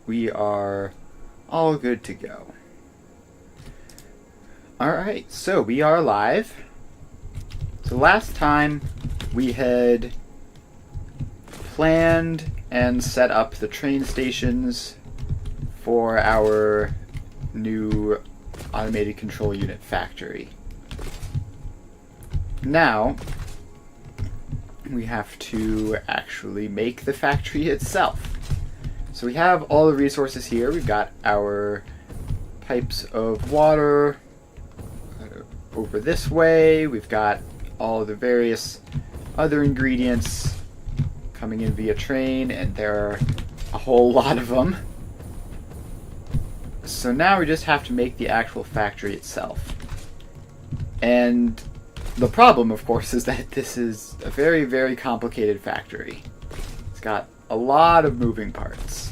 we are all good to go. Alright, so we are live. So last time we had planned and set up the train stations for our new automated control unit factory. Now we have to actually make the factory itself. So we have all the resources here. We've got our pipes of water over this way. We've got all the various other ingredients coming in via train, and there are a whole lot of them. So now we just have to make the actual factory itself. And the problem, of course, is that this is a very, very complicated factory. It's got a lot of moving parts.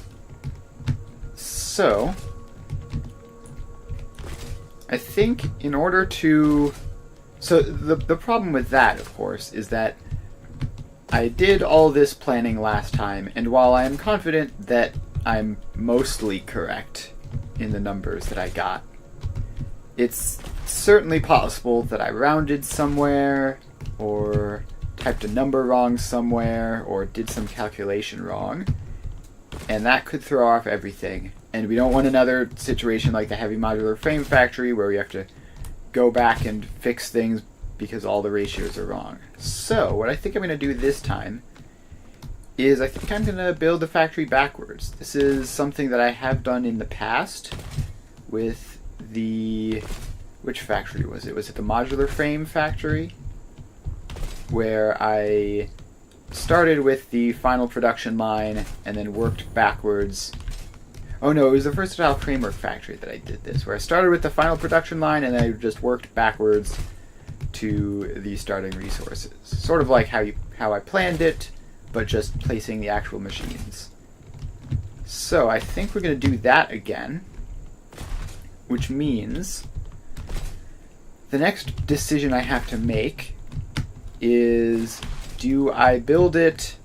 So I think in order to... So the problem with that, of course, is that I did all this planning last time, and while I am confident that I'm mostly correct in the numbers that I got, it's certainly possible that I rounded somewhere, or typed a number wrong somewhere, or did some calculation wrong, and that could throw off everything. And we don't want another situation like the heavy modular frame factory where we have to go back and fix things because all the ratios are wrong. So what I think I'm going to do this time is I think I'm going to build the factory backwards. This is something that I have done in the past with the... Which factory was it? Was it the modular frame factory? Where I started with the final production line and then worked backwards. Oh no, it was the versatile framework factory that I did this, where I started with the final production line and I just worked backwards to the starting resources. Sort of like how I planned it, but just placing the actual machines. So I think we're going to do that again, which means the next decision I have to make is, do I build it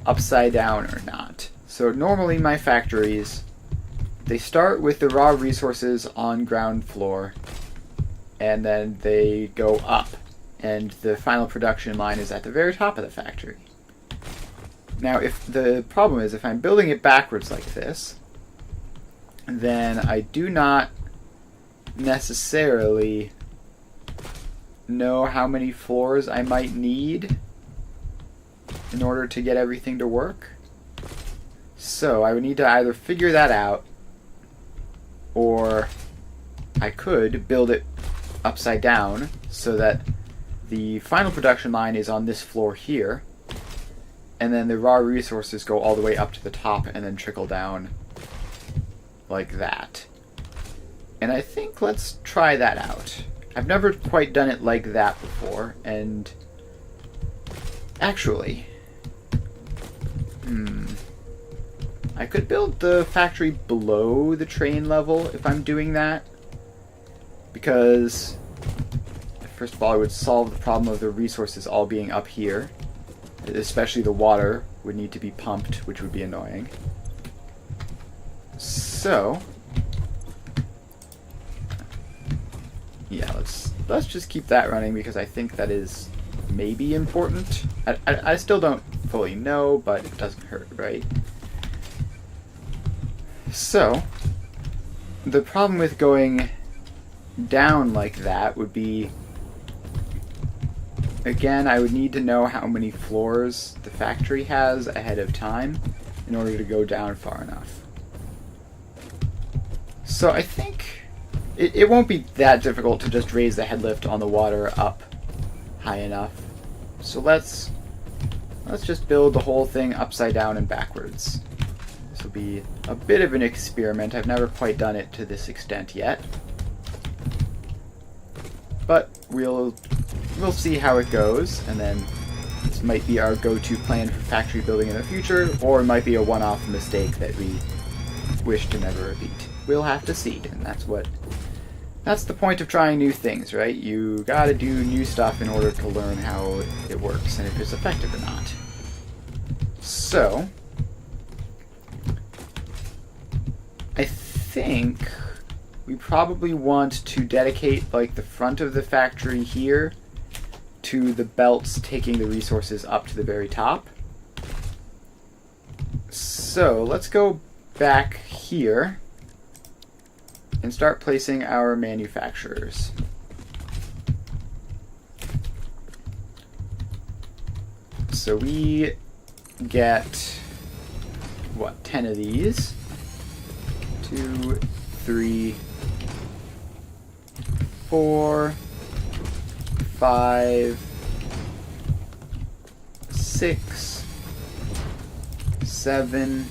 upside down or not? So normally my factories, they start with the raw resources on ground floor, and then they go up, and the final production line is at the very top of the factory. Now, if the problem is, if I'm building it backwards like this, then I do not necessarily know how many floors I might need in order to get everything to work. So I would need to either figure that out, or I could build it upside down so that the final production line is on this floor here, and then the raw resources go all the way up to the top and then trickle down like that. And I think let's try that out. I've never quite done it like that before, and actually, I could build the factory below the train level if I'm doing that, because first of all, it would solve the problem of the resources all being up here. Especially the water would need to be pumped, which would be annoying. So yeah, let's just keep that running because I think that is maybe important. I still don't fully know, but it doesn't hurt, right? So the problem with going down like that would be, again, I would need to know how many floors the factory has ahead of time in order to go down far enough. So I think it won't be that difficult to just raise the head lift on the water up high enough. So let's just build the whole thing upside down and backwards. This will be a bit of an experiment. I've never quite done it to this extent yet. But we'll see how it goes, and then this might be our go-to plan for factory building in the future, or it might be a one-off mistake that we wish to never repeat. We'll have to see, and that's the point of trying new things, right? You gotta do new stuff in order to learn how it works and if it's effective or not. So I think we probably want to dedicate like the front of the factory here to the belts taking the resources up to the very top. So let's go back here and start placing our manufacturers. So we get, what, 10 of these? 2, 3, 4, 5, 6, 7,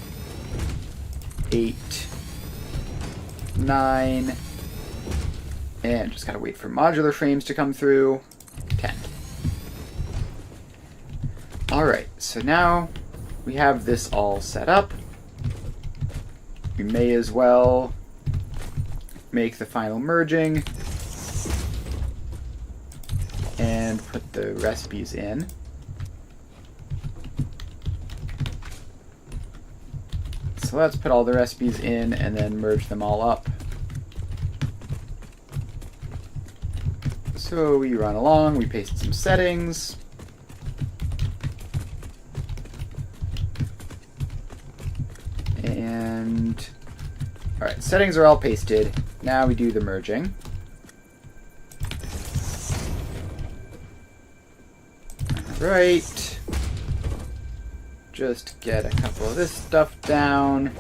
8, 9, and just gotta wait for modular frames to come through. 10. Alright, so now we have this all set up. We may as well make the final merging and put the recipes in. So let's put all the recipes in and then merge them all up. So we run along, we paste some settings. And alright, settings are all pasted. Now we do the merging. Alright. Just get a couple of this stuff down.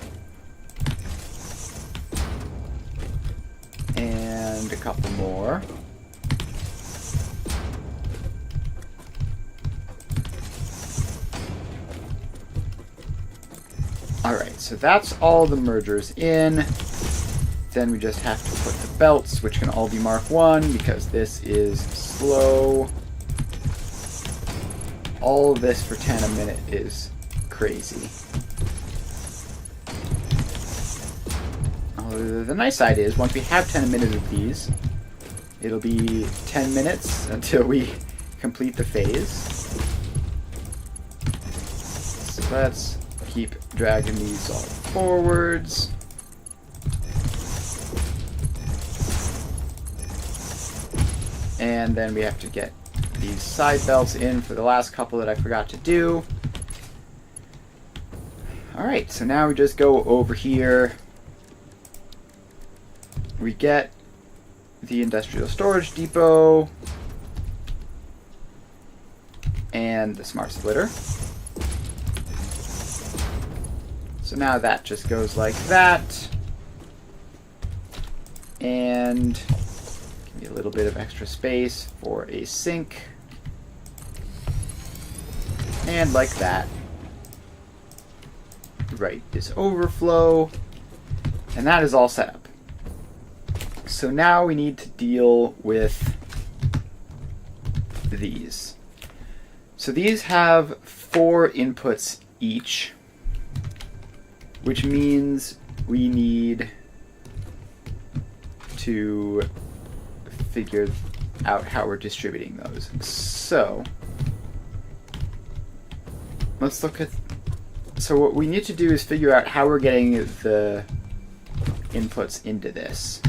And a couple more. Alright, so that's all the mergers in. Then we just have to put the belts, which can all be Mark 1 because this is slow. All of this for 10 a minute is crazy. The nice side is, once we have 10 a minute of these, it'll be 10 minutes until we complete the phase. So let's keep dragging these all forwards. And then we have to get these side belts in for the last couple that I forgot to do. Alright, so now we just go over here. We get the industrial storage depot and the smart splitter. So now that just goes like that. And give me a little bit of extra space for a sink. And like that. Right, this overflow. And that is all set up. So now we need to deal with these. So these have 4 inputs each, which means we need to figure out how we're distributing those. So let's look at, so what we need to do is figure out how we're getting the inputs into this.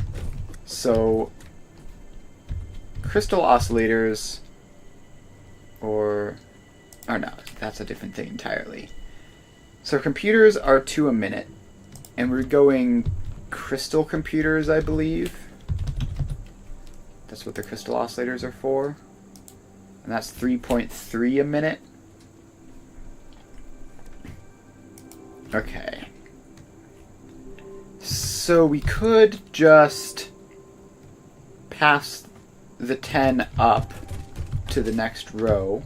So crystal oscillators, or no, that's a different thing entirely. So computers are 2 a minute, and we're going crystal computers, I believe. That's what the crystal oscillators are for. And that's 3.3 a minute. Okay. So we could just pass the 10 up to the next row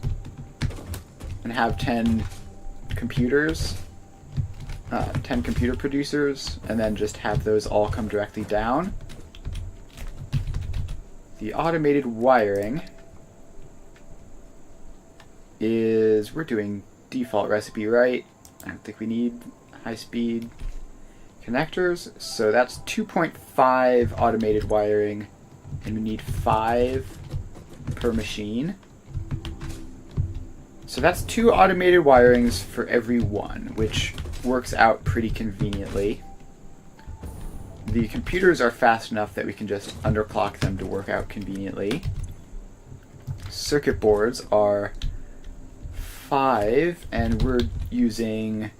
and have 10 computers, 10 computer producers, and then just have those all come directly down. The automated wiring is, we're doing default recipe, right? I don't think we need high-speed connectors, so that's 2.5 automated wiring, and we need 5 per machine. So that's 2 automated wirings for every one, which works out pretty conveniently. the computers are fast enough that we can just underclock them to work out conveniently. Circuit boards are 5, and we're using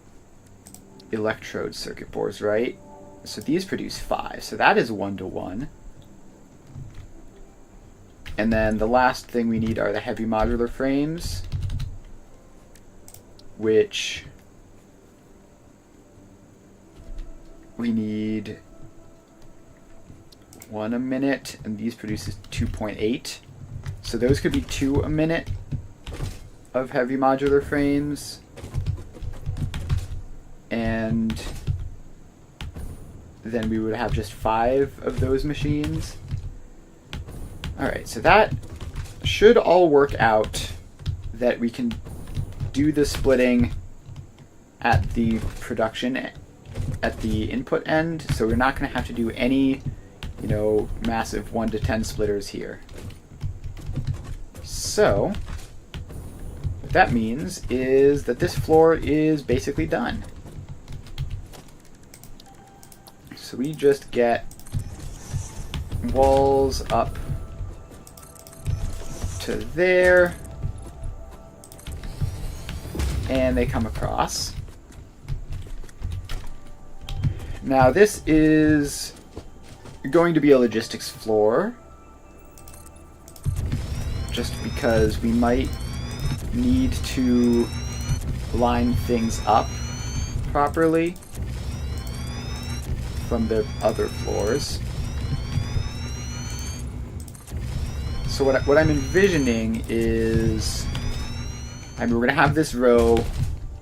electrode circuit boards, right? So these produce 5, so that is 1-to-1. And then the last thing we need are the heavy modular frames, which we need 1 a minute, and these produces 2.8. So those could be 2 a minute of heavy modular frames. And then we would have just 5 of those machines. Alright, so that should all work out, that we can do the splitting at the production, at the input end, so we're not going to have to do any, massive 1 to 10 splitters here. So, what that means is that this floor is basically done. So we just get walls up to there, and they come across. Now this is going to be a logistics floor, just because we might need to line things up properly from the other floors. So what I'm envisioning is, we're going to have this row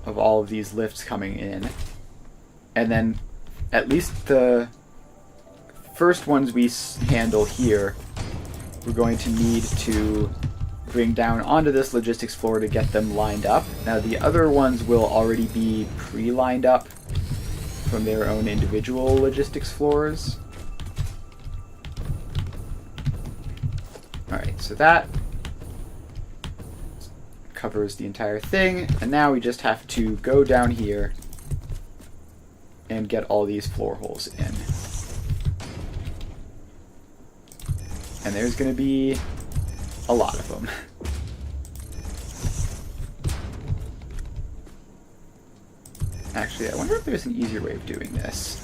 of all of these lifts coming in, and then at least the first ones we handle here, we're going to need to bring down onto this logistics floor to get them lined up. Now the other ones will already be pre-lined up from their own individual logistics floors. Alright, so that covers the entire thing, and now we just have to go down here and get all these floor holes in. And there's going to be a lot of them. Actually, I wonder if there's an easier way of doing this.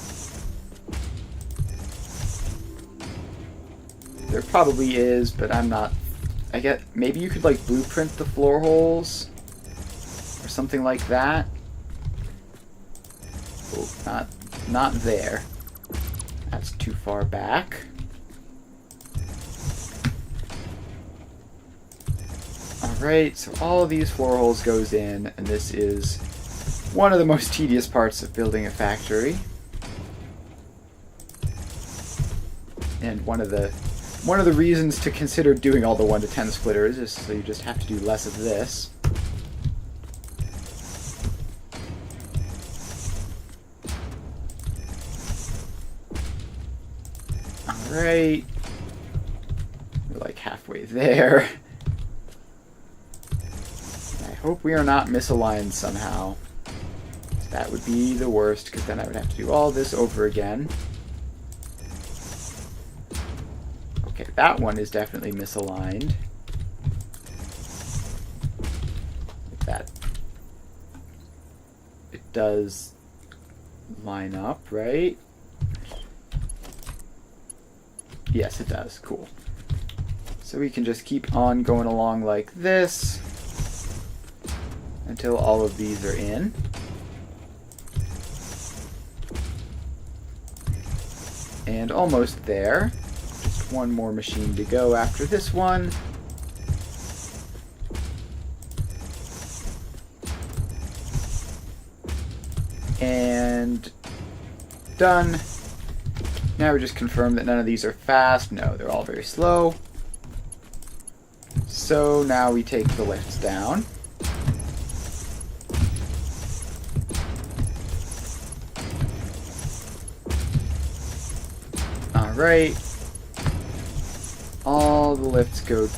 There probably is, but I'm not... maybe you could like blueprint the floor holes or something like that. Oh, not there. That's too far back. Alright, so all of these floor holes goes in, and this is one of the most tedious parts of building a factory. And one of the reasons to consider doing all the 1 to 10 splitters is so you just have to do less of this. Alright. We're like halfway there. I hope we are not misaligned somehow. That would be the worst, because then I would have to do all this over again. Okay, that one is definitely misaligned. That it does line up, right? Yes, it does. Cool. So we can just keep on going along like this until all of these are in. And almost there. Just one more machine to go after this one. And done. Now we just confirm that none of these are fast. No, they're all very slow. So now we take the lifts down. Alright. All the lifts go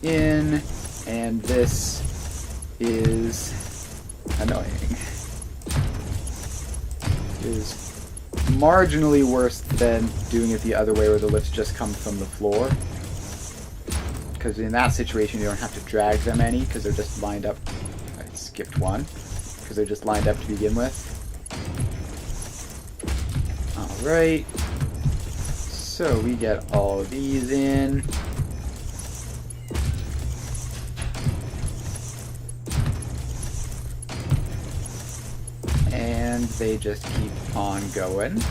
in, and this is annoying. Is marginally worse than doing it the other way where the lifts just come from the floor. Because in that situation you don't have to drag them any because they're just lined up. I skipped one because they're just lined up to begin with. Alright. So we get all of these in. And they just keep on going.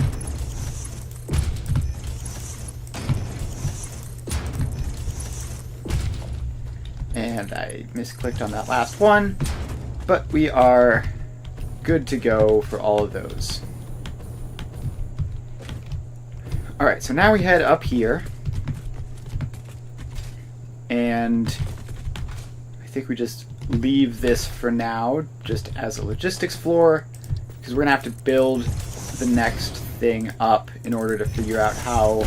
And I misclicked on that last one, but we are good to go for all of those. Alright, so now we head up here, and I think we just leave this for now just as a logistics floor, because we're going to have to build the next thing up in order to figure out how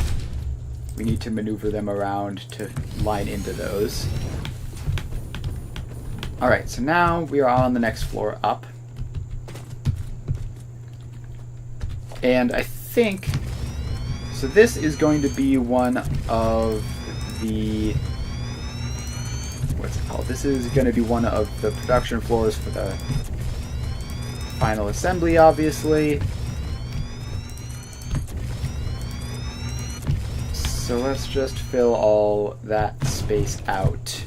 we need to maneuver them around to line into those. Alright, so now we are on the next floor up. And I think... So this is going to be one of the... What's it called? This is going to be one of the production floors for the final assembly, obviously. So let's just fill all that space out.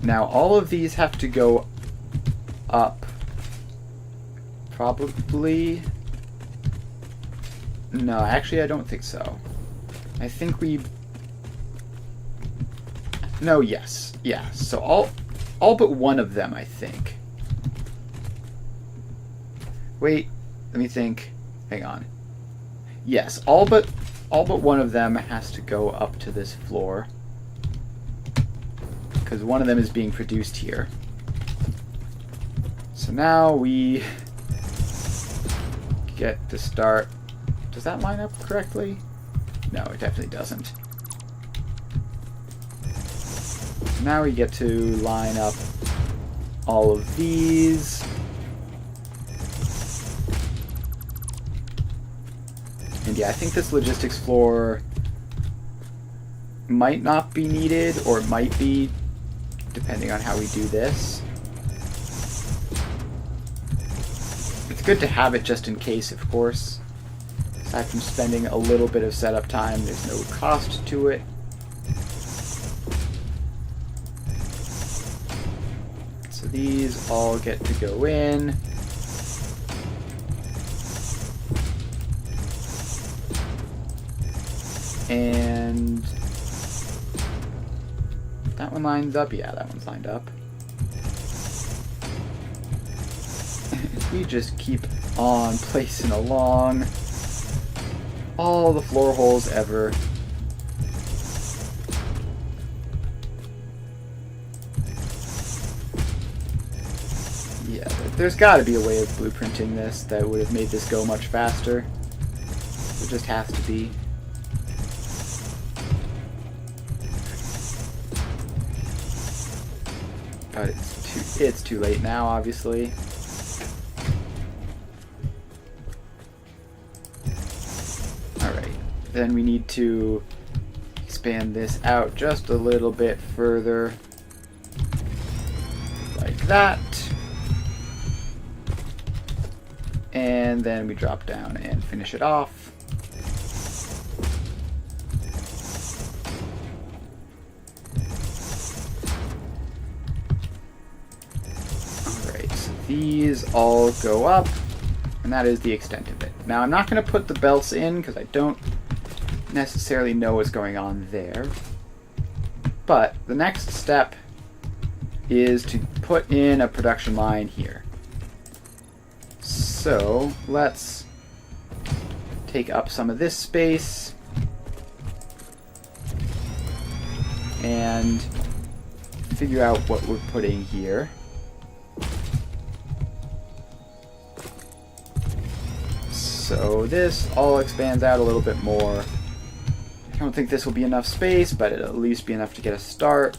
Now, all of these have to go up. Probably... No, actually I don't think so. I think we... No, yes. Yeah, so all but one of them, I think. Wait, let me think. Hang on. Yes, all but one of them has to go up to this floor. Because one of them is being produced here. So now we get to start... Does that line up correctly? No, it definitely doesn't. Now we get to line up all of these. And yeah, I think this logistics floor might not be needed, or it might be, depending on how we do this. It's good to have it just in case, of course. Aside from spending a little bit of setup time, there's no cost to it. So these all get to go in. And that one lines up? Yeah, that one's lined up. We just keep on placing along all the floor holes ever. Yeah, there's got to be a way of blueprinting this that would have made this go much faster. It just has to be. But it's too late now, obviously. Alright, then we need to expand this out just a little bit further. Like that. And then we drop down and finish it off. These all go up, and that is the extent of it. Now, I'm not going to put the belts in because I don't necessarily know what's going on there. But the next step is to put in a production line here. So let's take up some of this space and figure out what we're putting here. So this all expands out a little bit more. I don't think this will be enough space, but it'll at least be enough to get a start.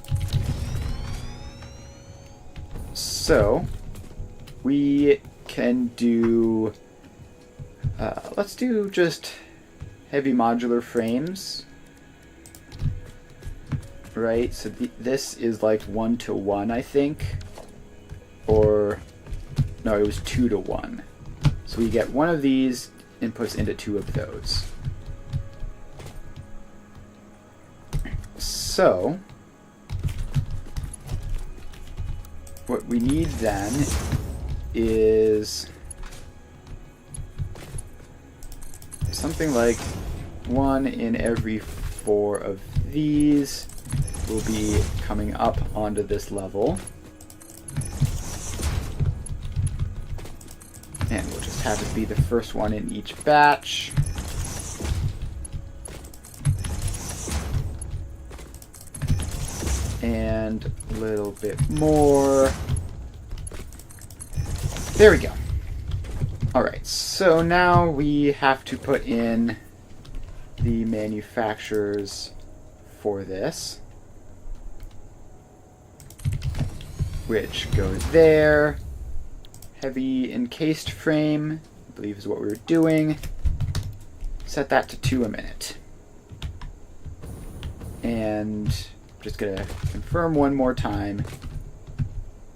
So we can do Let's do just heavy modular frames. Right, so this is like 1-to-1, I think. Or, no, it was 2-to-1. So we get one of these inputs into two of those. So, what we need then is something like one in every 4 of these will be coming up onto this level. And we'll just have it be the first one in each batch. And a little bit more. There we go. Alright, so now we have to put in the manufacturers for this, which goes there. Heavy encased frame, I believe is what we were doing. Set that to 2 a minute. And I'm just going to confirm one more time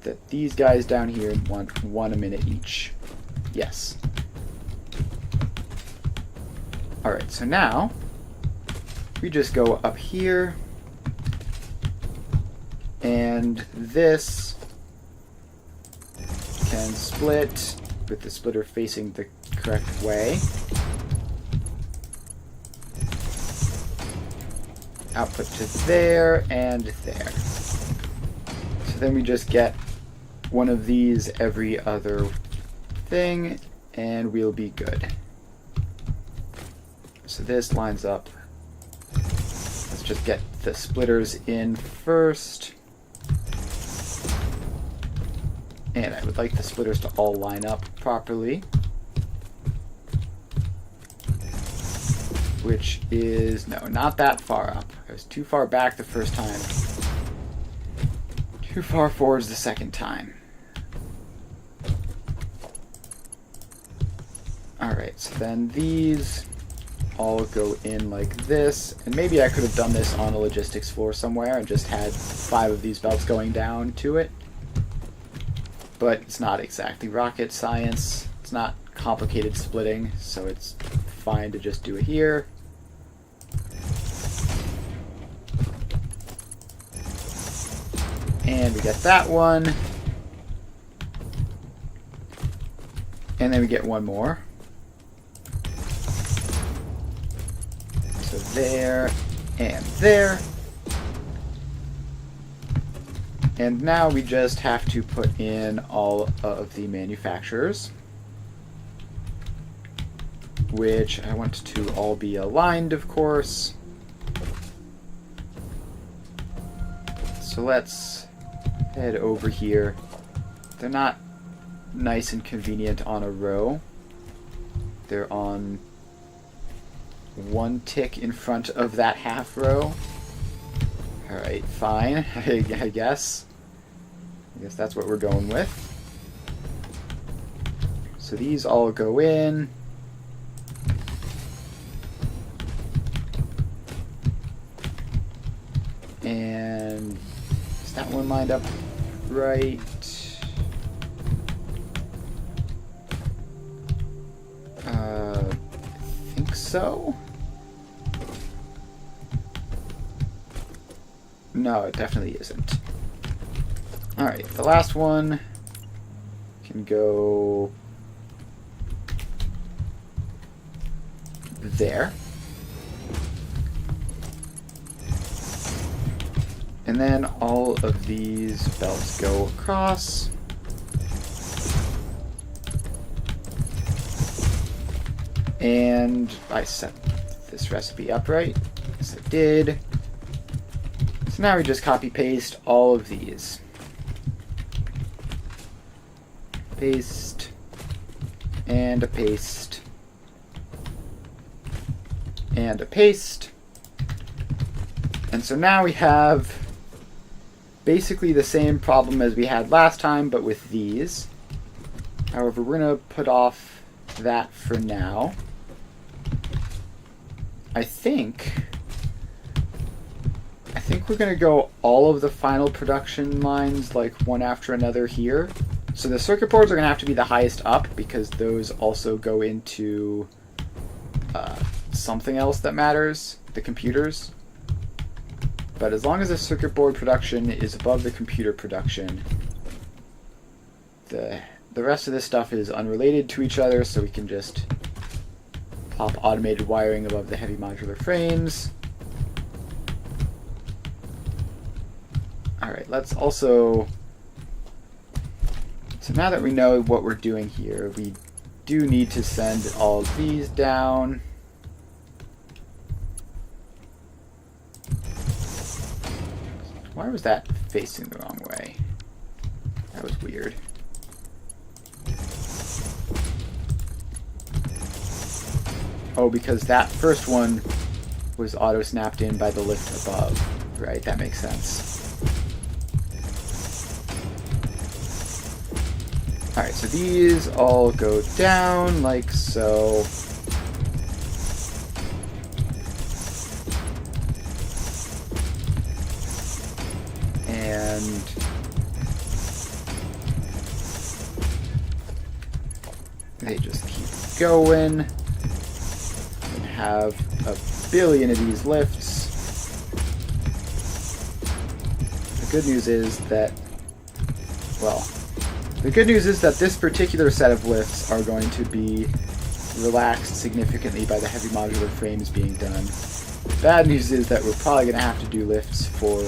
that these guys down here want 1 a minute each. Yes. Alright, so now we just go up here, and this can split with the splitter facing the correct way. Output to there and there. So then we just get one of these every other thing, and we'll be good. So this lines up. Let's just get the splitters in first. And I would like the splitters to all line up properly. Which is, no, not that far up. I was too far back the first time. Too far forwards the second time. Alright, so then these all go in like this. And maybe I could have done this on a logistics floor somewhere and just had 5 of these belts going down to it. But it's not exactly rocket science. It's not complicated splitting, so it's fine to just do it here. And we get that one. And then we get one more. So there and there. And now we just have to put in all of the manufacturers, which I want to all be aligned, of course. So let's head over here. They're not nice and convenient on a row. They're on 1 tick in front of that half row. Alright, fine, I guess. I guess that's what we're going with. So these all go in. And is that one lined up right? I think so. No, it definitely isn't. Alright, the last one can go there. And then all of these belts go across. And I set this recipe up right. Yes, I did. So now we just copy paste all of these. Paste. And a paste. And a paste. And so now we have basically the same problem as we had last time, but with these. However, we're going to put off that for now. I think we're going to go all of the final production lines like one after another here. So the circuit boards are going to have to be the highest up because those also go into something else that matters, the computers. But as long as the circuit board production is above the computer production, the rest of this stuff is unrelated to each other, so we can just pop automated wiring above the heavy modular frames. Alright, let's also... So now that we know what we're doing here, we do need to send all of these down. Why was that facing the wrong way? That was weird. Oh, because that first one was auto-snapped in by the lift above. Right, that makes sense. Alright, so these all go down like so. And they just keep going. And have a billion of these lifts. The good news is that, well, the good news is that this particular set of lifts are going to be relaxed significantly by the heavy modular frames being done. The bad news is that we're probably going to have to do lifts for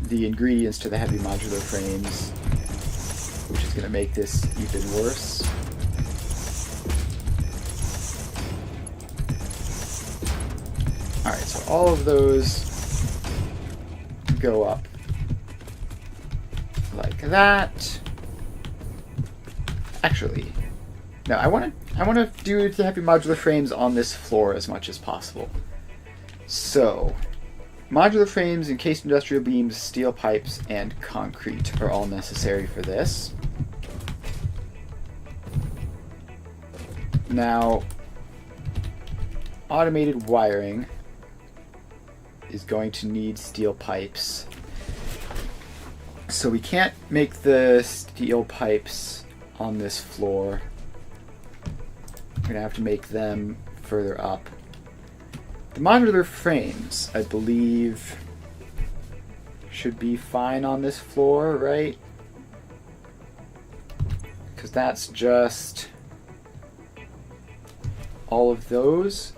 the ingredients to the heavy modular frames, which is going to make this even worse. Alright, so all of those go up like that. Actually, no, I want to do the heavy modular frames on this floor as much as possible. So, modular frames, encased industrial beams, steel pipes, and concrete are all necessary for this. Now, automated wiring is going to need steel pipes. So we can't make the steel pipes on this floor. We're going to have to make them further up. The modular frames, I believe, should be fine on this floor, right? Because that's just all of those.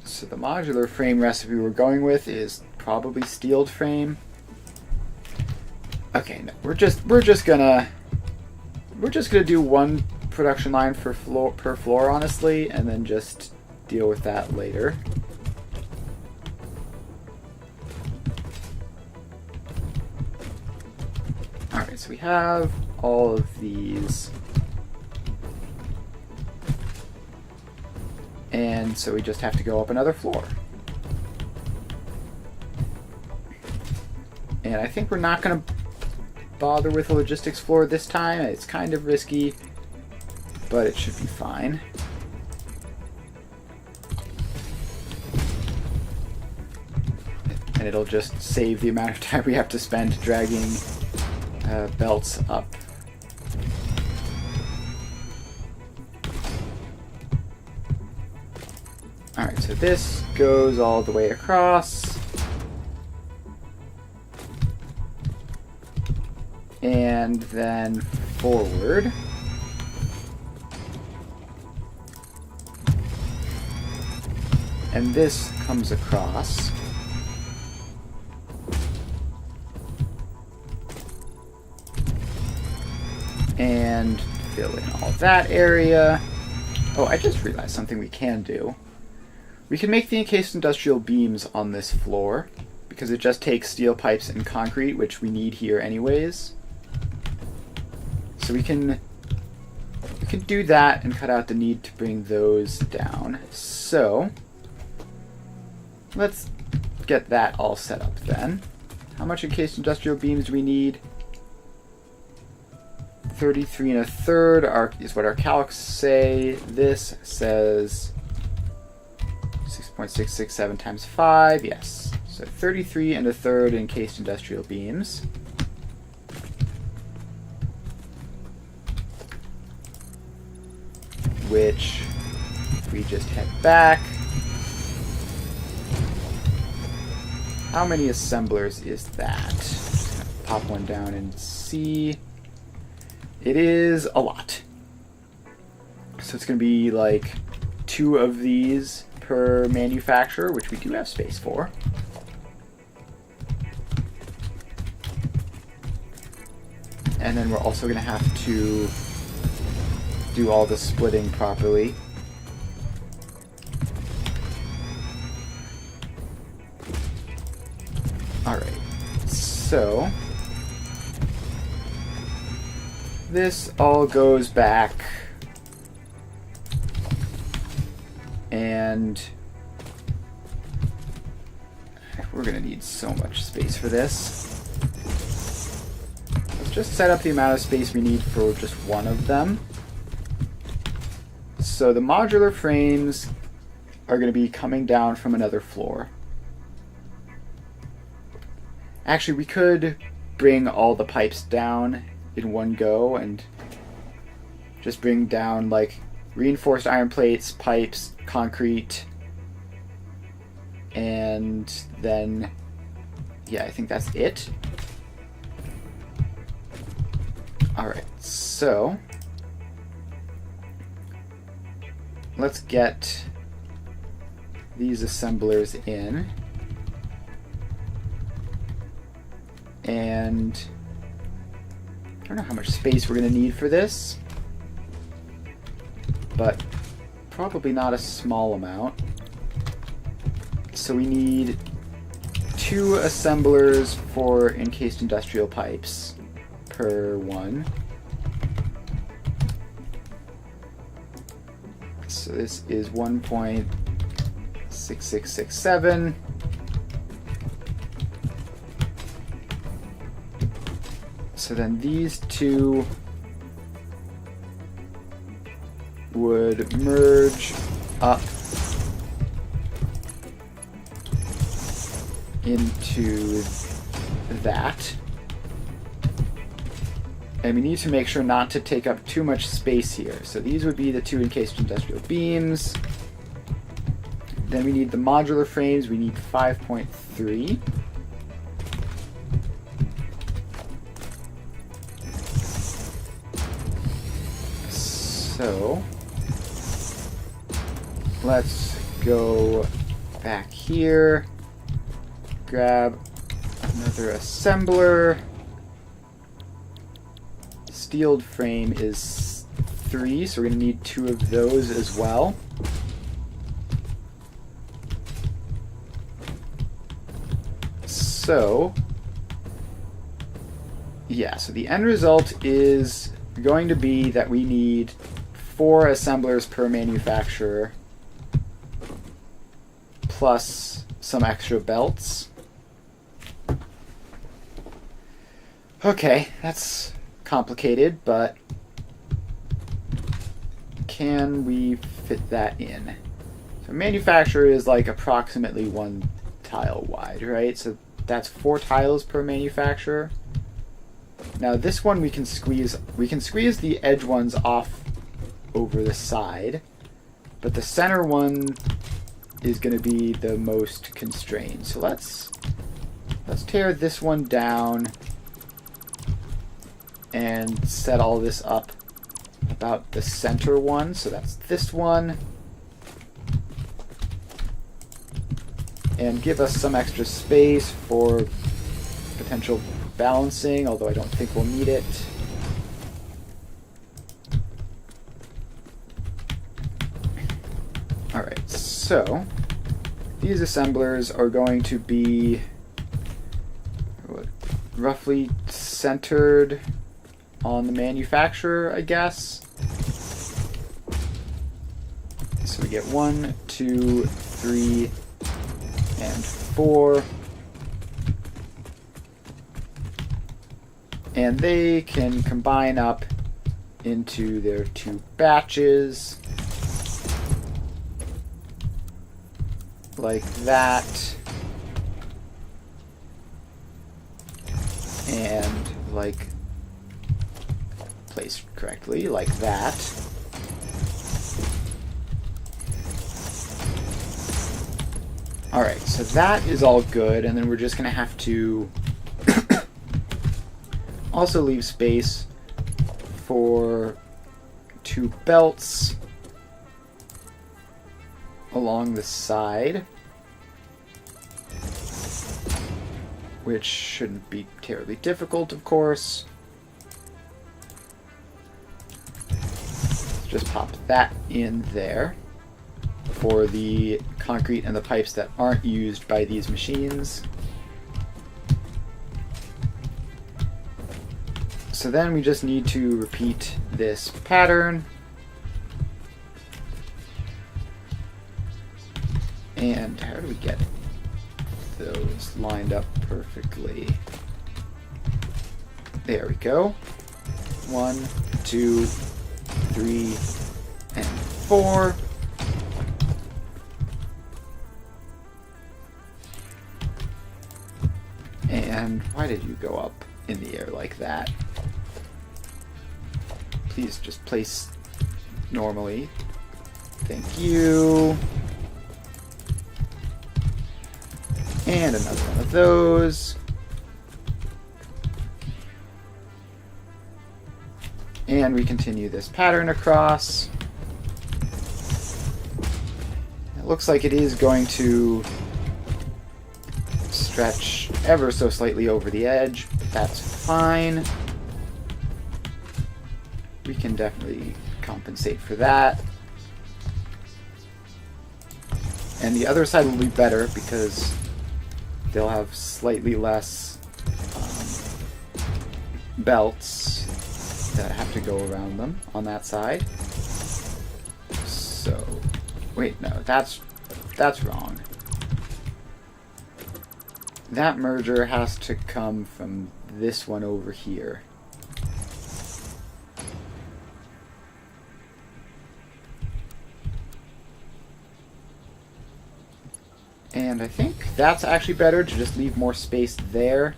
So the modular frame recipe we're going with is probably steeled frame. Okay, no, we're just gonna do one production line per floor, honestly, and then just deal with that later. Alright, so we have all of these. And so we just have to go up another floor. And I think we're not going to bother with a logistics floor this time. It's kind of risky, but it should be fine. And it'll just save the amount of time we have to spend dragging belts up. Alright, so this goes all the way across. And then forward. And this comes across. And fill in all that area. Oh, I just realized something we can do. We can make the encased industrial beams on this floor, because it just takes steel pipes and concrete, which we need here anyways. So we can do that and cut out the need to bring those down. So let's get that all set up then. How much encased industrial beams do we need? 33 and a third is what our calcs say. This says 6.667 times 5. Yes. So 33 and a third encased industrial beams. Which, if we just head back, how many assemblers is that? Just gonna pop one down and see. It is a lot. So it's going to be like 2 of these per manufacturer, which we do have space for. And then we're also going to have to do all the splitting properly. Alright, so this all goes back, and we're going to need so much space for this. Let's just set up the amount of space we need for just one of them. So the modular frames are going to be coming down from another floor. Actually, we could bring all the pipes down in one go and just bring down like reinforced iron plates, pipes, concrete, and then yeah, I think that's it. Alright, so let's get these assemblers in, and I don't know how much space we're going to need for this, but probably not a small amount. So we need 2 assemblers for encased industrial pipes per one. So this is 1.6667. So then these 2 would merge up into that. And we need to make sure not to take up too much space here. So these would be the 2 encased industrial beams. Then we need the modular frames. We need 5.3. So let's go back here, grab another assembler. Steeled frame is 3, so we're going to need 2 of those as well. So yeah, so the end result is going to be that we need 4 assemblers per manufacturer, plus some extra belts. Okay, that's complicated, but can we fit that in? So manufacturer is like approximately 1 tile wide, right? So that's 4 tiles per manufacturer. Now this one we can squeeze the edge ones off over the side, but the center one is going to be the most constrained. So let's tear this one down and set all this up about the center one. So that's this one, and give us some extra space for potential balancing, although I don't think we'll need it. Alright, so these assemblers are going to be roughly centered on the manufacturer, I guess. So we get 1, 2, 3, and 4. And they can combine up into their 2 batches. Like that. And like placed correctly, like that. Alright, so that is all good, and then we're just going to have to also leave space for 2 belts along the side, which shouldn't be terribly difficult, of course. Just pop that in there for the concrete and the pipes that aren't used by these machines. So then we just need to repeat this pattern. And how do we get those lined up perfectly? There we go. 1, 2, 3, and 4. And why did you go up in the air like that? Please just place normally. Thank you. And another one of those. And we continue this pattern across. It looks like it is going to stretch ever so slightly over the edge, but that's fine. We can definitely compensate for that. And the other side will be better because they'll have slightly less belts that have to go around them on that side. So, wait, no, that's wrong. That merger has to come from this one over here. And I think that's actually better to just leave more space there.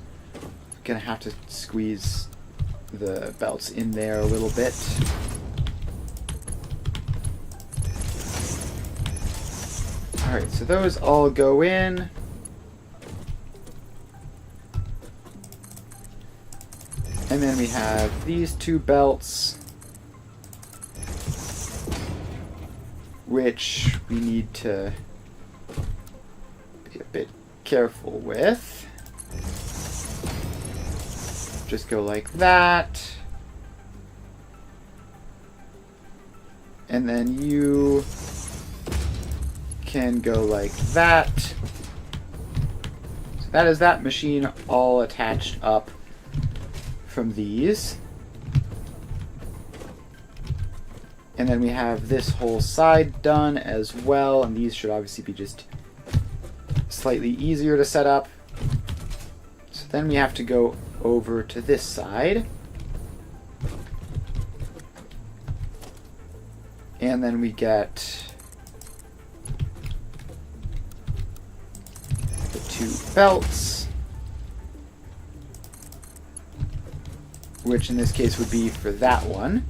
Gonna have to squeeze the belts in there a little bit. Alright, so those all go in. And then we have these 2 belts, which we need to be a bit careful with. Just go like that. And then you can go like that. So that is that machine all attached up from these. And then we have this whole side done as well, and these should obviously be just slightly easier to set up. So then we have to go over to this side. And then we get the 2 belts, which in this case would be for that one.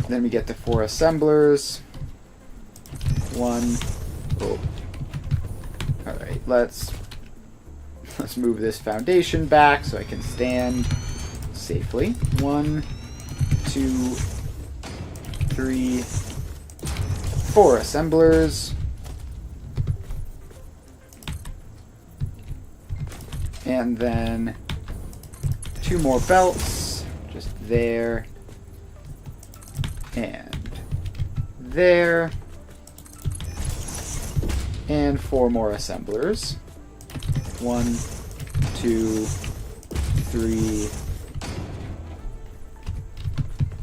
Then we get the 4 assemblers. 1. Oh. Alright, let's move this foundation back so I can stand safely. 1, 2, 3, 4 assemblers. And then 2 more belts, just there and there. And 4 more assemblers. 1, 2, 3.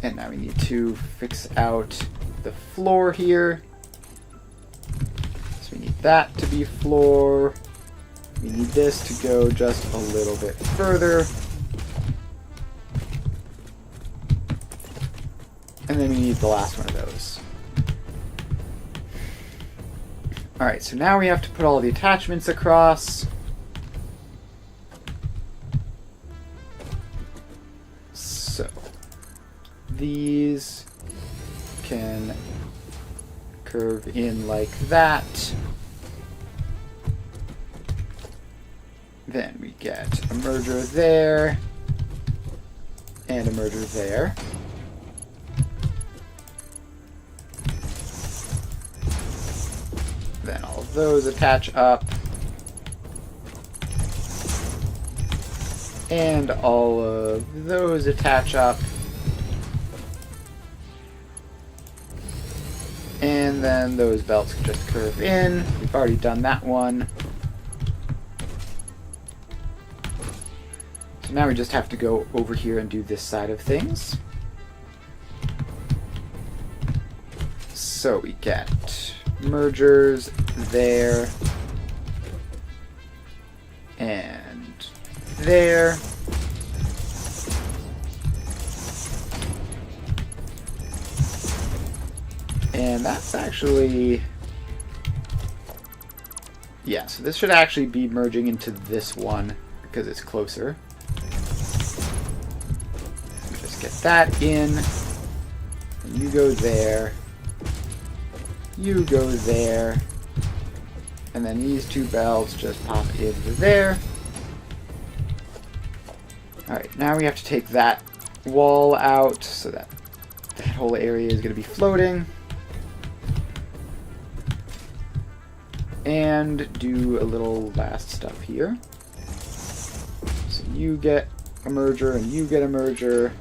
And now we need to fix out the floor here. So we need that to be floor. We need this to go just a little bit further. And then we need the last one of those. Alright, so now we have to put all the attachments across. So, these can curve in like that. Then we get a merger there, and a merger there. Then all of those attach up. And all of those attach up. And then those belts can just curve in. We've already done that one. So now we just have to go over here and do this side of things. So we get mergers there and there. And that's actually, yeah, so this should actually be merging into this one because it's closer. Just get that in, and you go there, you go there, and then these two belts just pop into there. Alright, now we have to take that wall out so that that whole area is going to be floating. And do a little last stuff here. So you get a merger and you get a merger.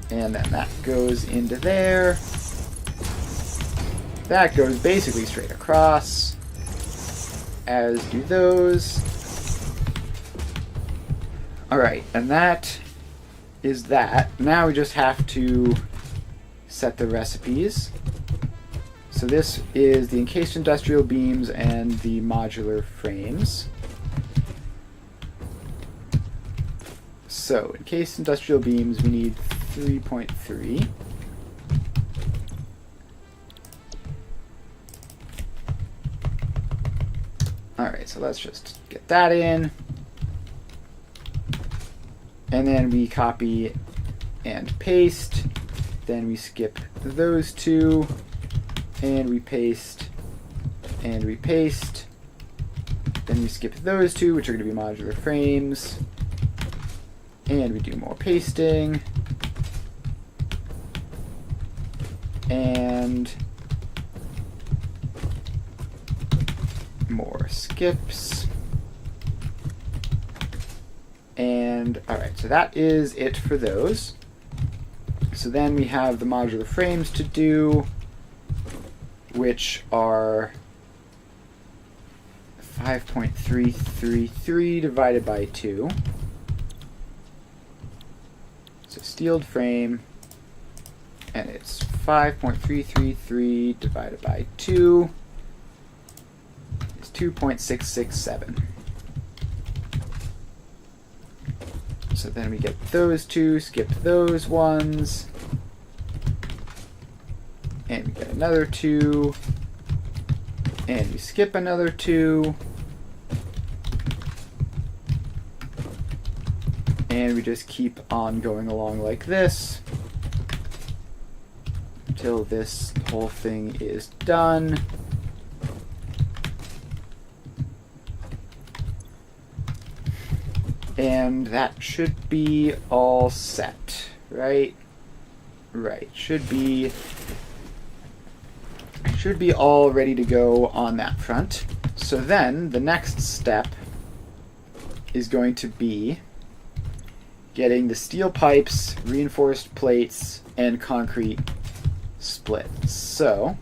And then that goes into there. That goes basically straight across, as do those. Alright, and that is that. Now we just have to set the recipes. So this is the encased industrial beams and the modular frames. So encased industrial beams, we need 3.3. Alright, so let's just get that in. And then we copy and paste. Then we skip those two. And we paste. And we paste. Then we skip those two, which are going to be modular frames. And we do more pasting. And more skips. And alright, so that is it for those. So then we have the modular frames to do, which are 5.333 divided by 2. So steeled frame, and it's 5.333 divided by 2 is 2.667. So then we get those two, skip those ones, and we get another 2, and we skip another 2, and we just keep on going along like this until this whole thing is done. And that should be all set, right? Right, should be all ready to go on that front. So then the next step is going to be getting the steel pipes, reinforced plates, and concrete split. So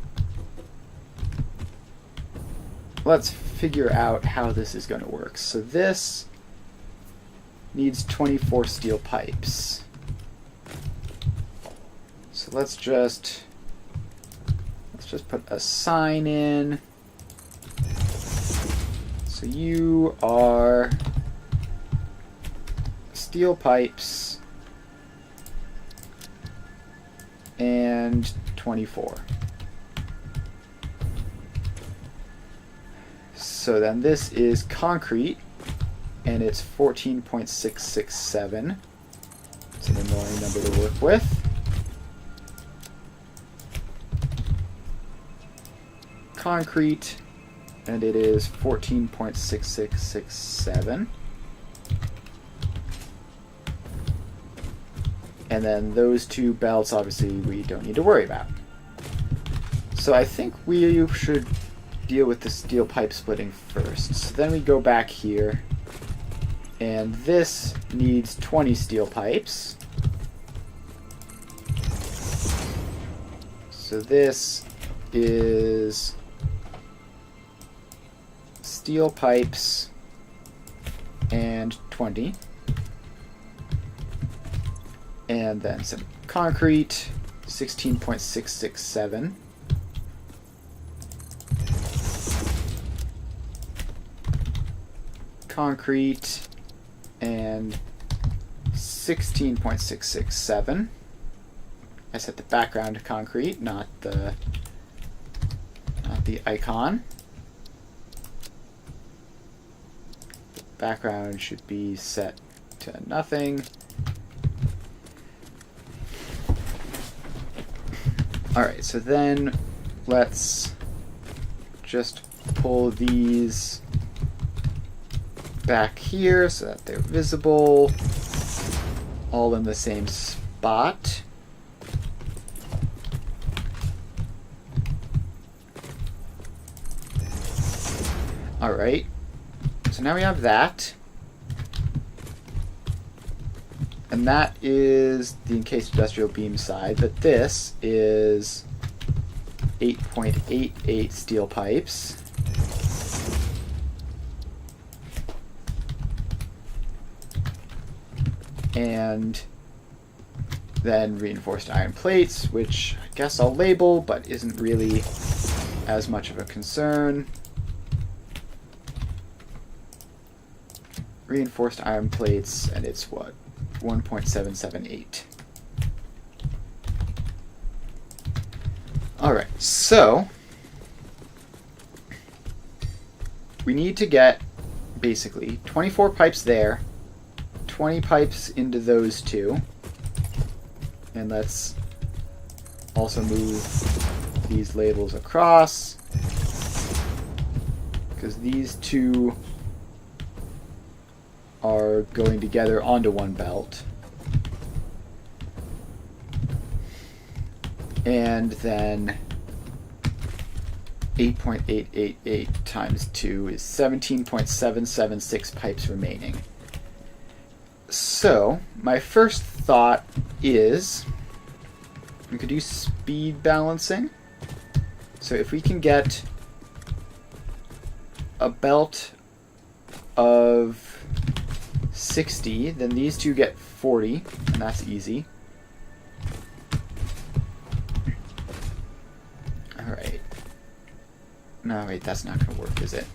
let's figure out how this is going to work. So this needs 24 steel pipes. So let's just put a sign in. So you are steel pipes and 24. So then this is concrete, and it's 14.667. It's an annoying number to work with. Concrete, and it is 14.6667. And then those two belts, obviously, we don't need to worry about. So I think we should deal with the steel pipe splitting first. So then we go back here, and this needs 20 steel pipes. So this is steel pipes and 20. And then some concrete, 16.667. Concrete and 16.667. I set the background to concrete, not the icon. The background should be set to nothing. Alright, so then let's just pull these back here so that they're visible, all in the same spot. Alright, so now we have that. And that is the encased industrial beam side, but this is 8.88 steel pipes. And then reinforced iron plates, which I guess I'll label, but isn't really as much of a concern. Reinforced iron plates, and it's what? 1.778. Alright, so we need to get basically 24 pipes there, 20 pipes into those two, and let's also move these labels across, because these two are going together onto one belt. And then 8.888 times 2 is 17.776 pipes remaining. So, my first thought is we could do speed balancing. So if we can get a belt of 60, then these two get 40, and that's easy. Alright. No, wait, that's not going to work, is it?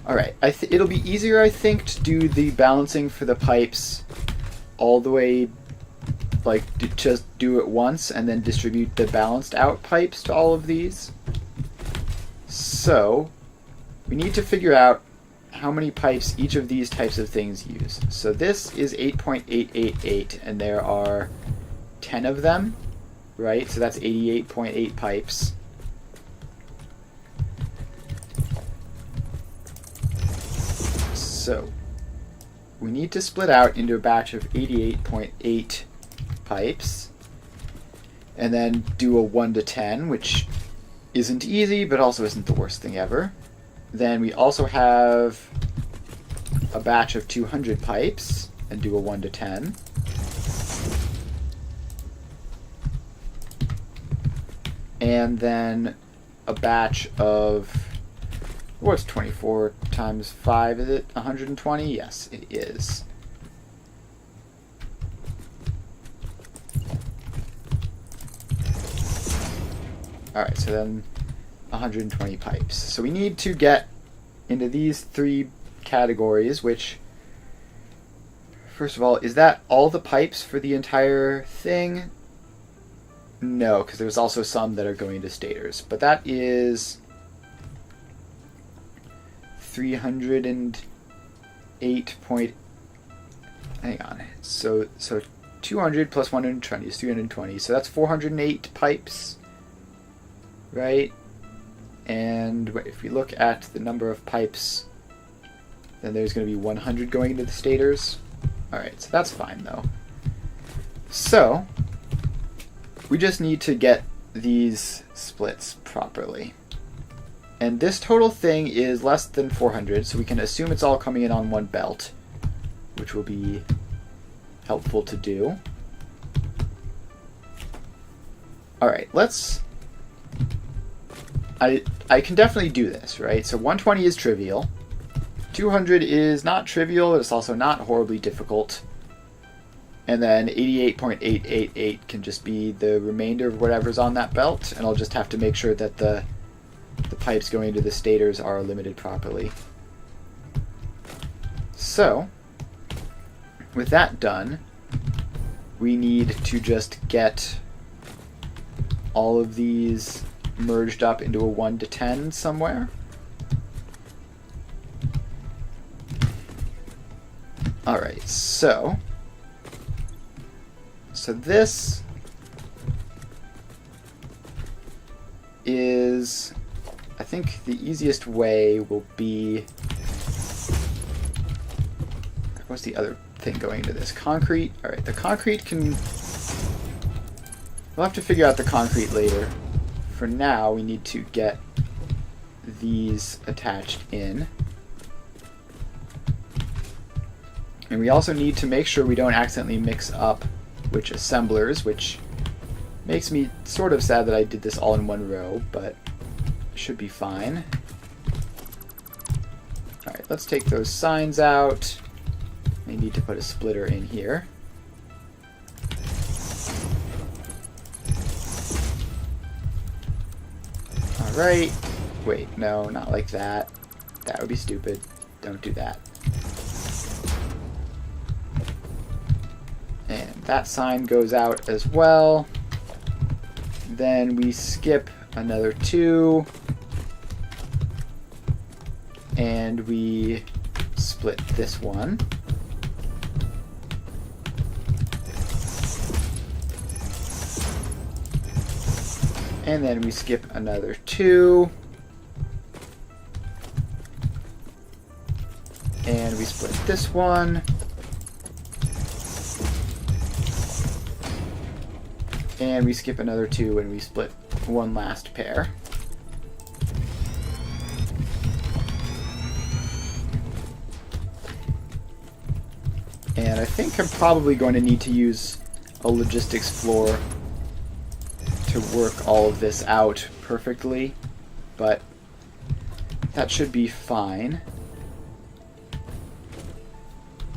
Alright, it'll be easier, I think, to do the balancing for the pipes all the way, like, to just do it once and then distribute the balanced out pipes to all of these. So, we need to figure out how many pipes each of these types of things use. So this is 8.888, and there are 10 of them, right? So that's 88.8 pipes. So we need to split out into a batch of 88.8 pipes, and then do a 1 to 10, which isn't easy, but also isn't the worst thing ever. Then we also have a batch of 200 pipes and do a 1 to 10. And then a batch of, what's 24 times 5? Is it 120? Yes, it is. Alright, so then 120 pipes. So we need to get into these three categories, which, first of all, is that all the pipes for the entire thing? No, because there's also some that are going to stators. But that is 308 point... Hang on. So 200 plus 120 is 320. So that's 408 pipes, right? And if we look at the number of pipes, then there's going to be 100 going into the stators. Alright, so that's fine, though. So, we just need to get these splits properly. And this total thing is less than 400, so we can assume it's all coming in on one belt, which will be helpful to do. Alright, let's... I can definitely do this, right? So 120 is trivial. 200 is not trivial, but it's also not horribly difficult. And then 88.888 can just be the remainder of whatever's on that belt, and I'll just have to make sure that the pipes going into the stators are limited properly. So, with that done, we need to just get all of these merged up into a 1 to 10 somewhere. Alright, so this is, I think the easiest way will be, what's the other thing going into this? Concrete? Alright, the concrete can, we'll have to figure out the concrete later. For now, we need to get these attached in. And we also need to make sure we don't accidentally mix up which assemblers, which makes me sort of sad that I did this all in one row, but should be fine. Alright, let's take those signs out. We need to put a splitter in here. Alright. Wait, no, not like that. That would be stupid. Don't do that. And that sign goes out as well. Then we skip another 2. And we split this one. And then we skip another 2. And we split this one. And we skip another 2 and we split one last pair. And I think I'm probably going to need to use a logistics floor to work all of this out perfectly, but that should be fine.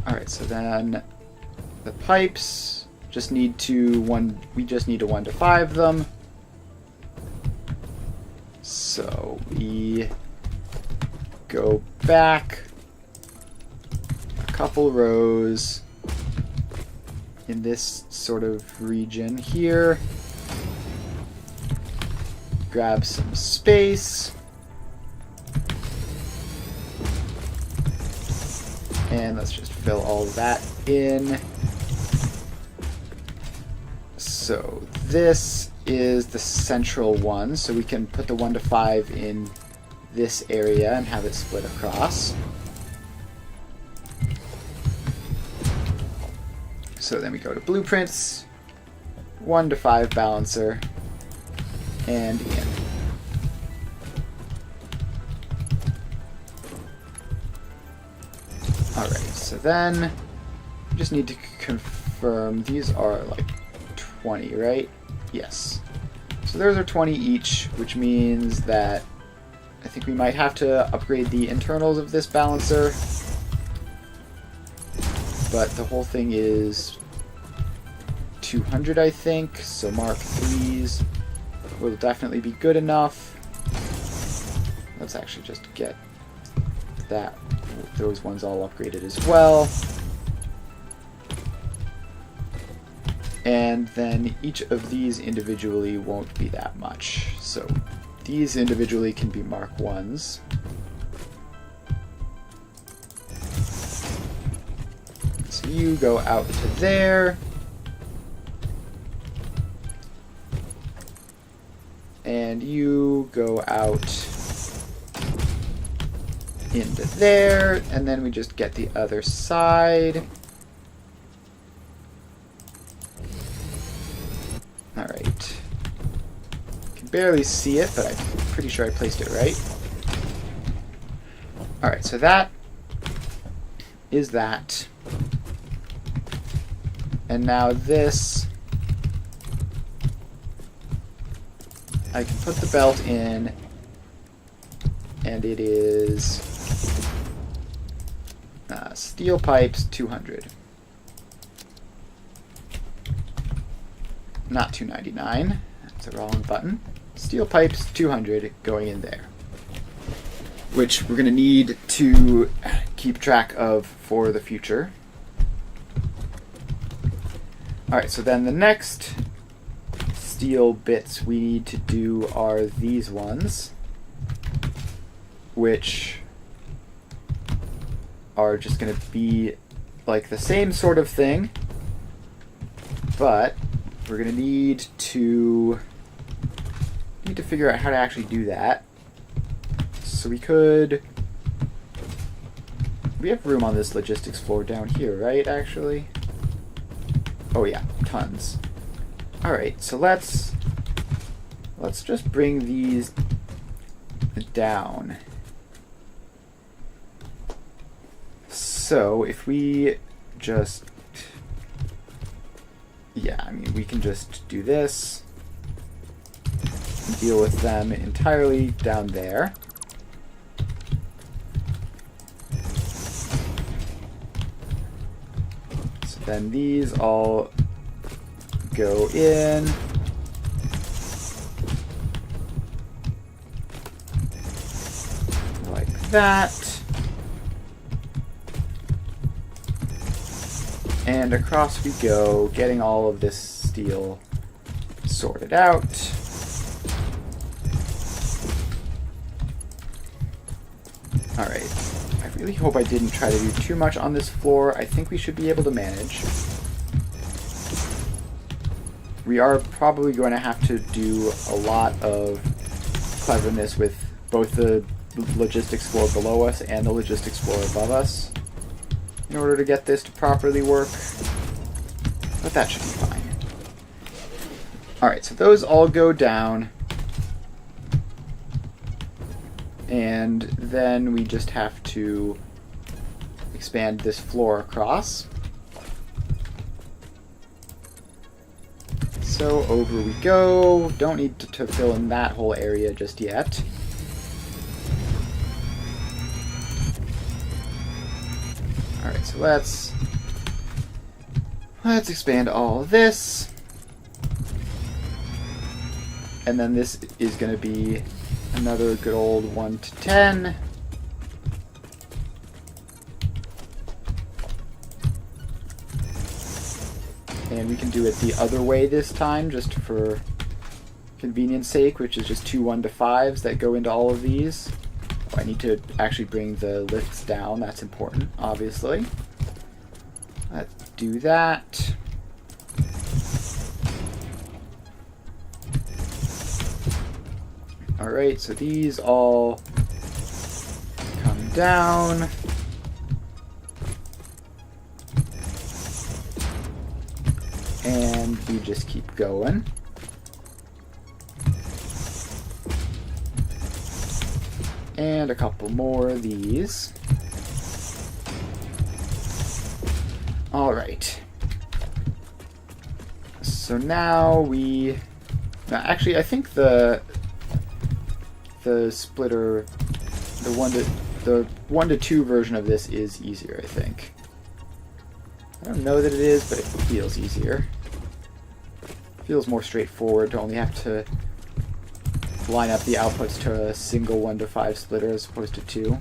Alright, so then the pipes just need to we just need to 1 to 5 them. So we go back a couple rows in this sort of region here. Grab some space. And let's just fill all that in. So this is the central one, so we can put the 1 to 5 in this area and have it split across. So then we go to blueprints, 1 to 5 balancer, and in. Alright, so then we just need to confirm these are like 20, right? Yes. So those are 20 each, which means that I think we might have to upgrade the internals of this balancer. But the whole thing is 200, I think, so Mark 3s will definitely be good enough. Let's actually just get those ones all upgraded as well. And then each of these individually won't be that much. So these individually can be Mark 1s. So you go out to there. And you go out into there, and then we just get the other side. Alright. Can barely see it, but I'm pretty sure I placed it right. Alright, so that is that. And now this, I can put the belt in, and it is steel pipes 200. Not 299. That's the wrong button. Steel pipes 200 going in there, which we're going to need to keep track of for the future. Alright, so then the next steel bits we need to do are these ones, which are just going to be like the same sort of thing, but we're going to need to figure out how to actually do that. So we have room on this logistics floor down here, right, actually? Oh yeah, tons. Alright, so let's just bring these down. So if we just, yeah, I mean, we can just do this, deal with them entirely down there. So then these all go in. Like that. And across we go, getting all of this steel sorted out. Alright, I really hope I didn't try to do too much on this floor. I think we should be able to manage. We are probably going to have to do a lot of cleverness with both the logistics floor below us and the logistics floor above us in order to get this to properly work, but that should be fine. Alright, so those all go down, and then we just have to expand this floor across. So over we go. Don't need to fill in that whole area just yet. Alright, so let's expand all of this. And then this is going to be another good old 1 to 10. And we can do it the other way this time, just for convenience sake, which is just two 1 to 5s that go into all of these. Oh, I need to actually bring the lifts down. That's important, obviously. Let's do that. Alright, so these all come down. And we just keep going. And a couple more of these. Alright. So now we... Actually, I think the splitter, the 1 to 2 version of this is easier, I think. I don't know that it is, but it feels easier. It feels more straightforward to only have to line up the outputs to a single 1 to 5 splitter as opposed to 2.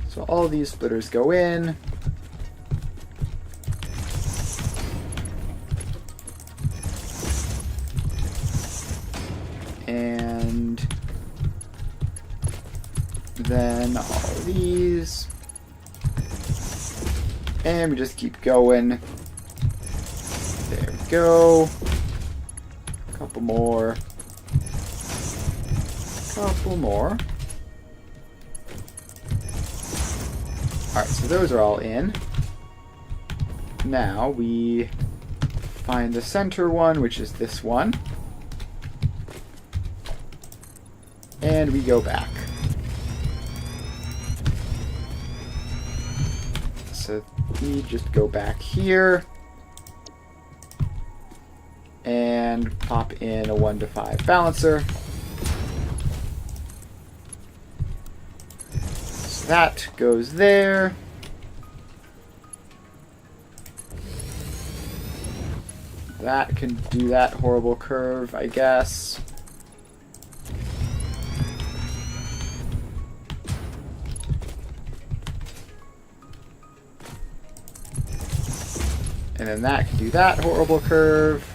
So all of these splitters go in. then all these. And we just keep going. There we go. Couple more. Couple more. Alright, so those are all in. Now we find the center one, which is this one. And we go back. So we just go back here and pop in a 1 to 5 balancer. So that goes there. That can do that horrible curve, I guess. And then that can do that horrible curve.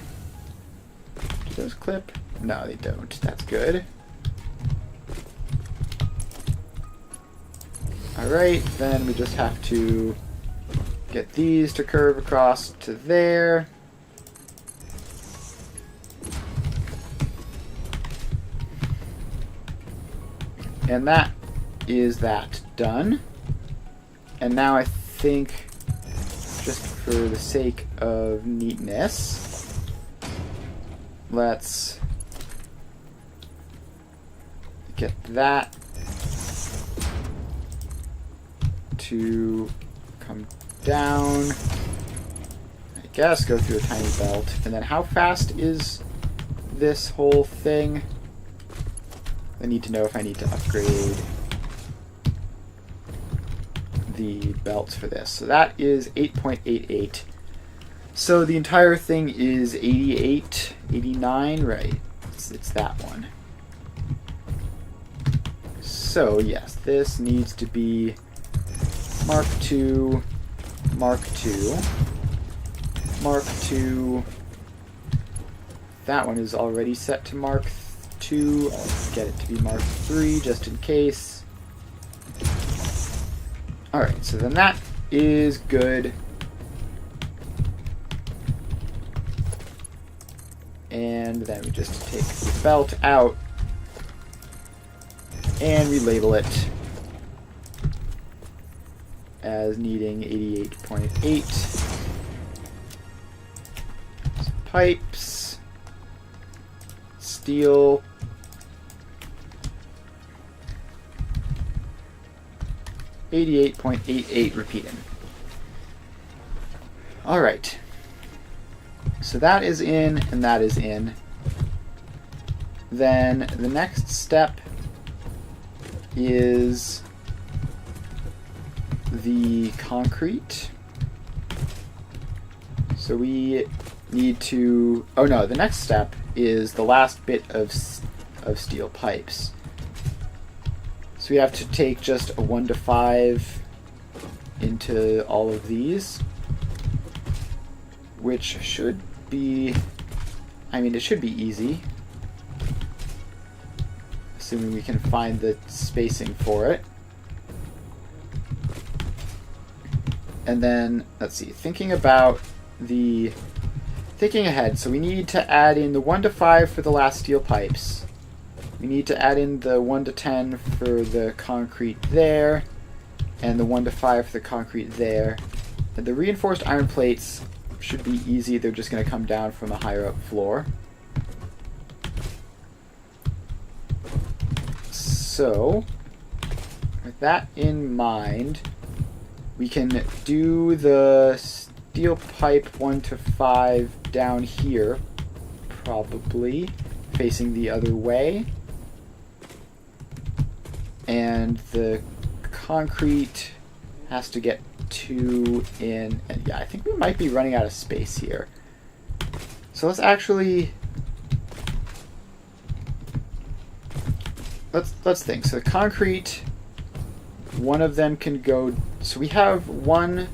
Do those clip? No, they don't. That's good. Alright, then we just have to get these to curve across to there. And that is that done. And now I think, just for the sake of neatness, let's get that to come down. I guess go through a tiny belt. And then how fast is this whole thing? I need to know if I need to upgrade the belts for this. So that is 8.88. So the entire thing is 88, 89, right? It's that one. So yes, this needs to be Mark II, Mark II, Mark II. That one is already set to Mark II. I'll get it to be Mark III just in case. Alright, so then that is good. And then we just take the belt out and we label it as needing 88.8. Pipes, steel, .88 repeating. Alright. So that is in, and that is in. Then the next step is the concrete. So we need to... Oh no, the next step is the last bit of steel pipes. So we have to take just a 1 to 5 into all of these, which should be, I mean, it should be easy, assuming we can find the spacing for it. And then, let's see, thinking ahead, so we need to add in the 1 to 5 for the last steel pipes. We need to add in the 1 to 10 for the concrete there, and the 1 to 5 for the concrete there. And the reinforced iron plates should be easy, they're just going to come down from a higher up floor. So, with that in mind, we can do the steel pipe 1 to 5 down here, probably, facing the other way. And the concrete has to get 2 in, and yeah, I think we might be running out of space here. So let's actually, let's think. So the concrete, one of them can go, so we have one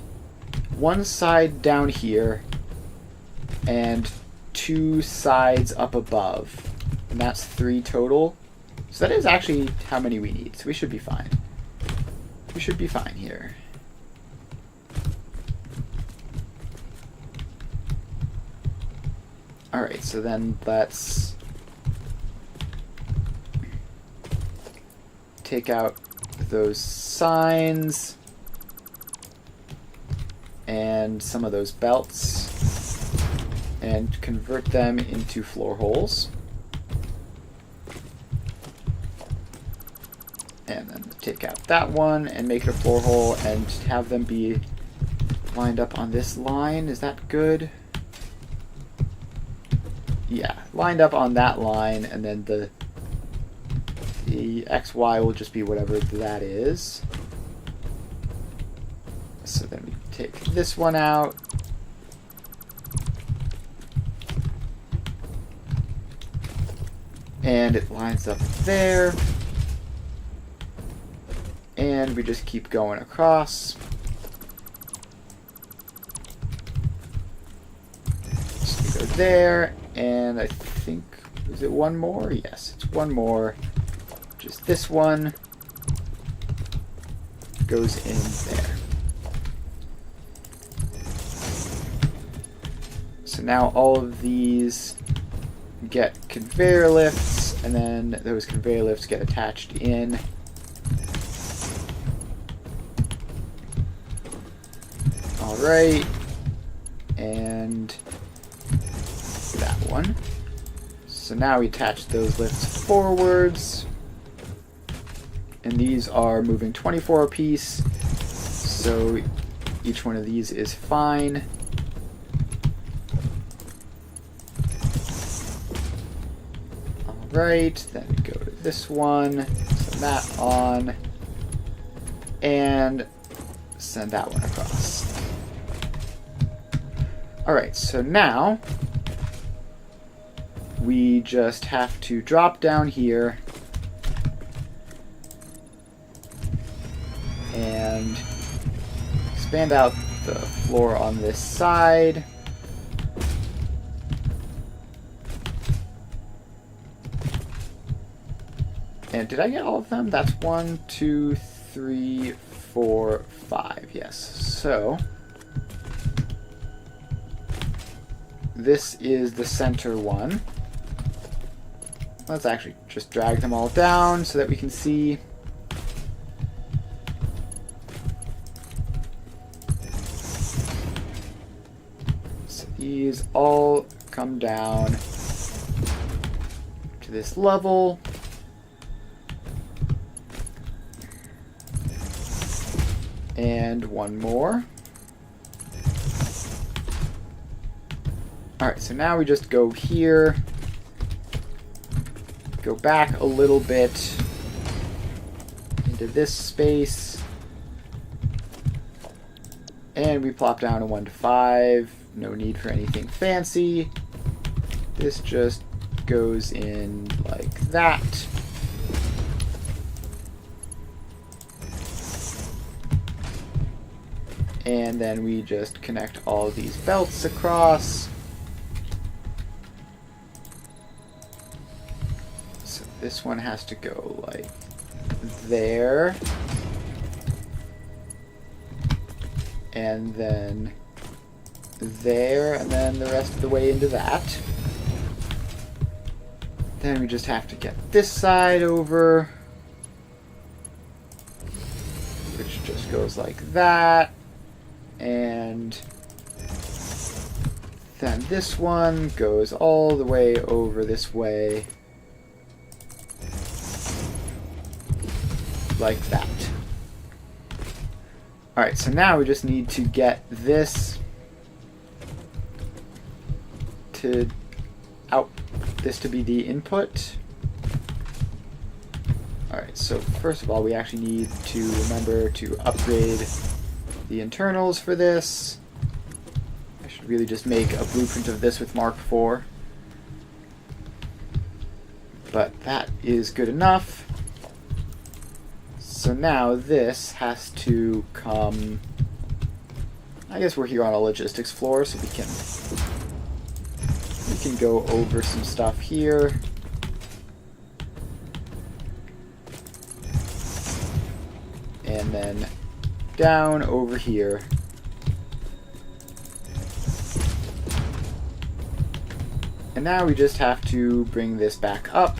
side down here and 2 sides up above, and that's 3 total. So that is actually how many we need, so we should be fine. we should be fine here. Alright, so then let's take out those signs and some of those belts and convert them into floor holes. And then take out that one and make it a floor hole and have them be lined up on this line. Is that good? Yeah, lined up on that line, and then the XY will just be whatever that is. So then we take this one out. And it lines up there. And we just keep going across. So we go there, and I think, is it one more? Yes, it's one more. Just this one goes in there. So now all of these get conveyor lifts, and then those conveyor lifts get attached in. Alright, and that one. So now we attach those lifts forwards, and these are moving 24 apiece, so each one of these is fine. Alright, then we go to this one, send that on, and send that one across. Alright, so now we just have to drop down here and expand out the floor on this side. And did I get all of them? That's 1, 2, 3, 4, 5. Yes. So this is the center one. Let's actually just drag them all down so that we can see. So these all come down to this level. And one more. Alright, so now we just go here, go back a little bit into this space, and we plop down a 1 to 5. No need for anything fancy. This just goes in like that. And then we just connect all of these belts across. So this one has to go like there. And then there, and then the rest of the way into that. Then we just have to get this side over, which just goes like that. And then this one goes all the way over this way, like that. Alright, so now we just need to get this to be the input. Alright, so first of all, we actually need to remember to upgrade the internals for this. I should really just make a blueprint of this with Mark IV. But that is good enough. So now this has to come... I guess we're here on a logistics floor, so we can go over some stuff here. and then down over here. And now we just have to bring this back up.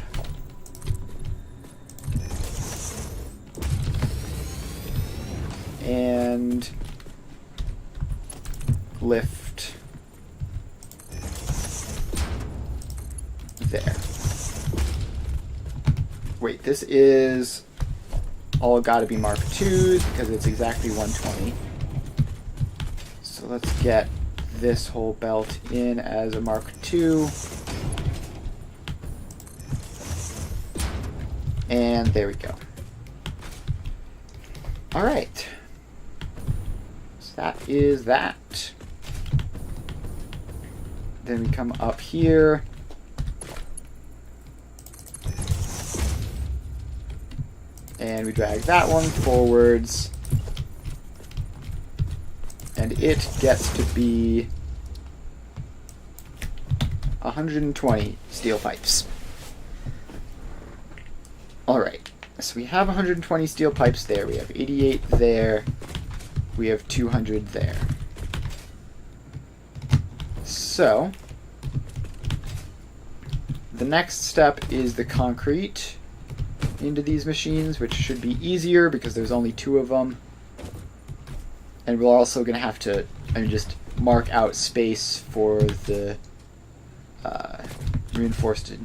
And lift there. Wait, this is all gotta be Mark IIs because it's exactly 120. So let's get this whole belt in as a Mark II. And there we go. Alright. So that is that. Then we come up here. And we drag that one forwards. And it gets to be 120 steel pipes. Alright, so we have 120 steel pipes there. We have 88 there. We have 200 there. So, the next step is the concrete into these machines, which should be easier because there's only 2 of them. And we're also going to have to just mark out space for the reinforced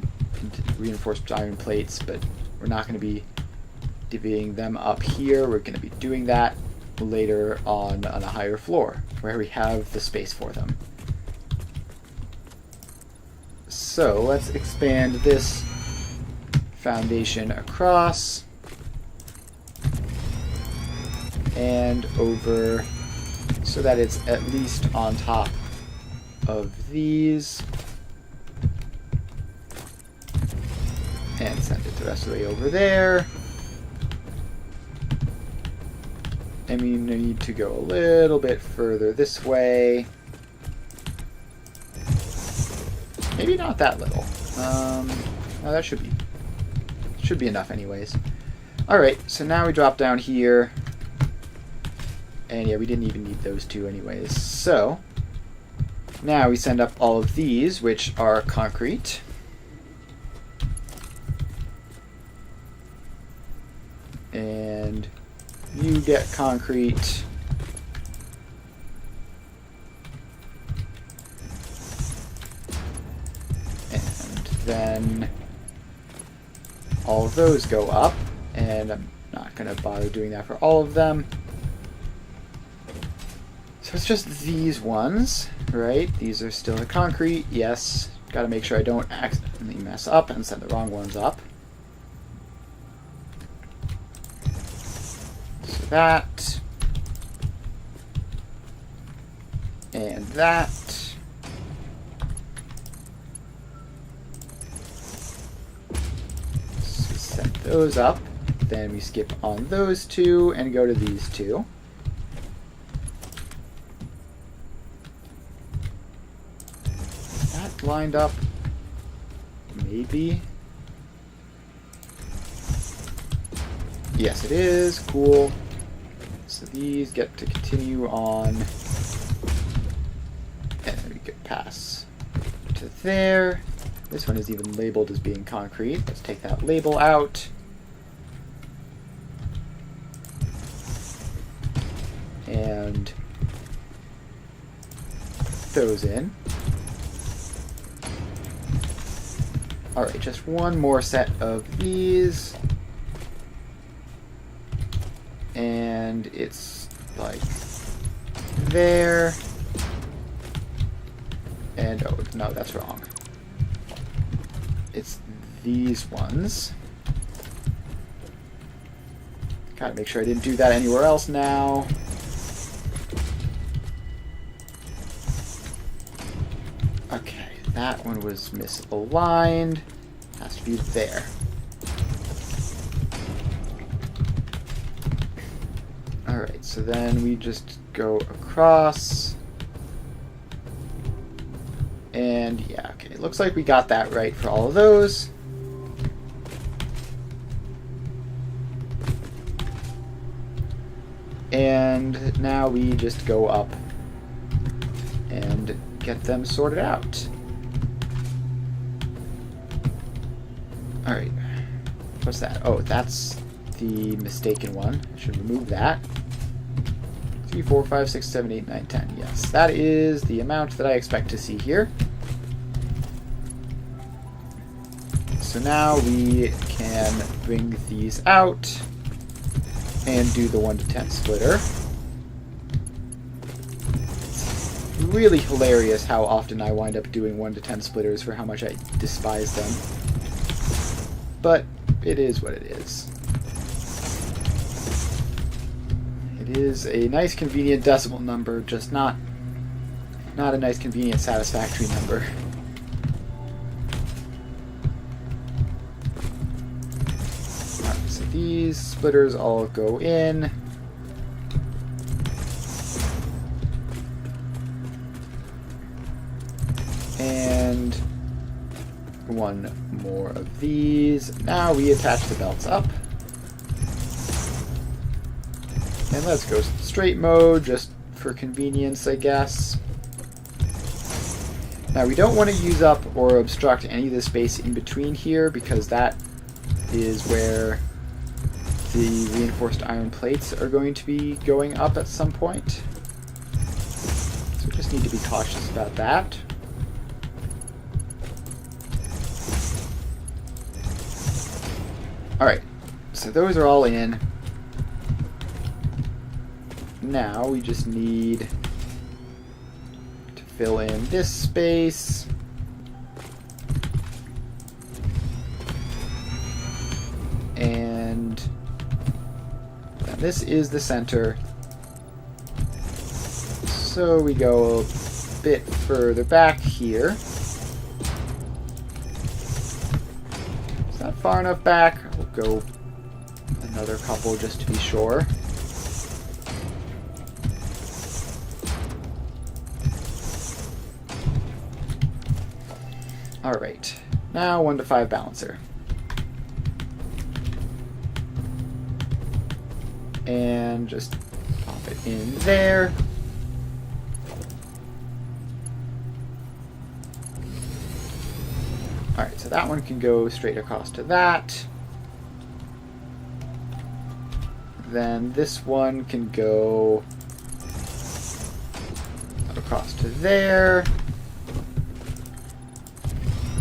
iron plates, but we're not going to be divvying them up here. We're going to be doing that later on a higher floor where we have the space for them. So let's expand this foundation across and over so that it's at least on top of these, and send it the rest of the way over there. And we need to go a little bit further this way. Maybe not that little. No, that should be enough anyways. Alright, so now we drop down here. And yeah, we didn't even need those 2 anyways. So, now we send up all of these, which are concrete. And you get concrete. And then all of those go up. And I'm not going to bother doing that for all of them. So it's just these ones, right? These are still the concrete. Yes, got to make sure I don't accidentally mess up and send the wrong ones up. So that. And that. So we set those up. Then we skip on those 2 and go to these 2. Lined up, maybe. Yes, it is. Cool. So these get to continue on, and we get pass to there. This one is even labeled as being concrete. Let's take that label out. And those in. Alright, just one more set of these. And it's like there. And oh, no, that's wrong. It's these ones. Gotta make sure I didn't do that anywhere else now. Okay, that one was misaligned. Has to be there. Alright, so then we just go across. And yeah, okay, it looks like we got that right for all of those. And now we just go up and get them sorted out. Alright. What's that? Oh, that's the mistaken one. I should remove that. 3, 4, 5, 6, 7, 8, 9, 10. Yes, that is the amount that I expect to see here. So now we can bring these out and do the 1 to 10 splitter. It's really hilarious how often I wind up doing 1 to 10 splitters for how much I despise them. But it is what it is. It is a nice convenient decimal number, just not a nice convenient satisfactory number. Alright, so these splitters all go in. And one more of these. Now we attach the belts up. And let's go straight mode, just for convenience, I guess. Now we don't want to use up or obstruct any of the space in between here, because that is where the reinforced iron plates are going to be going up at some point. So we just need to be cautious about that. Alright, so those are all in. Now we just need to fill in this space. And this is the center. So we go a bit further back here. Is that far enough back? We'll go another couple just to be sure. Alright, now 1 to 5 balancer. And just pop it in there. Alright, so that one can go straight across to that. Then this one can go across to there.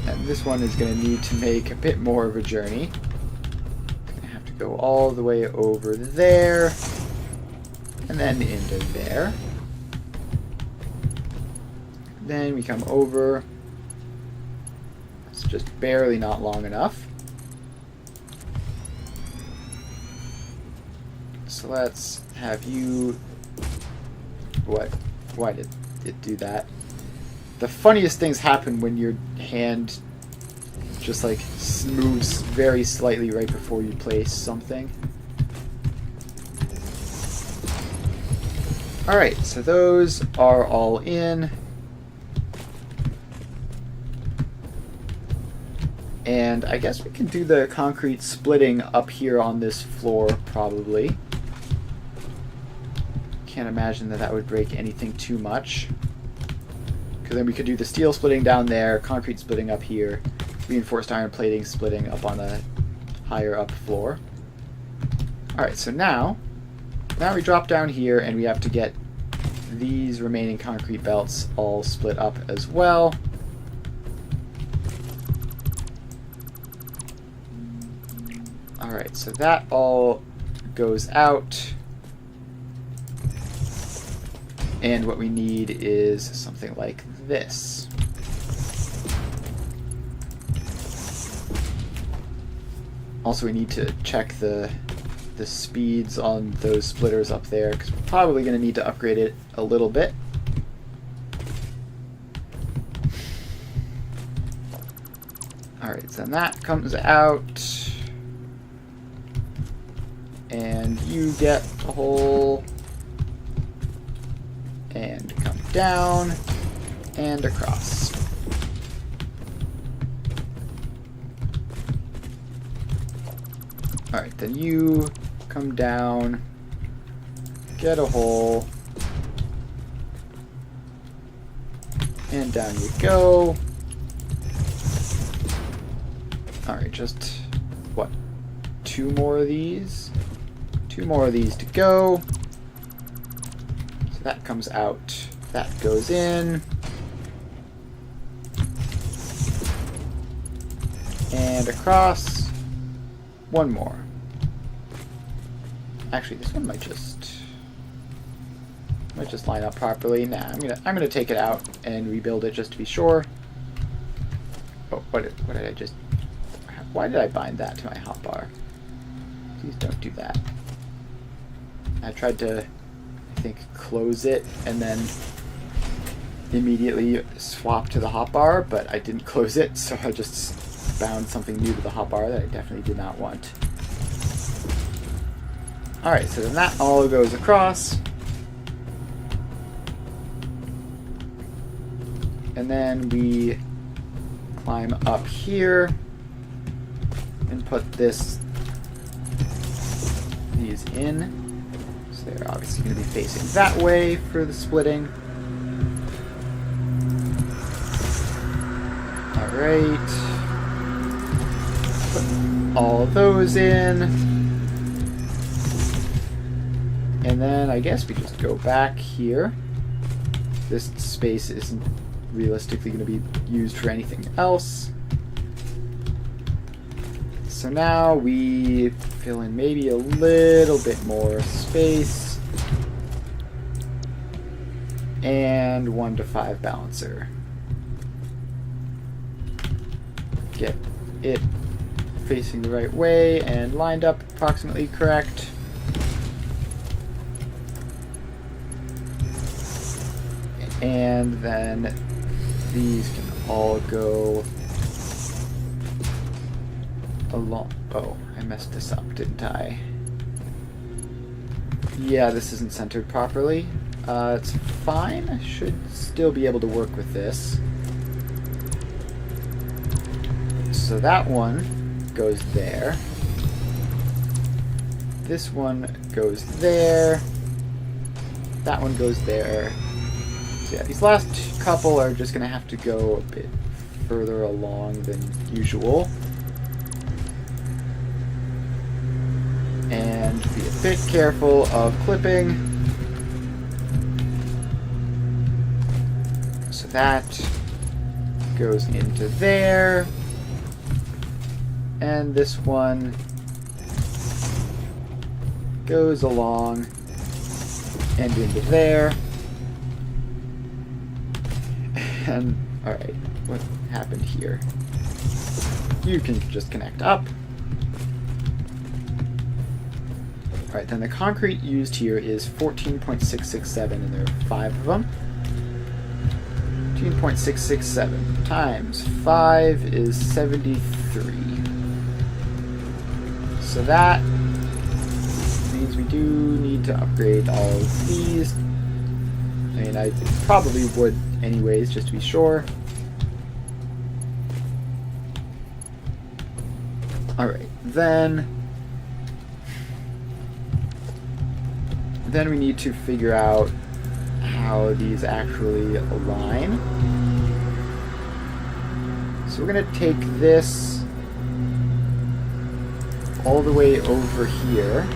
And this one is going to need to make a bit more of a journey. I have to go all the way over there, and then into there. Then we come over. It's just barely not long enough. So let's have you... What? Why did it do that? The funniest things happen when your hand just like moves very slightly right before you place something. Alright, so those are all in. And I guess we can do the concrete splitting up here on this floor, probably. Can't imagine that would break anything too much. Because then we could do the steel splitting down there, concrete splitting up here, reinforced iron plating splitting up on the higher up floor. Alright, so now we drop down here and we have to get these remaining concrete belts all split up as well. Alright, so that all goes out. And what we need is something like this. Also, we need to check the speeds on those splitters up there, because we're probably going to need to upgrade it a little bit. Alright, so then that comes out. And you get a hole. And come down and across. Alright, then you come down, get a hole. And down you go. Alright, just, what, 2 more of these? 2 more of these to go. So that comes out. That goes in. And across. 1 more. Actually, this one might just line up properly. Nah, I'm gonna take it out and rebuild it just to be sure. Oh, what did I just? Why did I bind that to my hotbar? Please don't do that. I tried to, I think, close it and then immediately swap to the hotbar, but I didn't close it, so I just bound something new to the hotbar that I definitely did not want. Alright, so then that all goes across. And then we climb up here and put these in. So they're obviously going to be facing that way for the splitting. Alright. Put all of those in. And then I guess we just go back here. This space isn't realistically going to be used for anything else. So now we fill in maybe a little bit more space. And 1 to 5 balancer. Get it facing the right way and lined up approximately correct. And then these can all go along. Oh, I messed this up, didn't I? Yeah, this isn't centered properly. It's fine. I should still be able to work with this. So that one goes there. This one goes there. That one goes there. So yeah, these last couple are just going to have to go a bit further along than usual. And be a bit careful of clipping. So that goes into there. And this one goes along and into there. And, alright, what happened here? You can just connect up. Alright, then the concrete used here is 14.667, and there are 5 of them. 14.667 times 5 is 73. So that means we do need to upgrade all of these. I mean, I probably would anyways, just to be sure. Alright, then we need to figure out how these actually align. So we're going to take this all the way over here.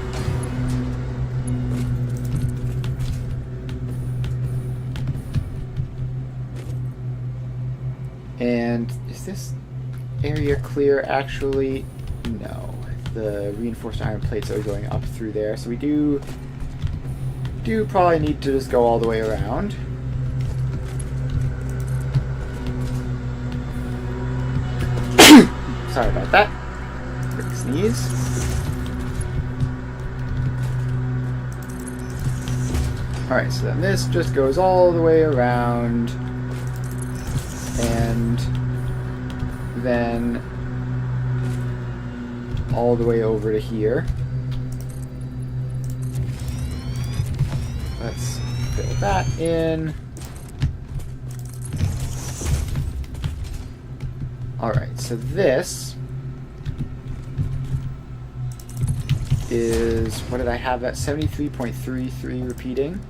And is this area clear? Actually, no. The reinforced iron plates are going up through there, so we do probably need to just go all the way around. Sorry about that. Quick sneeze. Alright, so then this just goes all the way around. And then all the way over to here. Let's fill that in. Alright, so this is, what did I have that? 73.33 repeating.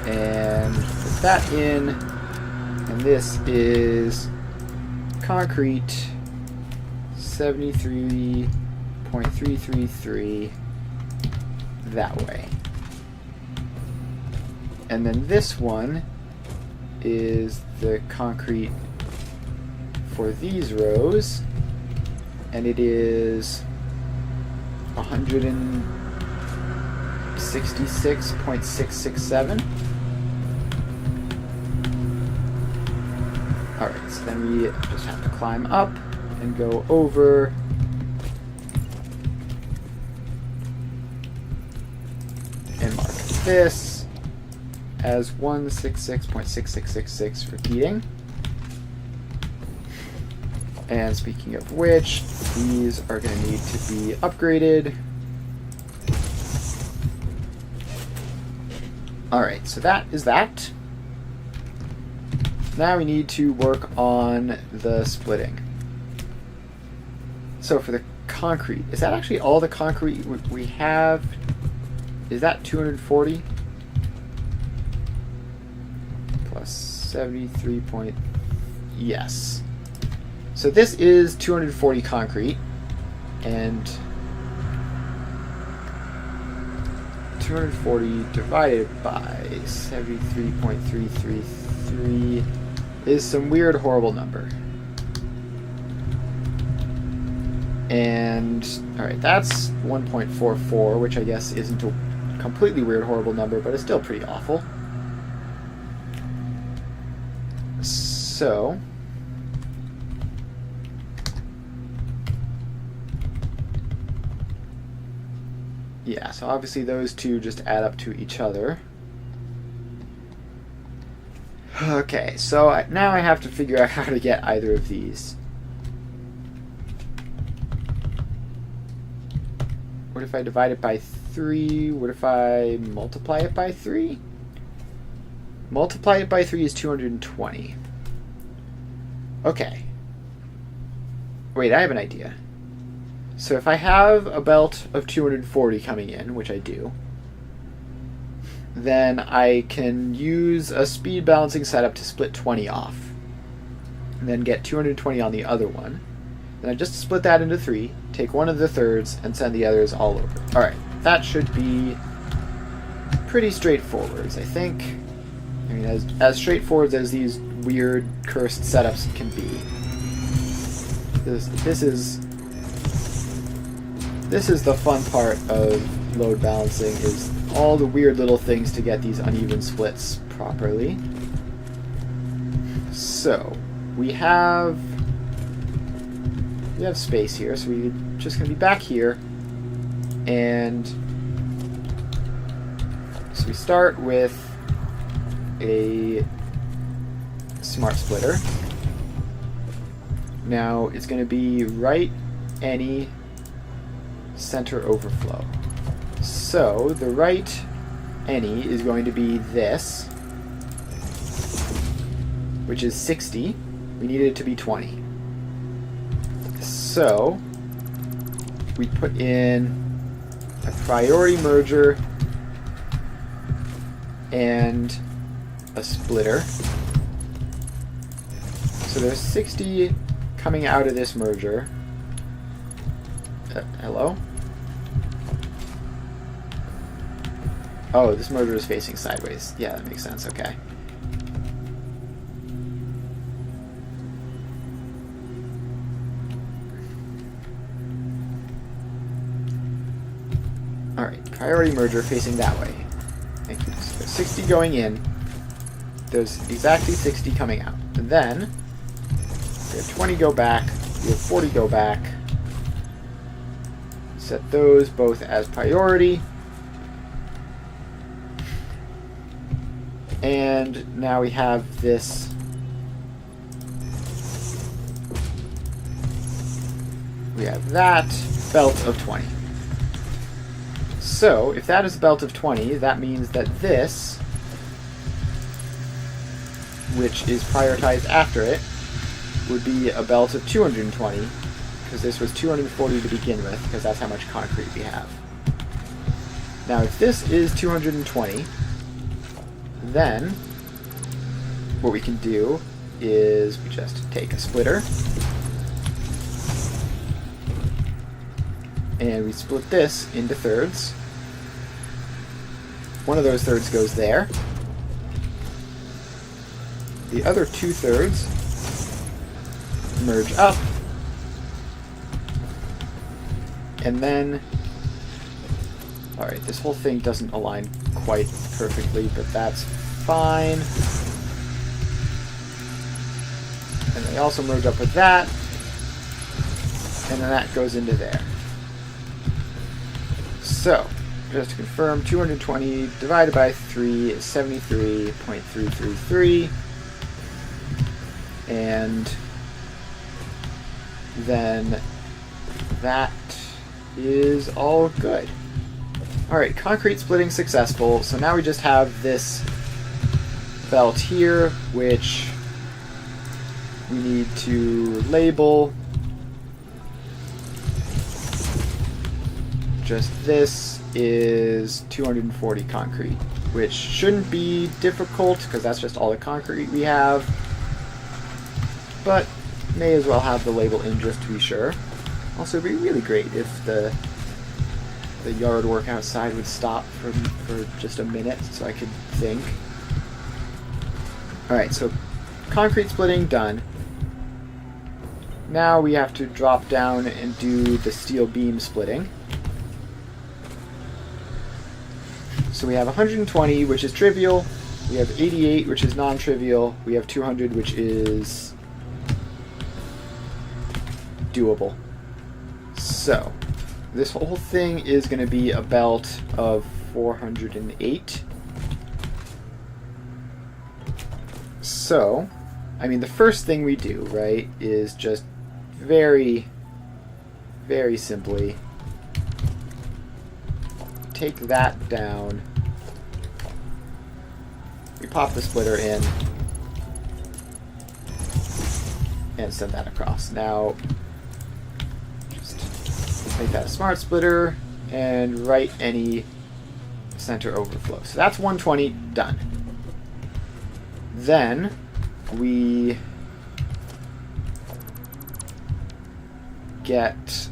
And put that in, and this is concrete 73.333 that way. And then this one is the concrete for these rows, and it is 166.667. Alright, so then we just have to climb up and go over and mark this as 166.6666 repeating. And speaking of which, these are going to need to be upgraded. Alright, so that is that. Now we need to work on the splitting. So for the concrete, is that actually all the concrete we have? Is that 240? Plus 73 point... Yes. So this is 240 concrete, and 240 divided by 73.333 is some weird, horrible number. And, alright, that's 1.44, which I guess isn't a completely weird, horrible number, but it's still pretty awful. So... yeah, so obviously those two just add up to each other. Okay, so now I have to figure out how to get either of these. What if I divide it by 3? What if I multiply it by 3? Multiply it by 3 is 220. Okay. Wait, I have an idea. So if I have a belt of 240 coming in, which I do, then I can use a speed balancing setup to split 20 off, and then get 220 on the other one. Then I just split that into 3, take one of the thirds, and send the others all over. Alright, that should be pretty straightforward, I think. I mean, as straightforward as these weird cursed setups can be. This is the fun part of load balancing, is all the weird little things to get these uneven splits properly. So, we have space here, so we're just going to be back here, and so we start with a smart splitter. Now, it's going to be right any center overflow. So the right any is going to be this, which is 60. We need it to be 20. So we put in a priority merger and a splitter. So there's 60 coming out of this merger. Hello? Oh, this merger is facing sideways. Yeah, that makes sense. Okay. Alright, priority merger facing that way. Thank you. So there's 60 going in. There's exactly 60 coming out. And then we have 20 go back. We have 40 go back. Set those both as priority. And now we have this that belt of 20. So, if that is a belt of 20, that means that this, which is prioritized after it, would be a belt of 220, because this was 240 to begin with, because that's how much concrete we have. Now, if this is 220, then what we can do is we just take a splitter, and we split this into thirds. One of those thirds goes there. The other 2/3 merge up, and then, alright, this whole thing doesn't align quite perfectly, but that's fine. And they also merge up with that, and then that goes into there. So, just to confirm, 220 divided by 3 is 73.333, and then that is all good. Alright, concrete splitting successful, so now we just have this belt here, which we need to label. Just this is 240 concrete, which shouldn't be difficult because that's just all the concrete we have, but may as well have the label in just to be sure. Also, it'd be really great if the yard work outside would stop for just a minute so I could think. Alright, so concrete splitting done. Now we have to drop down and do the steel beam splitting. So we have 120, which is trivial. We have 88, which is non-trivial. We have 200, which is doable. So this whole thing is going to be a belt of 408. So, I mean, the first thing we do, right, is just very, very simply take that down. We pop the splitter in and send that across. Now, just make that a smart splitter and write any center overflow. So that's 120 done. Then we get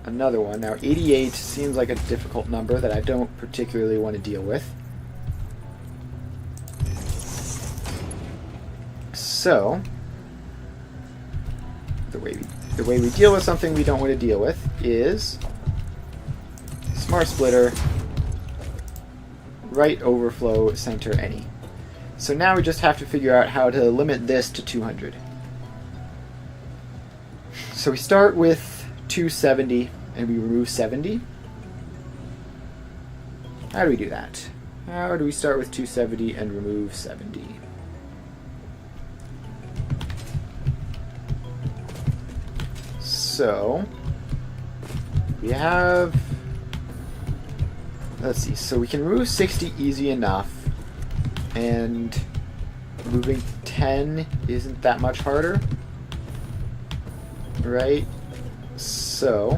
another one. Now 88 seems like a difficult number that I don't particularly want to deal with. So the way we deal with something we don't want to deal with is smart splitter, right overflow, center any. So now we just have to figure out how to limit this to 200. So we start with 270 and we remove 70. How do we do that? How do we start with 270 and remove 70? So we have, let's see, so we can remove 60 easy enough, and removing 10 isn't that much harder, right? So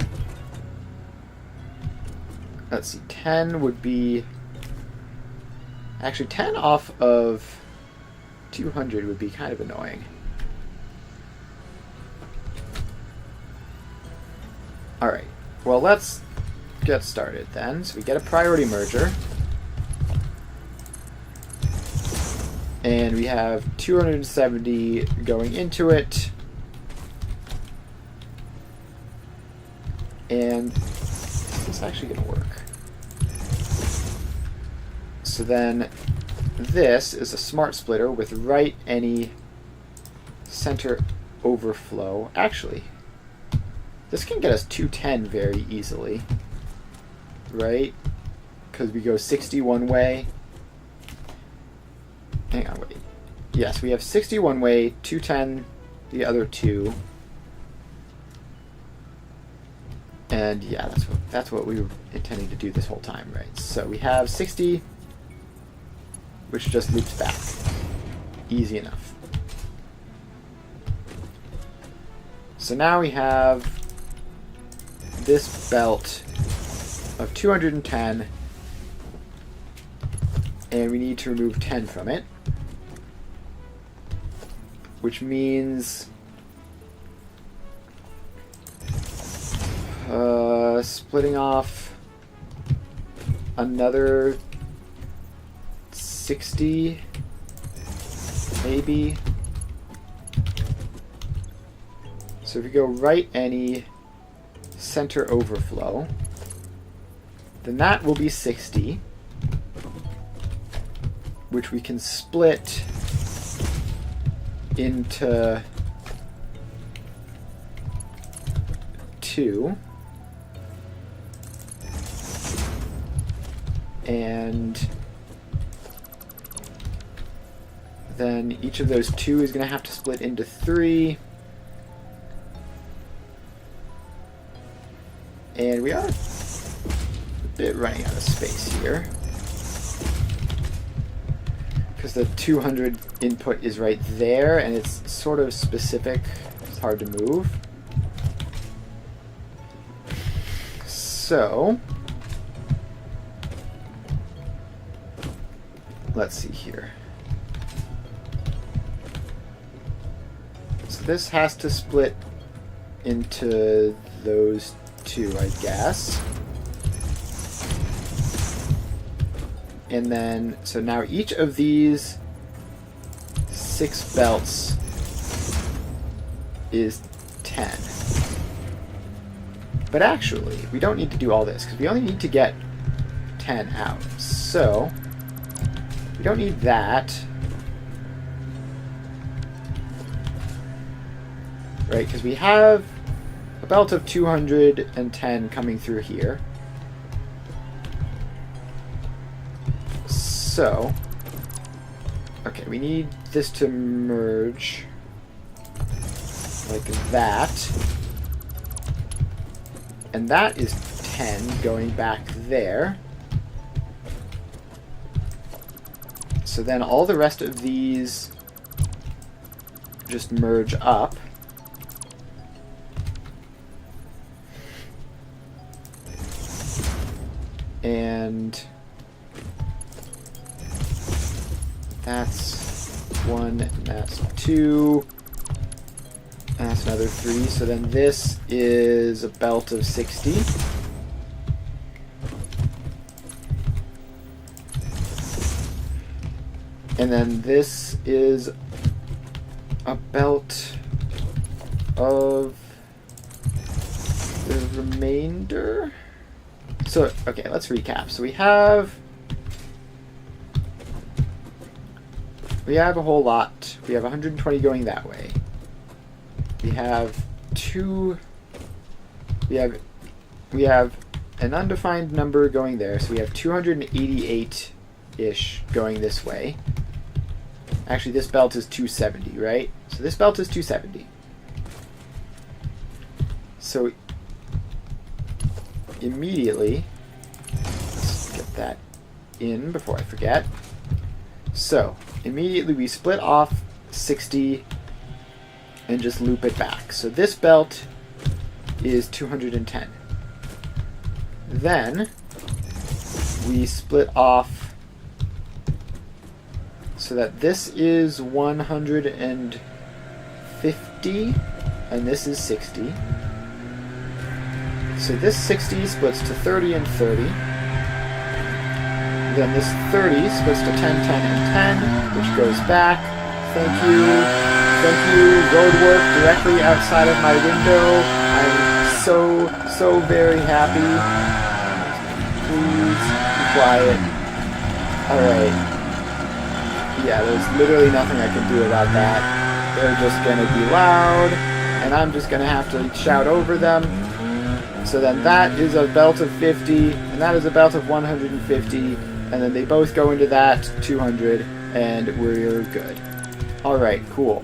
let's see, 10 would be, actually 10 off of 200 would be kind of annoying. Alright, well, let's get started then. So we get a priority merger, and we have 270 going into it, and this is actually going to work. So then this is a smart splitter with right any center overflow. Actually, this can get us 210 very easily, right? Because we go 60 one way. Hang on, wait. Yes, we have 60 one way, 210 the other two. And yeah, that's what we were intending to do this whole time, right? So we have 60, which just loops back. Easy enough. so now we have this belt of 210, and we need to remove 10 from it, which means splitting off another 60, maybe. So if we go right any, center overflow, then that will be 60, which we can split into 2. And then each of those 2 is going to have to split into 3. And we are a bit running out of space here, because the 200 input is right there, and it's sort of specific. It's hard to move. So let's see here. So this has to split into those 2, I guess. And then, so now each of these 6 belts is 10. But actually, we don't need to do all this, because we only need to get 10 out. So we don't need that. Right, because we have a belt of 210 coming through here. So, okay, we need this to merge like that. And that is 10 going back there. So then all the rest of these just merge up. And that's 1, and that's 2, and that's another 3. So then this is a belt of 60. And then this is a belt of the remainder. So, okay, let's recap. So we have a whole lot. We have 120 going that way. We have we have an undefined number going there, so we have 288-ish going this way. Actually, this belt is 270, right? So this belt is 270. So immediately, let's get that in before I forget. So immediately we split off 60 and just loop it back. So this belt is 210. Then we split off so that this is 150 and this is 60. So this 60 splits to 30 and 30. Then this 30 splits to 10, 10, and 10, which goes back. Thank you. Thank you. Road work directly outside of my window. I'm so very happy. Please be quiet. Alright. Yeah, there's literally nothing I can do about that. They're just gonna be loud, and I'm just gonna have to shout over them. So then that is a belt of 50, and that is a belt of 150, and then they both go into that 200, and we're good. Alright, cool.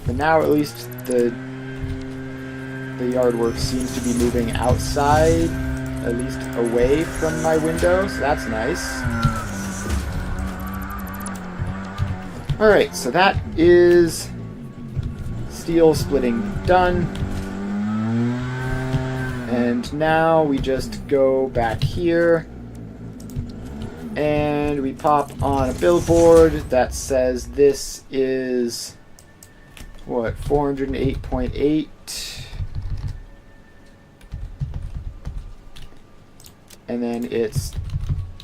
But now at least the yard work seems to be moving outside, at least away from my window, so that's nice. Alright, so that is steel splitting done. And now we just go back here and we pop on a billboard that says this is, what, 408.8. And then it's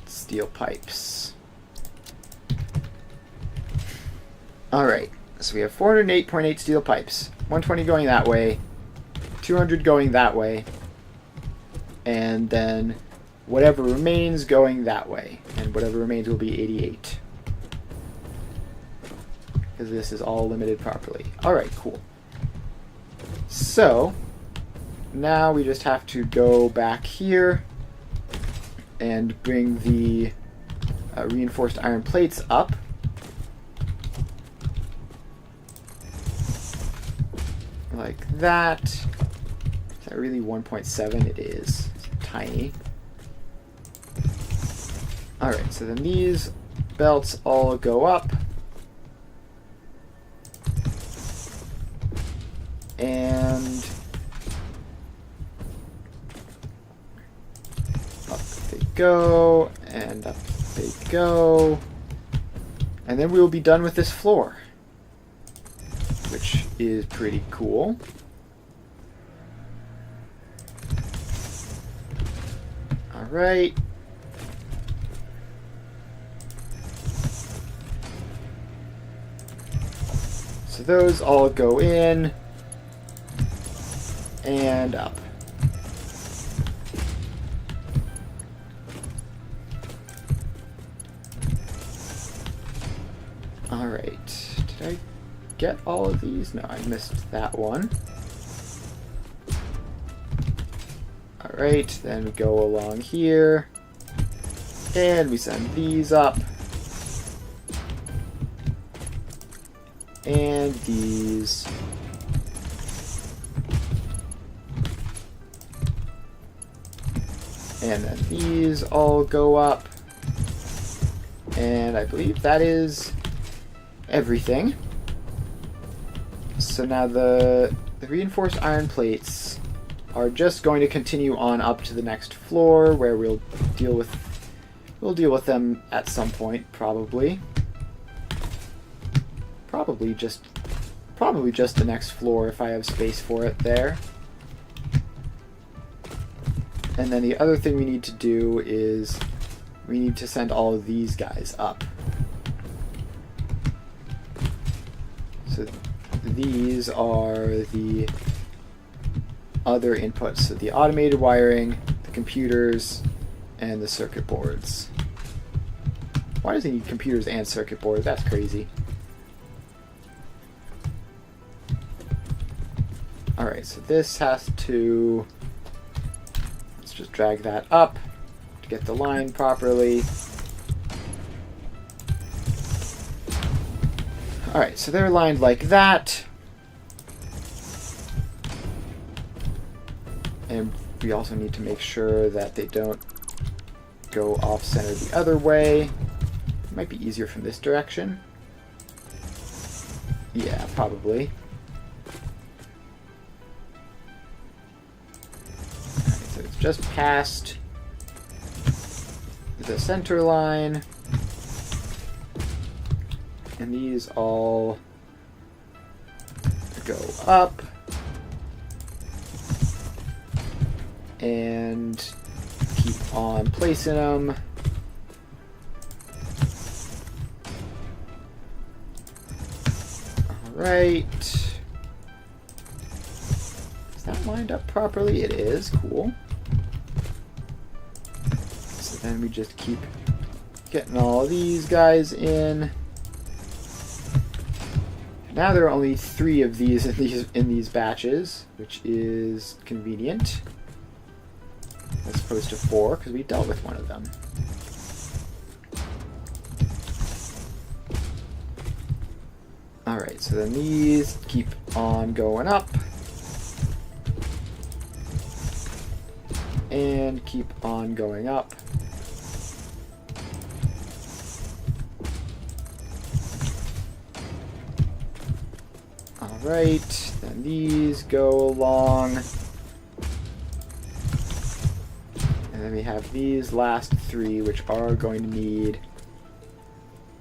steel pipes. Alright, so we have 408.8 steel pipes. 120 going that way, 200 going that way, and then whatever remains going that way. And whatever remains will be 88. Because this is all limited properly. Alright, cool. So, now we just have to go back here and bring the reinforced iron plates up. Like that. Is that really 1.7? It is. It's tiny. Alright, so then these belts all go up. And up they go, and up they go. And then we will be done with this floor, which is pretty cool. Alright. So those all go in and up. Alright. Did I get all of these? No, I missed that one. Alright, then we go along here. And we send these up. And these. And then these all go up. And I believe that is everything. So now the reinforced iron plates are just going to continue on up to the next floor, where we'll deal with them at some point, probably. Probably just the next floor if I have space for it there. And then the other thing we need to do is we need to send all of these guys up. So these are the other inputs. So the automated wiring, the computers, and the circuit boards. Why does it need computers and circuit boards? That's crazy. Alright, so this has to... Let's just drag that up to get the line properly. Alright, so they're lined like that. And we also need to make sure that they don't go off-center the other way. It might be easier from this direction. Yeah, probably. So it's just past the center line. And these all go up. And keep on placing them. Alright. Is that lined up properly? It is. Cool. So then we just keep getting all of these guys in. Now there are only 3 of these in these batches, which is convenient. As opposed to 4, because we dealt with one of them. Alright, so then these keep on going up. And keep on going up. Alright, then these go along. And then we have these last three, which are going to need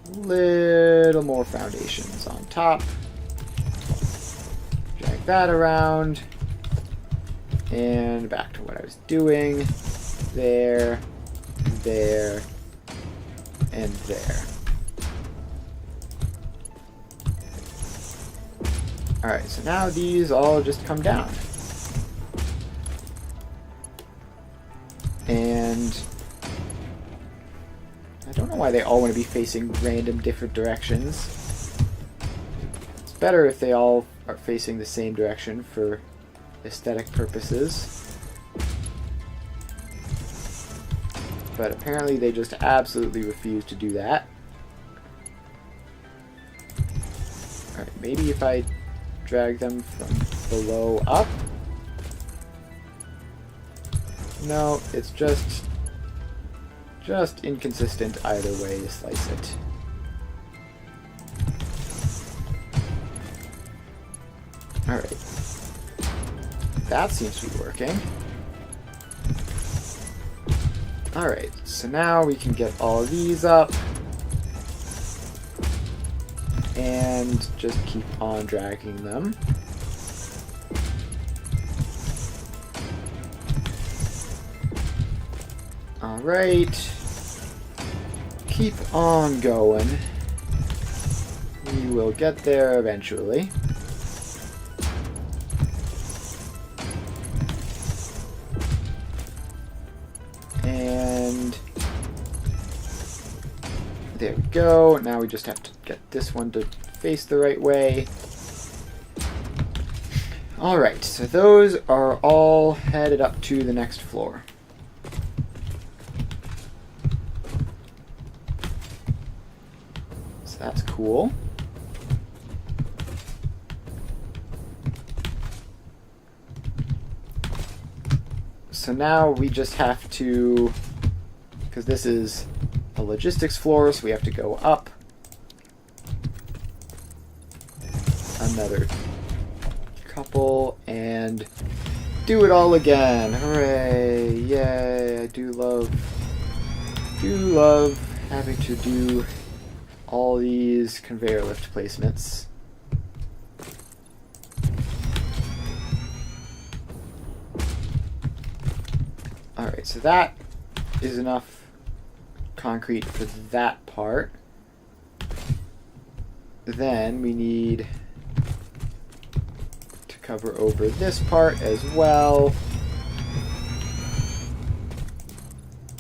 a little more foundations on top. Drag that around. And back to what I was doing. There, there, and there. Alright, so now these all just come down. And I don't know why they all want to be facing random different directions. It's better if they all are facing the same direction for aesthetic purposes. But apparently they just absolutely refuse to do that. Alright, maybe if I drag them from below up? No, it's just inconsistent either way you slice it. Alright. That seems to be working. Alright, so now we can get all of these up. And just keep on dragging them. Alright. Keep on going. We will get there eventually. And there we go. Now we just have to get this one to face the right way. Alright, so those are all headed up to the next floor. So that's cool. So now we just have to, because this is a logistics floor, so we have to go up another couple and do it all again. Hooray! Yay! I do love having to do all these conveyor lift placements. Alright, so that is enough concrete for that part. Then we need to cover over this part as well.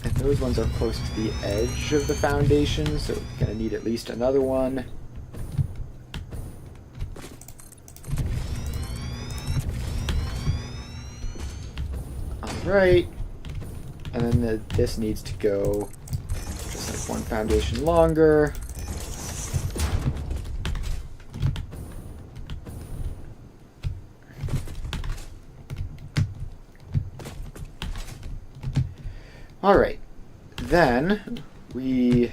And those ones are close to the edge of the foundation, so we're going to need at least another one. Alright. And then this needs to go just like one foundation longer. Alright, then we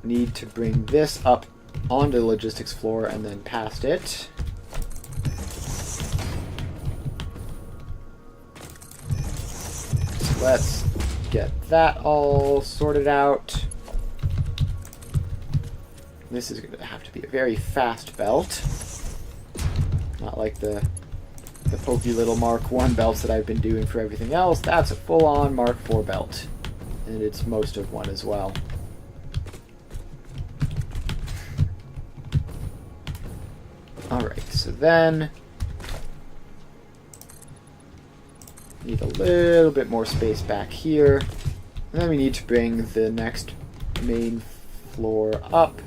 need to bring this up onto the logistics floor and then past it. So let's get that all sorted out. This is going to have to be a very fast belt. Not like the pokey little Mark 1 belts that I've been doing for everything else. That's a full-on Mark 4 belt. And it's most of one as well. Alright, so then need a little bit more space back here. And then we need to bring the next main floor up.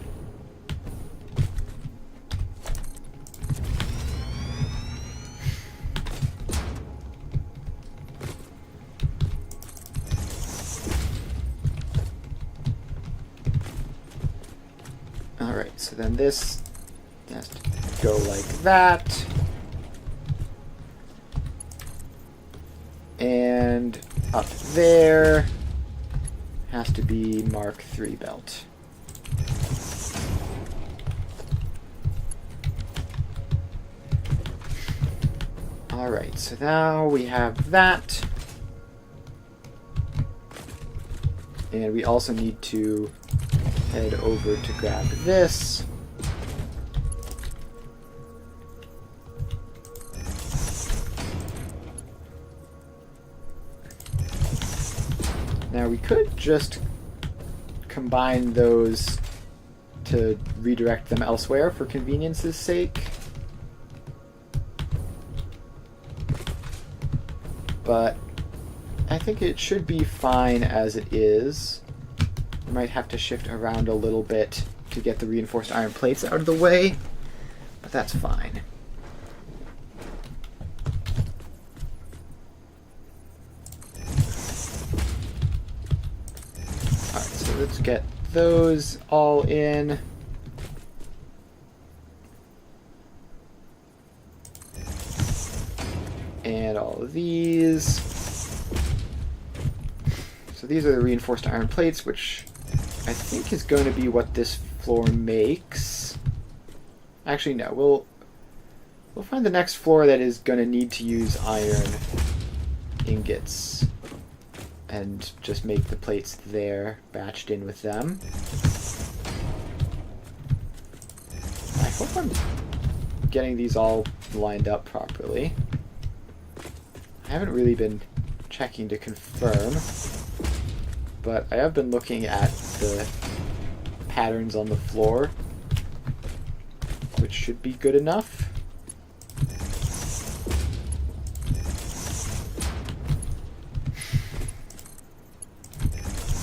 Alright, so then this has to go like that. And up there has to be Mark 3 belt. Alright, so now we have that. And we also need to head over to grab this. Now we could just combine those to redirect them elsewhere for convenience's sake. But I think it should be fine as it is. We might have to shift around a little bit to get the reinforced iron plates out of the way, but that's fine. Alright, so let's get those all in. And all of these. So these are the reinforced iron plates, which I think is going to be what this floor makes. Actually, no. We'll find the next floor that is going to need to use iron ingots and just make the plates there, batched in with them. I hope I'm getting these all lined up properly. I haven't really been checking to confirm, but I have been looking at the patterns on the floor, which should be good enough.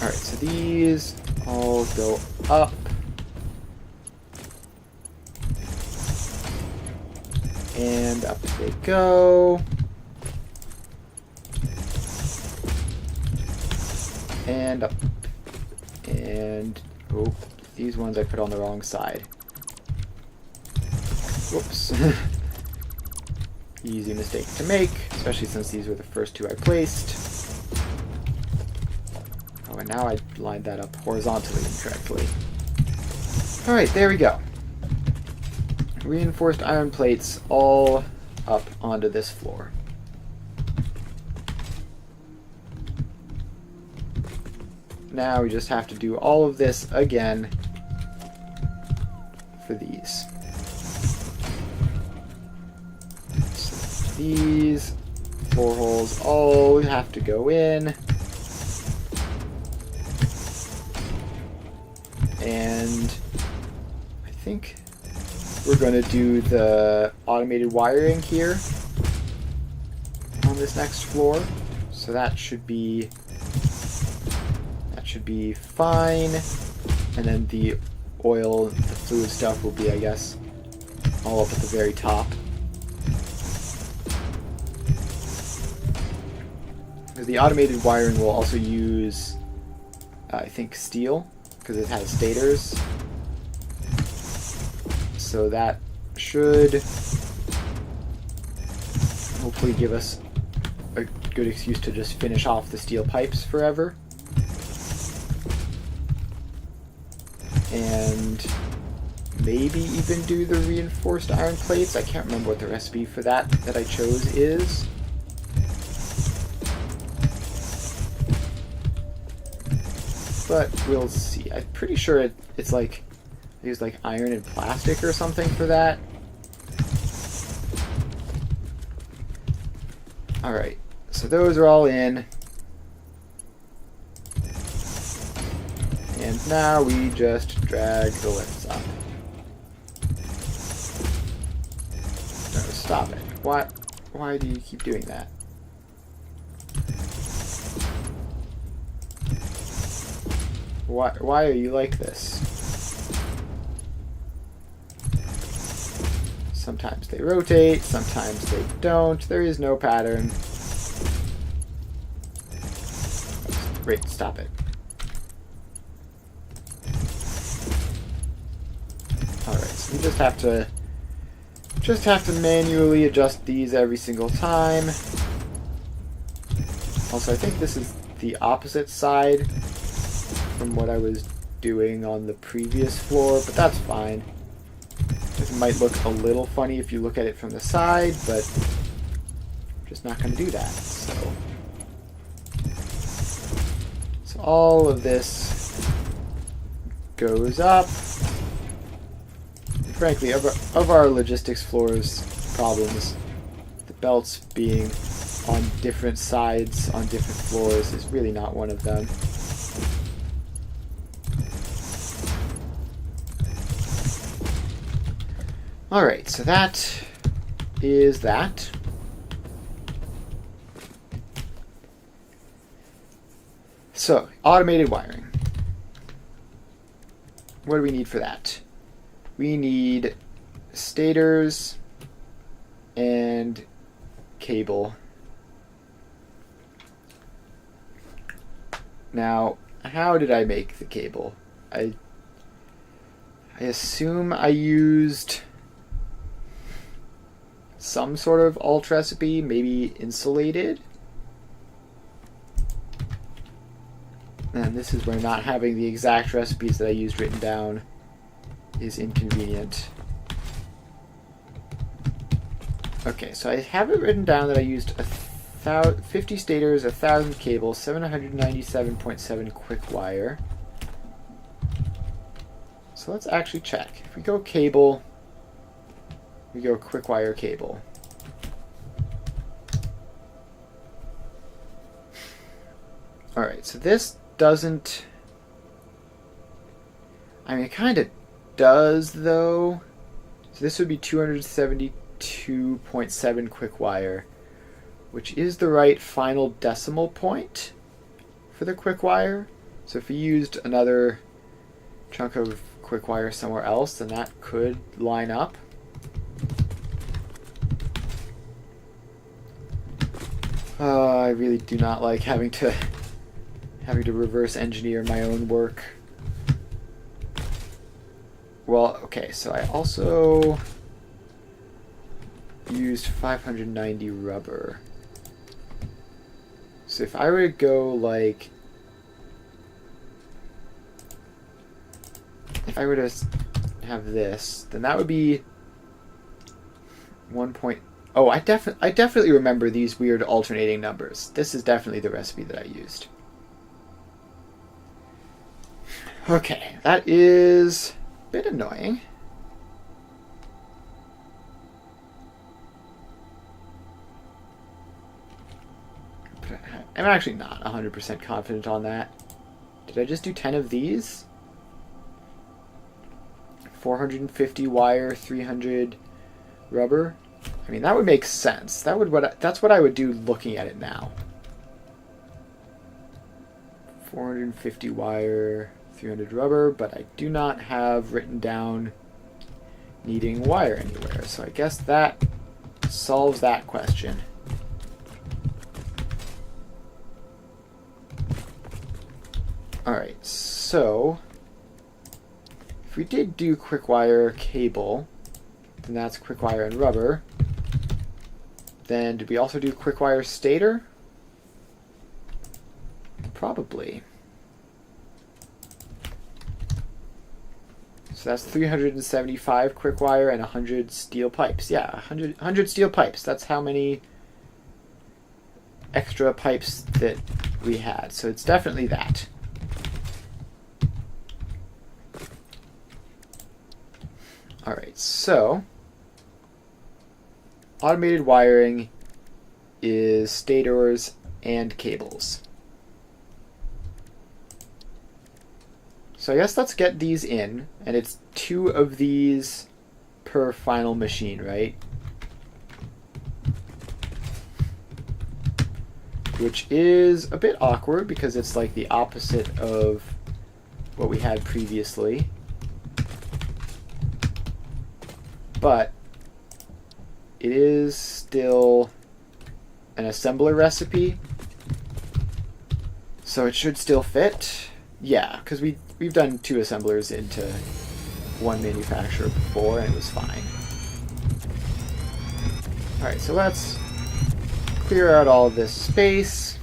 Alright, so these all go up. And up they go. And up. And, oh, these ones I put on the wrong side. Whoops. Easy mistake to make, especially since these were the first two I placed. Oh, and now I lined that up horizontally incorrectly. Alright, there we go. Reinforced iron plates all up onto this floor. Now we just have to do all of this again for these. So these floor holes all have to go in. And I think we're going to do the automated wiring here on this next floor. So that should be fine. And then the oil, the fluid stuff will be, I guess, all up at the very top. Because the automated wiring will also use, I think, steel, because it has stators. So that should hopefully give us a good excuse to just finish off the steel pipes forever. And maybe even do the reinforced iron plates. I can't remember what the recipe for that I chose is. But we'll see. I'm pretty sure it's like, I use like iron and plastic or something for that. Alright, so those are all in. And now we just drag the lifts up. No, stop it. Why do you keep doing that? Why are you like this? Sometimes they rotate, sometimes they don't. There is no pattern. Wait, stop it. Alright, so we just have to manually adjust these every single time. Also, I think this is the opposite side from what I was doing on the previous floor, but that's fine. It might look a little funny if you look at it from the side, but just not going to do that. So all of this goes up. And frankly, of our logistics floors problems, the belts being on different sides on different floors is really not one of them. Alright, so that is that. So, automated wiring. What do we need for that? We need stators and cable. Now, how did I make the cable? I assume I used some sort of alt recipe, maybe insulated. And this is where not having the exact recipes that I used written down is inconvenient. Okay, so I have it written down that I used 50 stators, 1,000 cables, 797.7 quick wire. So let's actually check. If we go cable, we go quick wire cable. Alright, so this doesn't... I mean, it kind of does, though. So this would be 272.7 quick wire, which is the right final decimal point for the quick wire. So if we used another chunk of quick wire somewhere else, then that could line up. I really do not like having to reverse engineer my own work. Well, okay, so I also used 590 rubber. So if I were to go like, if I were to have this, then that would be 1. Oh, I definitely remember these weird alternating numbers. This is definitely the recipe that I used. Okay, that is a bit annoying. But I'm actually not 100% confident on that. Did I just do 10 of these? 450 wire, 300 rubber? I mean, that would make sense. That's what I would do looking at it now. 450 wire, 300 rubber, but I do not have written down needing wire anywhere. So I guess that solves that question. Alright, so if we did do quick wire cable, then that's quick wire and rubber. Then did we also do quick wire stator? Probably. So that's 375 quick wire and 100 steel pipes. Yeah, 100 steel pipes. That's how many extra pipes that we had. So it's definitely that. Alright, so automated wiring is stators and cables. So I guess let's get these in, and it's 2 of these per final machine, right? Which is a bit awkward because it's like the opposite of what we had previously. But it is still an assembler recipe, so it should still fit. Yeah, because we've done 2 assemblers into one manufacturer before, and it was fine. Alright, so let's clear out all of this space.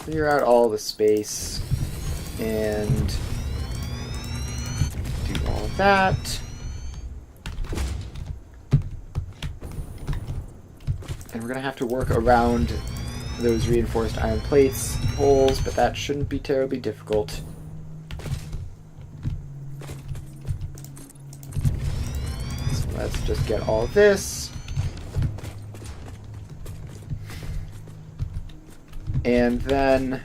clear out all the space and do all of that. And we're going to have to work around those reinforced iron plates holes, but that shouldn't be terribly difficult. So let's just get all of this. And then,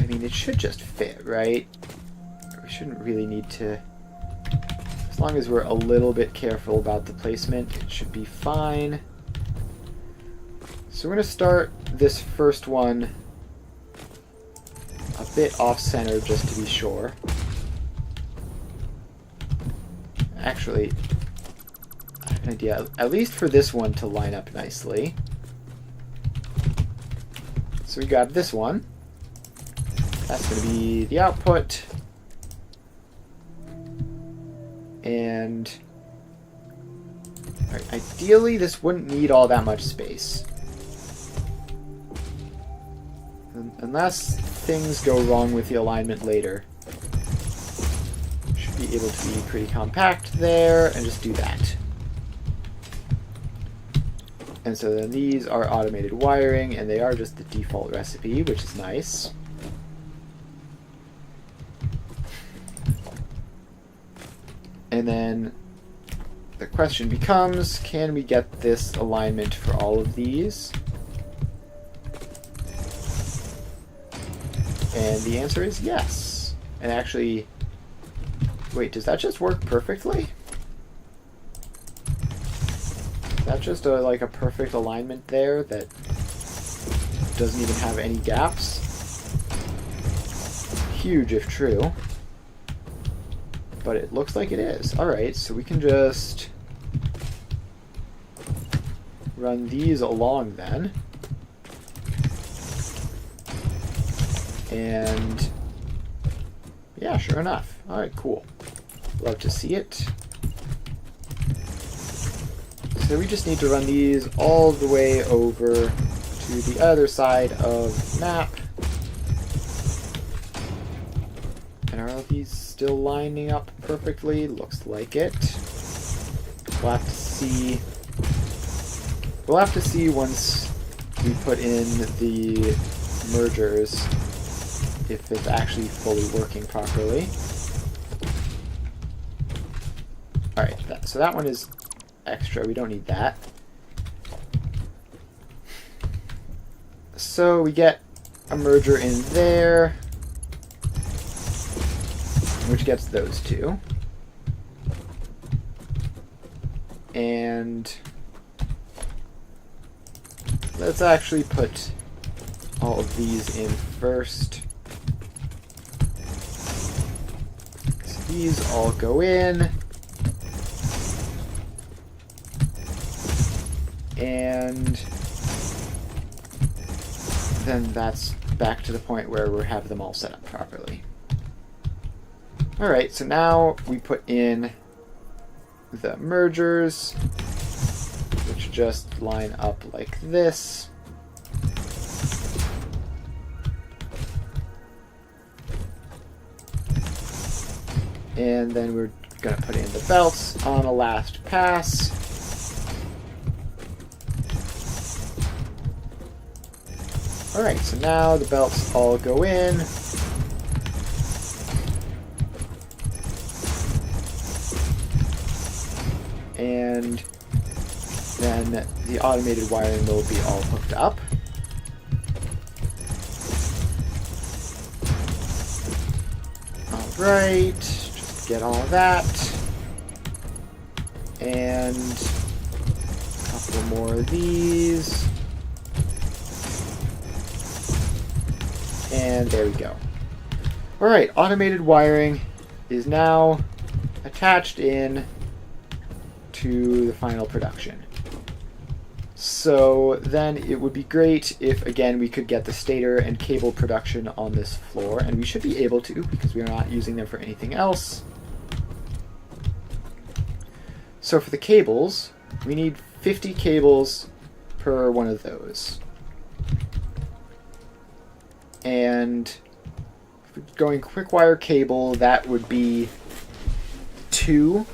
I mean, it should just fit, right? We shouldn't really need to, as long as we're a little bit careful about the placement, it should be fine. So we're going to start this first one a bit off-center just to be sure. Actually, I have an idea, at least for this one to line up nicely. So we got this one. That's going to be the output. And ideally, this wouldn't need all that much space. Unless things go wrong with the alignment later. Should be able to be pretty compact there, and just do that. And so then these are automated wiring, and they are just the default recipe, which is nice. And then the question becomes, can we get this alignment for all of these? And the answer is yes. And actually, wait, does that just work perfectly? Is that just like a perfect alignment there that doesn't even have any gaps? Huge if true. But it looks like it is. Alright, so we can just run these along then. And yeah, sure enough. Alright, cool. Love to see it. So we just need to run these all the way over to the other side of the map. And are all these still lining up perfectly? Looks like it. We'll have to see. We'll have to see once we put in the mergers if it's actually fully working properly. Alright, so that one is extra. We don't need that. So we get a merger in there, which gets those two. And let's actually put all of these in first. So these all go in. And then that's back to the point where we have them all set up properly. Alright, so now we put in the mergers, which just line up like this. And then we're going to put in the belts on a last pass. Alright, so now the belts all go in. And then the automated wiring will be all hooked up. Alright, just get all that. And a couple more of these. And there we go. Alright, automated wiring is now attached in to the final production. So then it would be great if, again, we could get the stator and cable production on this floor, and we should be able to because we are not using them for anything else. So for the cables, we need 50 cables per one of those. And if we're going quick wire cable, that would be 2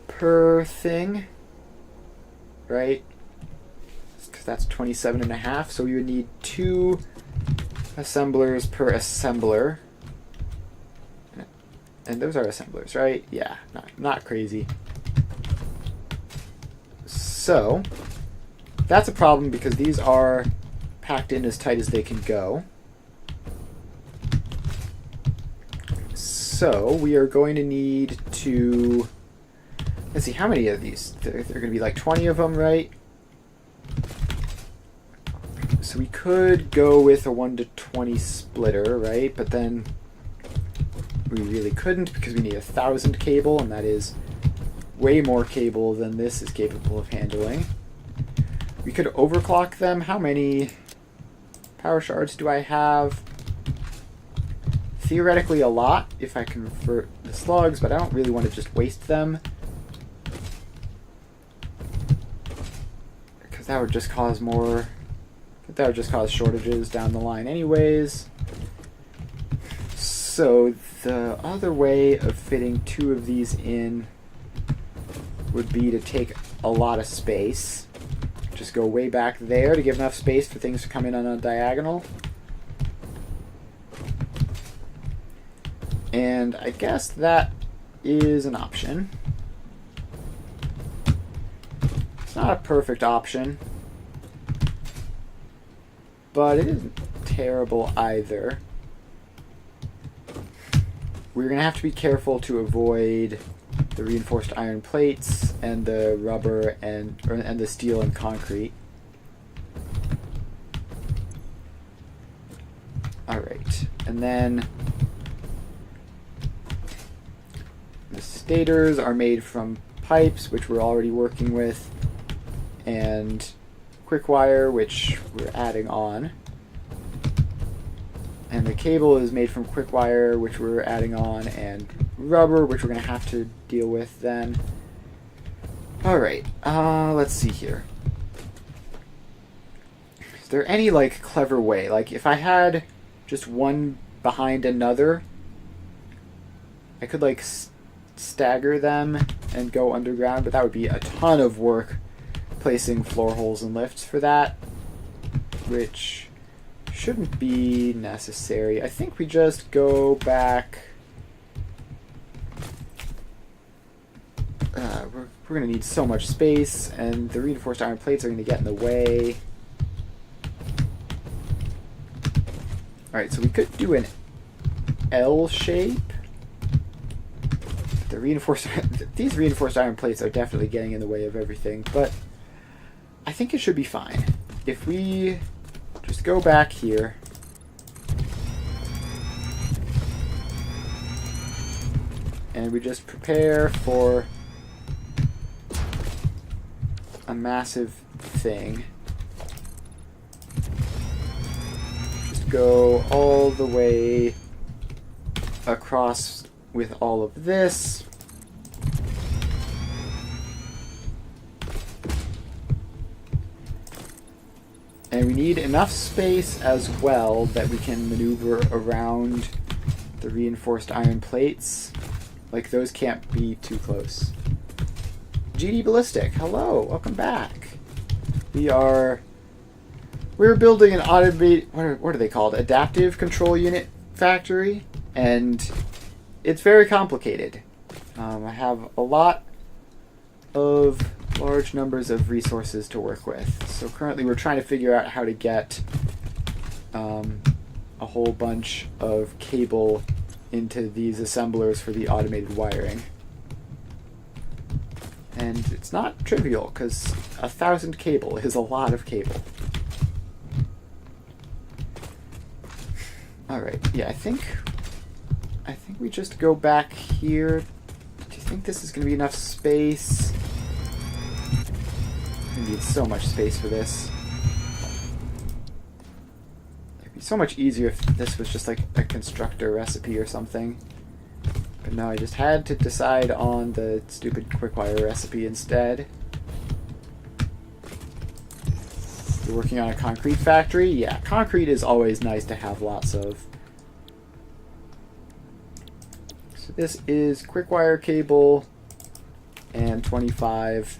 per thing, right? Because that's 27.5, so we would need 2 assemblers per assembler. And those are assemblers, right? Yeah, not crazy. So that's a problem because these are packed in as tight as they can go. So we are going to need to, let's see, how many of these? There are going to be like 20 of them, right? So we could go with a 1:20 splitter, right? But then we really couldn't because we need 1,000 cable, and that is way more cable than this is capable of handling. We could overclock them. How many power shards do I have? Theoretically a lot if I convert the slugs, but I don't really want to just waste them, because that would just cause shortages down the line anyways. So the other way of fitting 2 of these in would be to take a lot of space. Just go way back there to give enough space for things to come in on a diagonal. And I guess that is an option. It's not a perfect option, but it isn't terrible either. We're going to have to be careful to avoid the reinforced iron plates and the rubber and the steel and concrete. Alright, and then the stators are made from pipes, which we're already working with, and quick wire, which we're adding on. And the cable is made from quick wire, which we're adding on, and rubber, which we're going to have to deal with then. Alright, let's see here. Is there any, like, clever way? Like, if I had just one behind another, I could, like, stagger them and go underground, but that would be a ton of work placing floor holes and lifts for that, which shouldn't be necessary. I think we just go back. We're going to need so much space, and the reinforced iron plates are going to get in the way. Alright, so we could do an L shape. These reinforced iron plates are definitely getting in the way of everything, but I think it should be fine. If we just go back here and we just prepare for a massive thing. Just go all the way across with all of this. And we need enough space as well that we can maneuver around the reinforced iron plates. Like, those can't be too close. GD Ballistic, hello, welcome back. We're building an automated, what are they called? Adaptive control unit factory, and it's very complicated. I have a lot of large numbers of resources to work with. So currently we're trying to figure out how to get a whole bunch of cable into these assemblers for the automated wiring. And it's not trivial, because 1,000 cable is a lot of cable. Alright, yeah, I think we just go back here. Do you think this is going to be enough space? I need so much space for this. It'd be so much easier if this was just like a constructor recipe or something. But no, I just had to decide on the stupid quickwire recipe instead. You're working on a concrete factory? Yeah, concrete is always nice to have lots of. So this is quick wire cable and 25.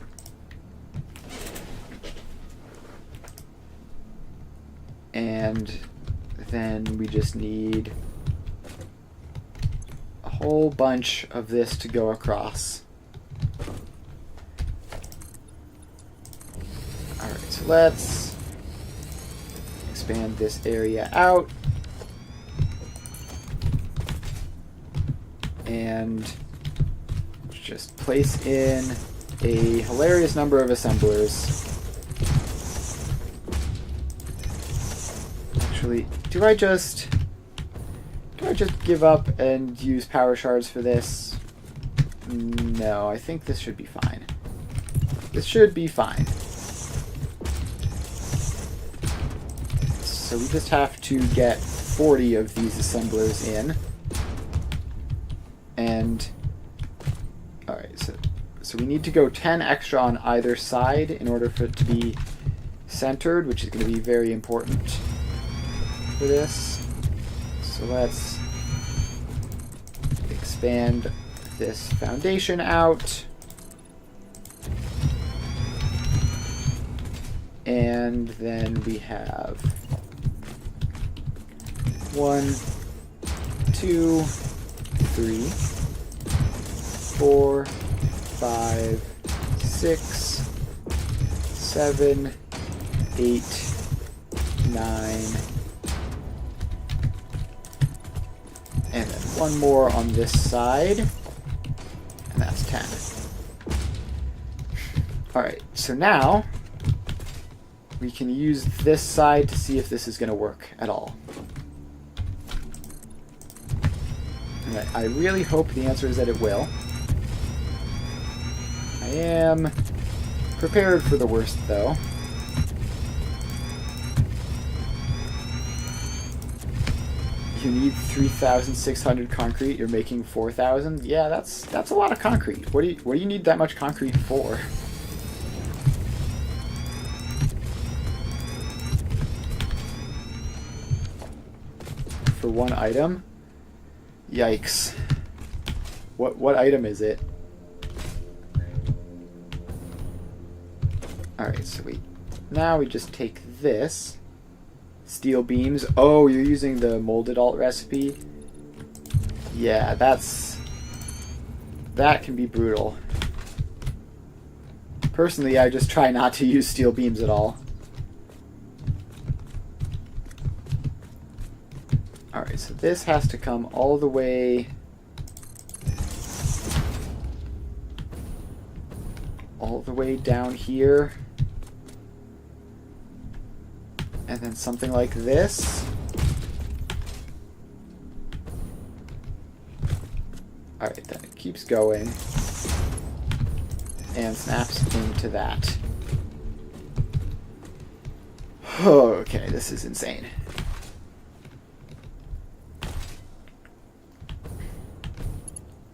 And then we just need a whole bunch of this to go across. Alright, so let's expand this area out. And just place in a hilarious number of assemblers. Actually, do I just give up and use power shards for this? No, I think this should be fine. This should be fine. So we just have to get 40 of these assemblers in. And alright, so we need to go 10 extra on either side in order for it to be centered, which is going to be very important for this. So let's expand this foundation out. And then we have 1, 2, 3, 4, 5, 6, 7, 8, 9, and then one more on this side, and that's 10. Alright, so now we can use this side to see if this is going to work at all. And I really hope the answer is that it will. I am prepared for the worst, though. You need 3,600 concrete. You're making 4,000. Yeah, that's a lot of concrete. What do you need that much concrete for? For one item? Yikes. What item is it? Alright, so now we just take this. Steel beams. Oh, you're using the molded alt recipe? Yeah, that can be brutal. Personally, I just try not to use steel beams at all. Alright, so this has to come all the way down here. And then something like this. Alright, then it keeps going and snaps into that. Oh, okay, this is insane.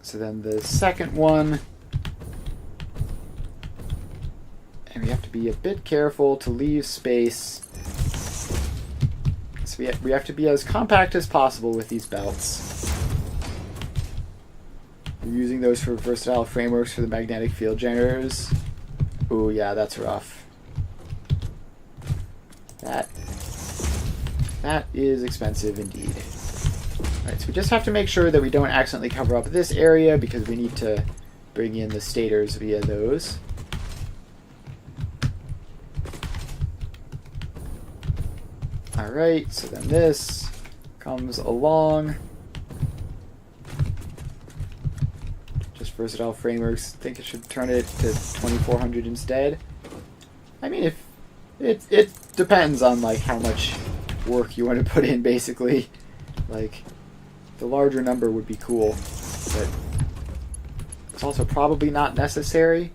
So then the second one, and we have to be a bit careful to leave space. So we have to be as compact as possible with these belts. We're using those for versatile frameworks for the magnetic field generators. Ooh, yeah, that's rough. That is expensive indeed. Alright, so we just have to make sure that we don't accidentally cover up this area because we need to bring in the stators via those. Alright, so then this comes along. Just versatile frameworks. I think it should turn it to 2400 instead. I mean, if it depends on like how much work you want to put in, basically. Like, the larger number would be cool, but it's also probably not necessary.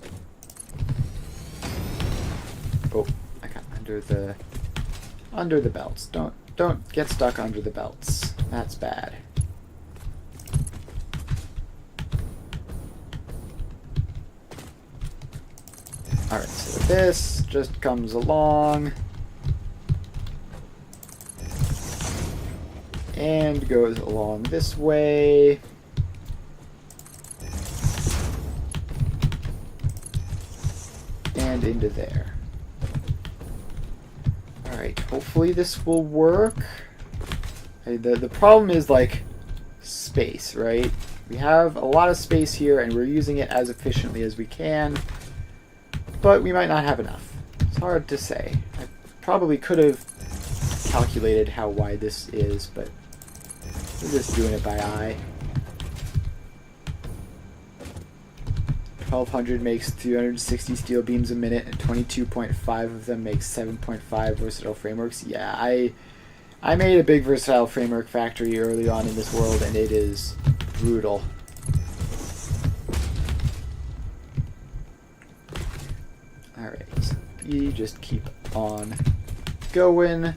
Oh, I got under the belts. Don't get stuck under the belts. That's bad. Alright, so this just comes along. and goes along this way. And into there. Alright, hopefully this will work. Okay, the problem is, like, space, right? We have a lot of space here, and we're using it as efficiently as we can, but we might not have enough. It's hard to say. I probably could have calculated how wide this is, but we're just doing it by eye. 1200 makes 360 steel beams a minute, and 22.5 of them makes 7.5 versatile frameworks. Yeah, I made a big versatile framework factory early on in this world, and it is brutal. Alright, so you just keep on going,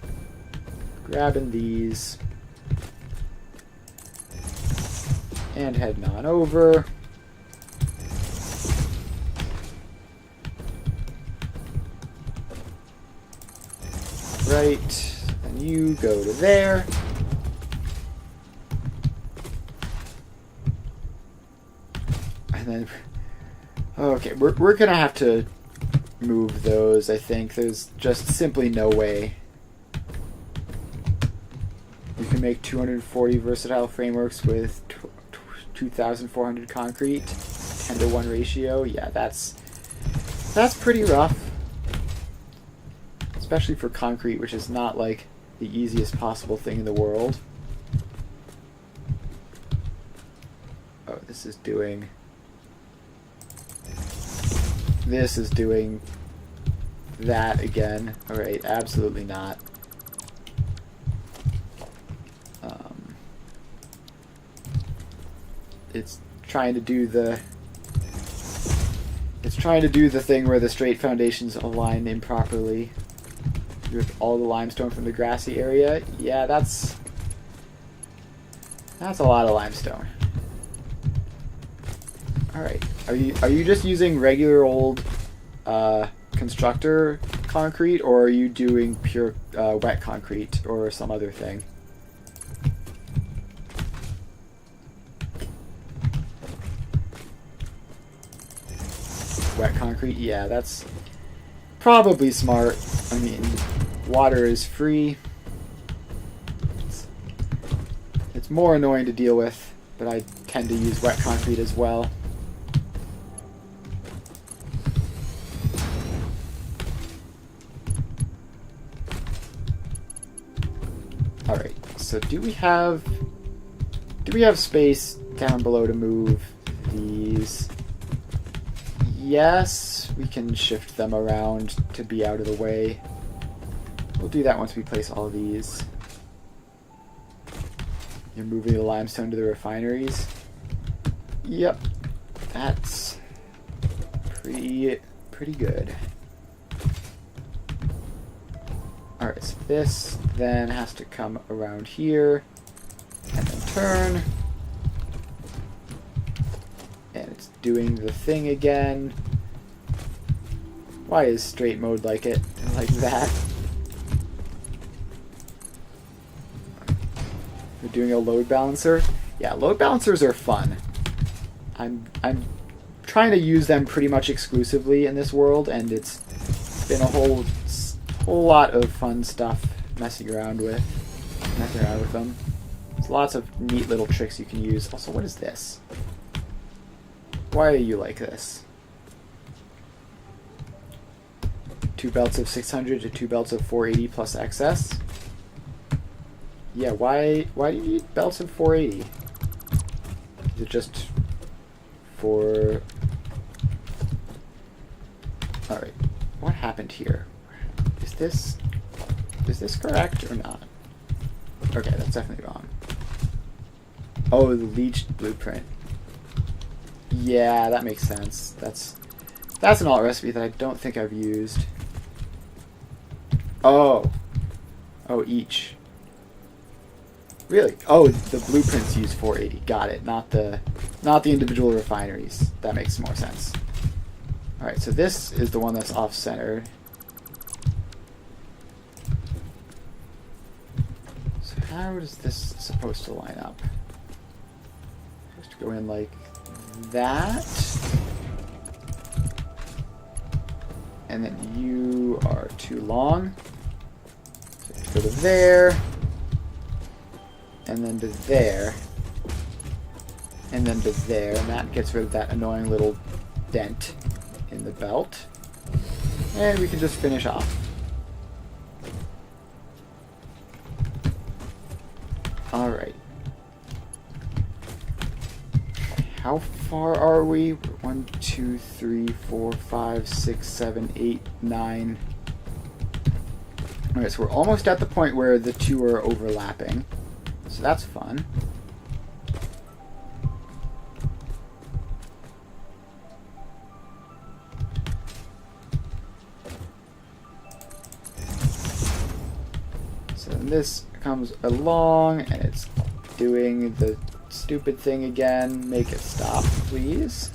grabbing these, and heading on over. Right, and you go to there. And then, okay, we're gonna have to move those, I think. There's just simply no way. You can make 240 versatile frameworks with 2,400 concrete, 10-to-1 ratio. Yeah, that's pretty rough. Especially for concrete, which is not like the easiest possible thing in the world. Oh, this is doing that again. Alright, absolutely not. It's trying to do the thing where the straight foundations align improperly with all the limestone from the grassy area. Yeah, that's a lot of limestone. Alright. Are you just using regular old constructor concrete, or are you doing pure wet concrete or some other thing? Wet concrete? Yeah, that's probably smart. I mean, water is free. It's more annoying to deal with, but I tend to use wet concrete as well. Alright, so do we have space down below to move these? Yes, we can shift them around to be out of the way. We'll do that once we place all of these. You're moving the limestone to the refineries. Yep, that's pretty good. Alright, so this then has to come around here and then turn. And it's doing the thing again. Why is straight mode like it? Like that? We're doing a load balancer. Yeah, load balancers are fun. I'm trying to use them pretty much exclusively in this world, and it's been a whole lot of fun stuff messing around with them. There's lots of neat little tricks you can use. Also, what is this? Why are you like this? 2 belts of 600 to 2 belts of 480 plus excess? Yeah, why do you need belts of 480? Is it just for... Alright, what happened here? Is this correct or not? Okay, that's definitely wrong. Oh, the leached blueprint. Yeah, that makes sense. That's an alt recipe that I don't think I've used. Oh, each. Really? Oh, the blueprints use 480. Got it. Not the individual refineries. That makes more sense. All right, so this is the one that's off-centered. So how is this supposed to line up? Supposed to go in like that. And then you are too long. So you go to there. And then to there. And then to there. And that gets rid of that annoying little dent in the belt. And we can just finish off. Alright. How far are we? 1, 2, 3, 4, 5, 6, 7, 8, 9. Alright, so we're almost at the point where the two are overlapping. So that's fun. So then this comes along and it's doing the stupid thing again. Make it stop, please.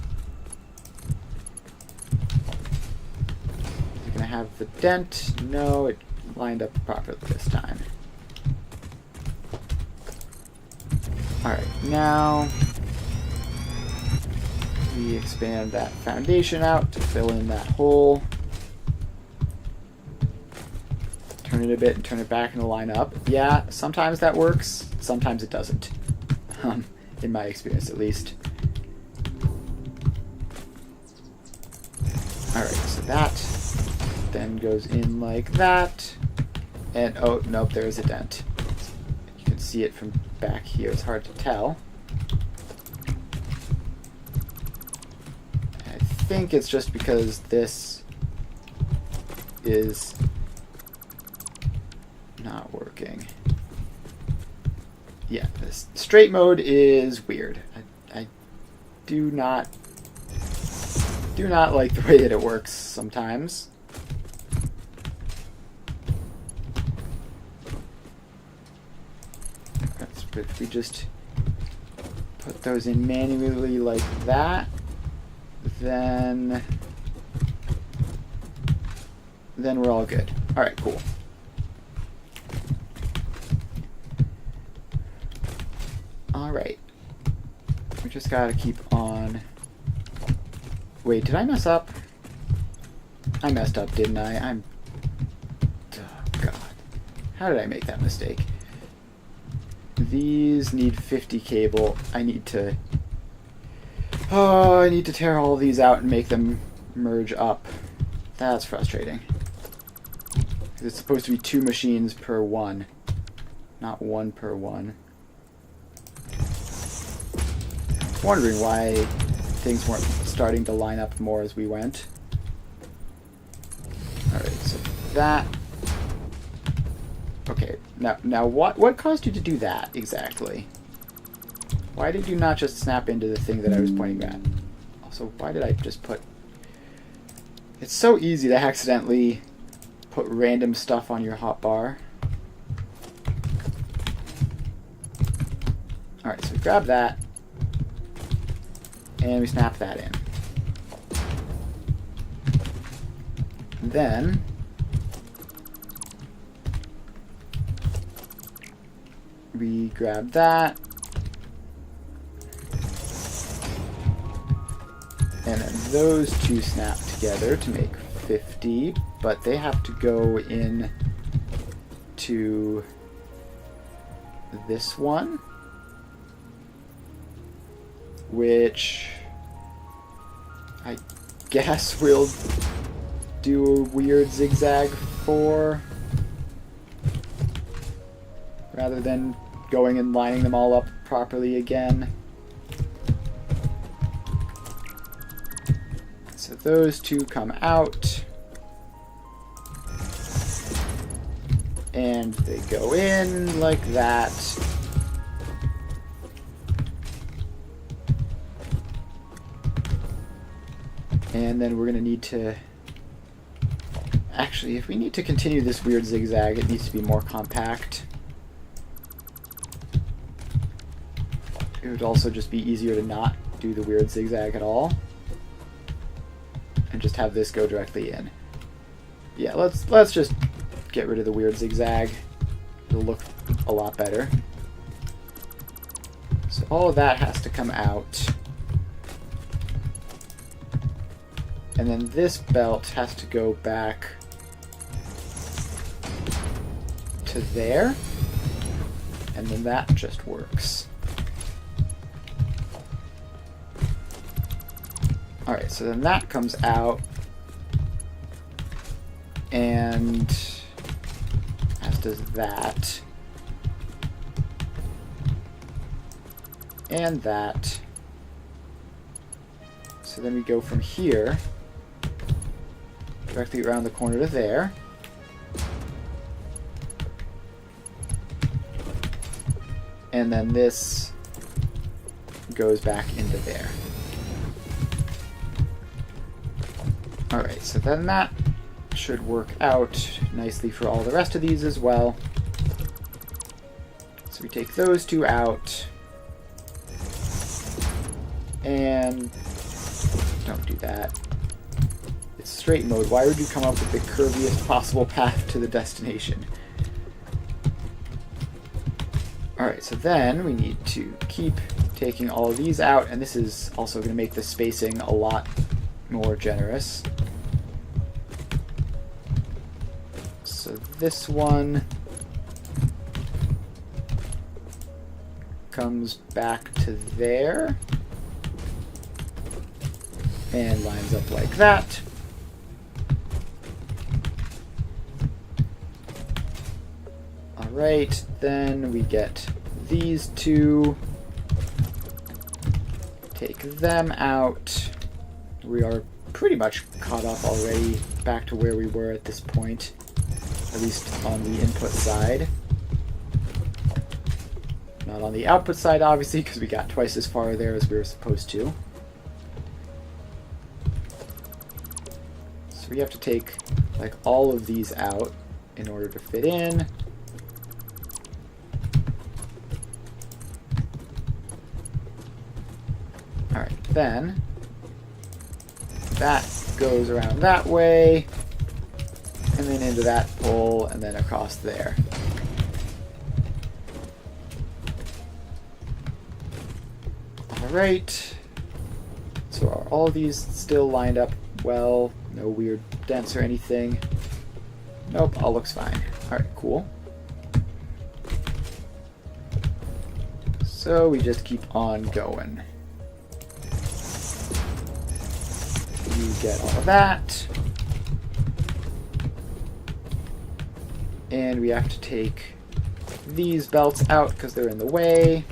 You're gonna have the dent. No, it lined up properly this time. Alright, now we expand that foundation out to fill in that hole. Turn it a bit and turn it back and line up. Yeah, sometimes that works, sometimes it doesn't. In my experience, at least. Alright, so that then goes in like that. And, oh, nope, there's a dent. You can see it from back here. It's hard to tell. I think it's just because this is not working. Yeah, this straight mode is weird. I do not like the way that it works sometimes. But if we just put those in manually like that, then we're all good. All right, cool. Alright. We just gotta keep on... Wait, did I mess up? I messed up, didn't I? Oh, God. How did I make that mistake? These need 50 cable. I need to... Oh, I need to tear all these out and make them merge up. That's frustrating. It's supposed to be 2 machines per one, not 1 per one. Wondering why things weren't starting to line up more as we went. Alright, so that... Okay, now what caused you to do that, exactly? Why did you not just snap into the thing that I was pointing at? Also, why did I just put... It's so easy to accidentally put random stuff on your hotbar. Alright, so we grab that. And we snap that in. Then we grab that. And then those two snap together to make 50, but they have to go in to this one, which I guess we'll do a weird zigzag for, rather than going and lining them all up properly again. So those two come out, and they go in like that. And then we're going to need to... Actually, if we need to continue this weird zigzag, it needs to be more compact. It would also just be easier to not do the weird zigzag at all. And just have this go directly in. Yeah, let's just get rid of the weird zigzag. it'll look a lot better. So all of that has to come out. And then this belt has to go back to there. And then that just works. Alright, so then that comes out. And as does that. And that. So then we go from here directly around the corner to there. And then this goes back into there. Alright, so then that should work out nicely for all the rest of these as well. So we take those two out. And don't do that. It's straight mode. Why would you come up with the curviest possible path to the destination? Alright, so then we need to keep taking all of these out, and this is also going to make the spacing a lot more generous. So this one comes back to there and lines up like that. Alright, then we get these two, take them out. We are pretty much caught up already, back to where we were at this point, at least on the input side. Not on the output side, obviously, because we got twice as far there as we were supposed to. So we have to take like all of these out in order to fit in. Alright, then that goes around that way, and then into that pole, and then across there. Alright, so are all these still lined up well? No weird dents or anything? Nope, all looks fine. Alright, cool. So we just keep on going. You get all of that. And we have to take these belts out because they're in the way.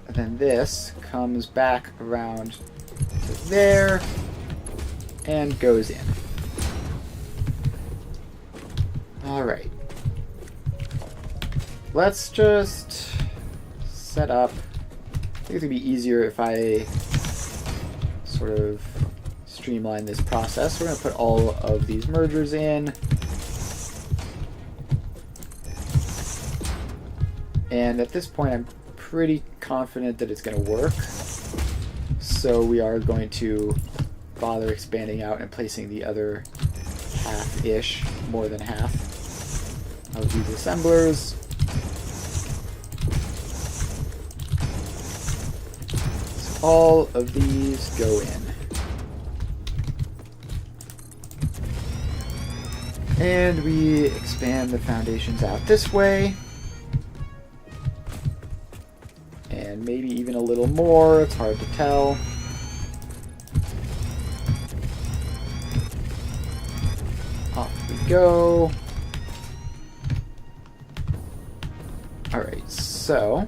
And then this comes back around to there and goes in. Alright. Let's just set up. I think it's going to be easier if I sort of streamline this process. We're going to put all of these mergers in. And at this point, I'm pretty confident that it's going to work. So we are going to bother expanding out and placing the other half-ish, more than half, of these assemblers. So all of these go in. And we expand the foundations out this way. And maybe even a little more, it's hard to tell. Off we go. Alright, so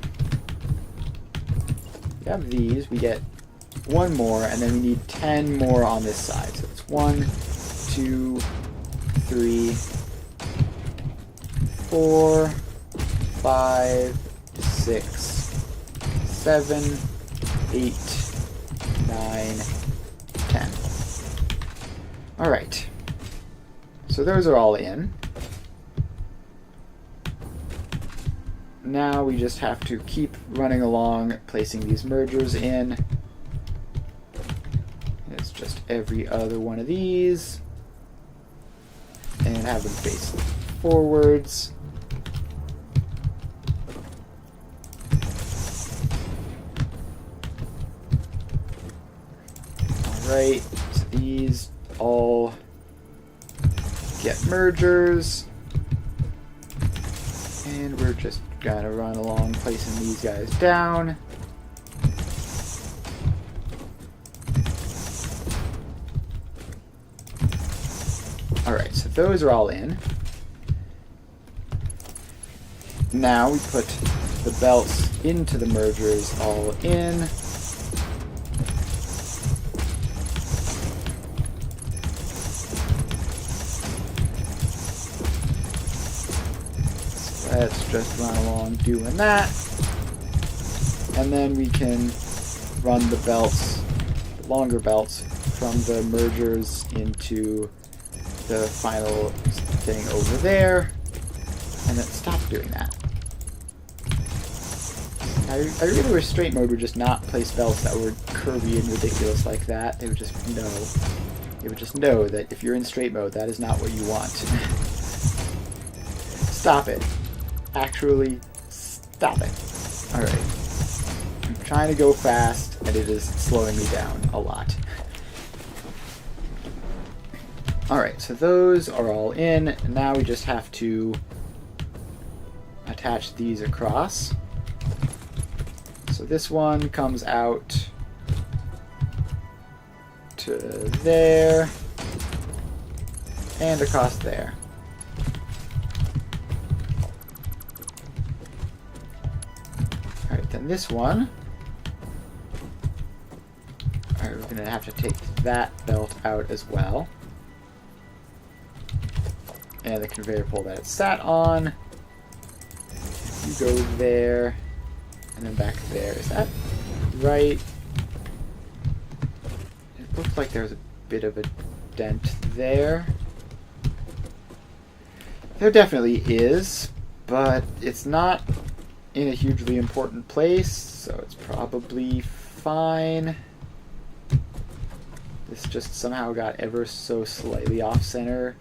we have these, we get one more, and then we need 10 more on this side. So it's 1, 2, 3, 4, 5, 6, 7, 8, 9, 10. Alright. So those are all in. Now we just have to keep running along, placing these mergers in. every other one of these and have them face forwards. Alright, so these all get mergers. And we're just gonna run along placing these guys down. Alright, so those are all in. Now we put the belts into the mergers all in. So let's just run along doing that. And then we can run the belts, the longer belts, from the mergers into the final thing over there, and then stop doing that. I really wish straight mode would just not place belts that were curvy and ridiculous like that. They would just know. They would just know that if you're in straight mode, that is not what you want. Stop it. Actually, stop it. Alright. I'm trying to go fast, and it is slowing me down a lot. Alright, so those are all in. Now we just have to attach these across. So this one comes out to there and across there. Alright, then this one. Alright, we're going to have to take that belt out as well. And the conveyor pole that it's sat on. You go there, and then back there. Is that right? It looks like there's a bit of a dent there. There definitely is, but it's not in a hugely important place, so it's probably fine. This just somehow got ever so slightly off-center.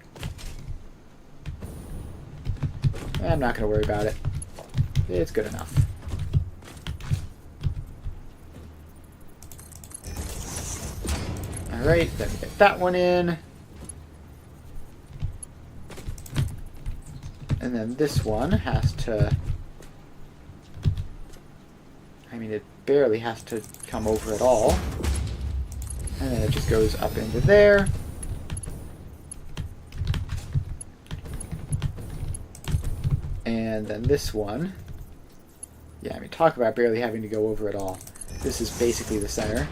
I'm not going to worry about it. It's good enough. Alright, then we get that one in. And then this one has to... I mean, it barely has to come over at all. And then it just goes up into there. And then this one, yeah, I mean, talk about barely having to go over at all. This is basically the center.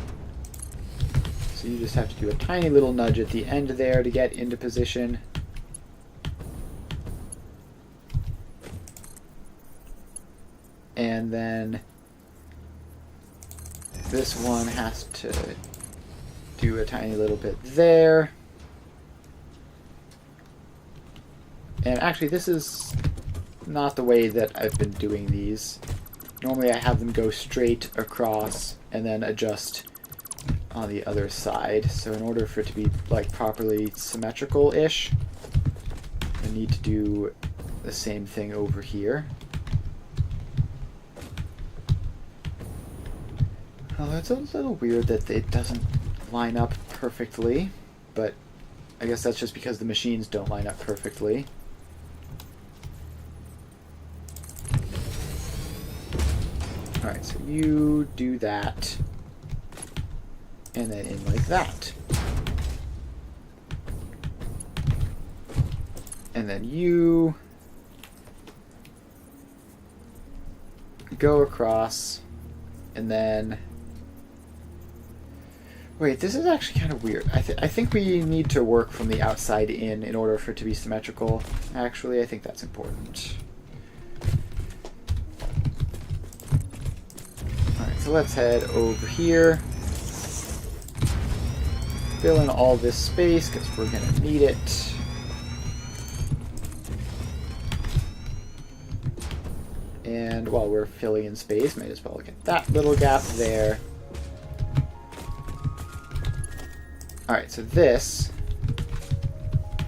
So you just have to do a tiny little nudge at the end there to get into position. And then this one has to do a tiny little bit there. And actually, this is not the way that I've been doing these. Normally I have them go straight across and then adjust on the other side. So in order for it to be like properly symmetrical-ish, I need to do the same thing over here. Although it's a little weird that it doesn't line up perfectly, but I guess that's just because the machines don't line up perfectly. Alright, so you do that, and then in like that. And then you go across, and then... Wait, this is actually kind of weird. I think we need to work from the outside in order for it to be symmetrical. Actually, I think that's important. So let's head over here, fill in all this space because we're going to need it. And while we're filling in space, might as well get that little gap there. Alright, so this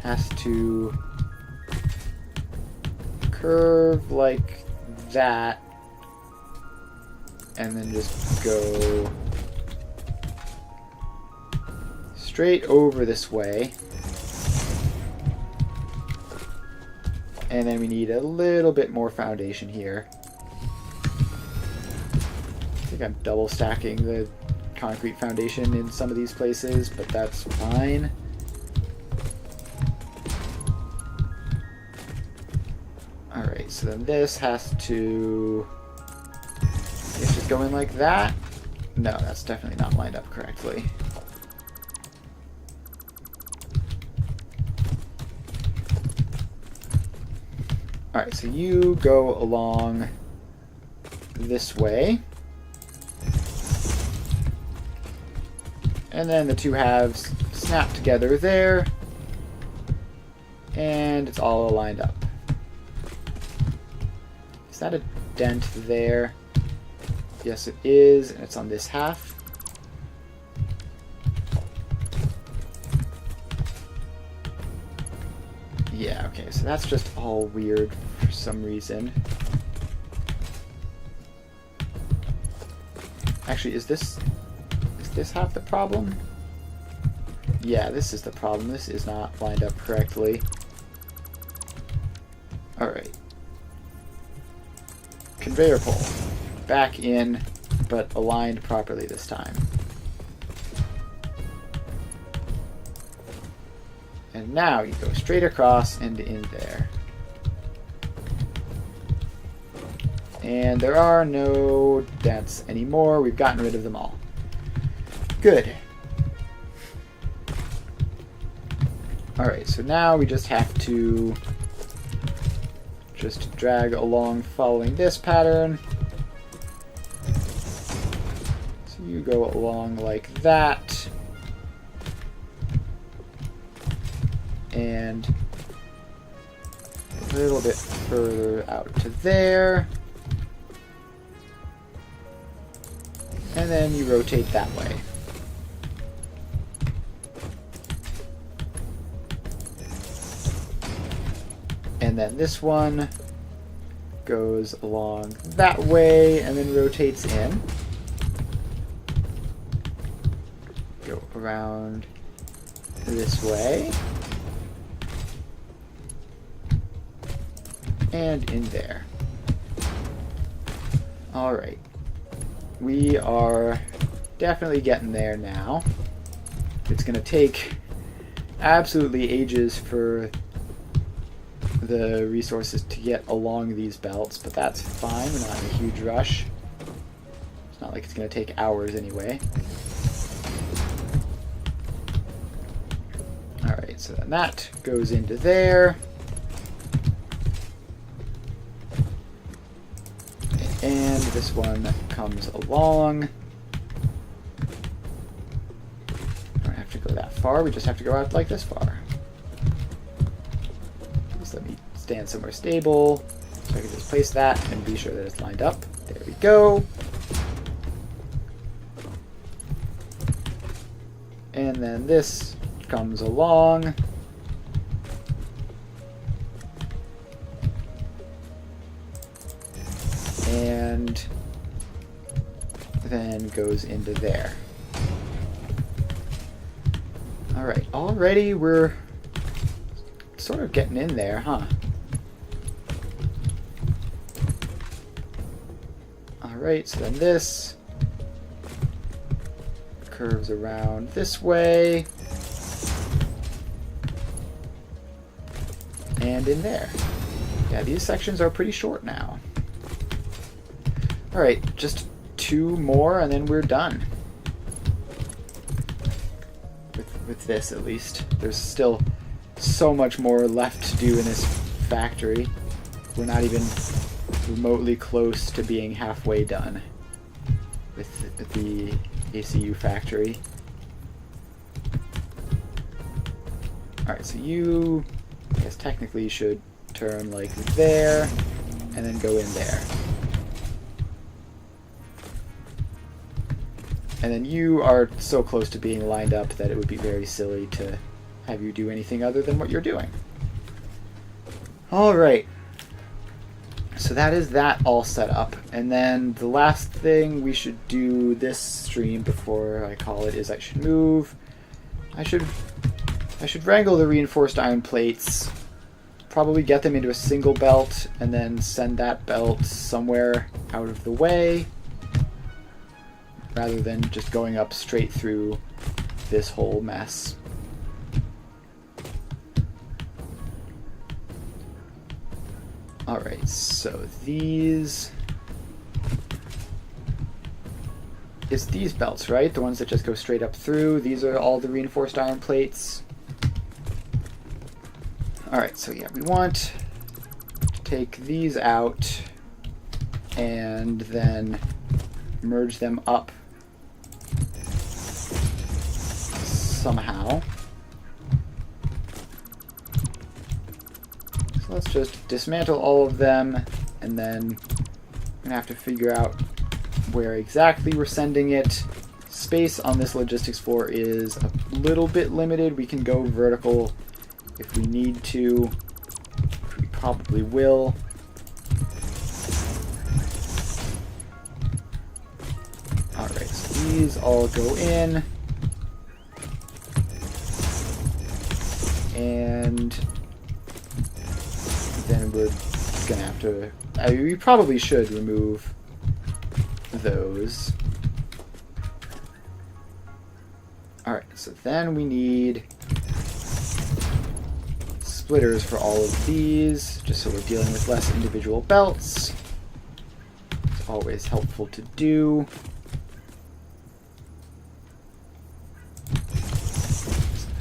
has to curve like that, and then just go straight over this way. And then we need a little bit more foundation here. I think I'm double stacking the concrete foundation in some of these places, but that's fine. Alright, so then this has to, I guess, just go in like that. No, that's definitely not lined up correctly. Alright, so you go along this way. And then the two halves snap together there. And it's all lined up. Is that a dent there? Yes, it is, and it's on this half. Yeah, okay, so that's just all weird for some reason. Actually, is this half the problem? Yeah, this is the problem. This is not lined up correctly. Alright. Conveyor pole. Back in, but aligned properly this time. And now you go straight across and in there. And there are no dents anymore. We've gotten rid of them all. Good. Alright, so now we just have to just drag along following this pattern. So you go along like that. And a little bit further out to there. And then you rotate that way. And then this one goes along that way and then rotates in. Go around this way. And in there. Alright. We are definitely getting there now. It's going to take absolutely ages for the resources to get along these belts, but that's fine. We're not in a huge rush. It's not like it's going to take hours anyway. Alright, so then that goes into there. And this one comes along. Don't have to go that far, we just have to go out like this far. Just let me stand somewhere stable, so I can just place that and be sure that it's lined up. There we go. And then this comes along. And then goes into there. Alright, already we're sort of getting in there, huh? Alright, so then this curves around this way. And in there. Yeah, these sections are pretty short now. Alright, just two more and then we're done. With this, at least. There's still so much more left to do in this factory. We're not even remotely close to being halfway done with the ACU factory. Alright, so you, I guess technically should turn like there and then go in there. And then you are so close to being lined up that it would be very silly to have you do anything other than what you're doing. Alright. So that is that all set up. And then the last thing we should do this stream before I call it is I should move. I should wrangle the reinforced iron plates, probably get them into a single belt, and then send that belt somewhere out of the way, rather than just going up straight through this whole mess. Alright, so these... It's these belts, right? The ones that just go straight up through. These are all the reinforced iron plates. Alright, so yeah, we want to take these out and then merge them up somehow. So let's just dismantle all of them, and then we're going to have to figure out where exactly we're sending it. Space on this logistics floor is a little bit limited. We can go vertical if we need to. We probably will. Alright, so these all go in. And then we're gonna have to... we probably should remove those. Alright, so then we need splitters for all of these, just so we're dealing with less individual belts. It's always helpful to do.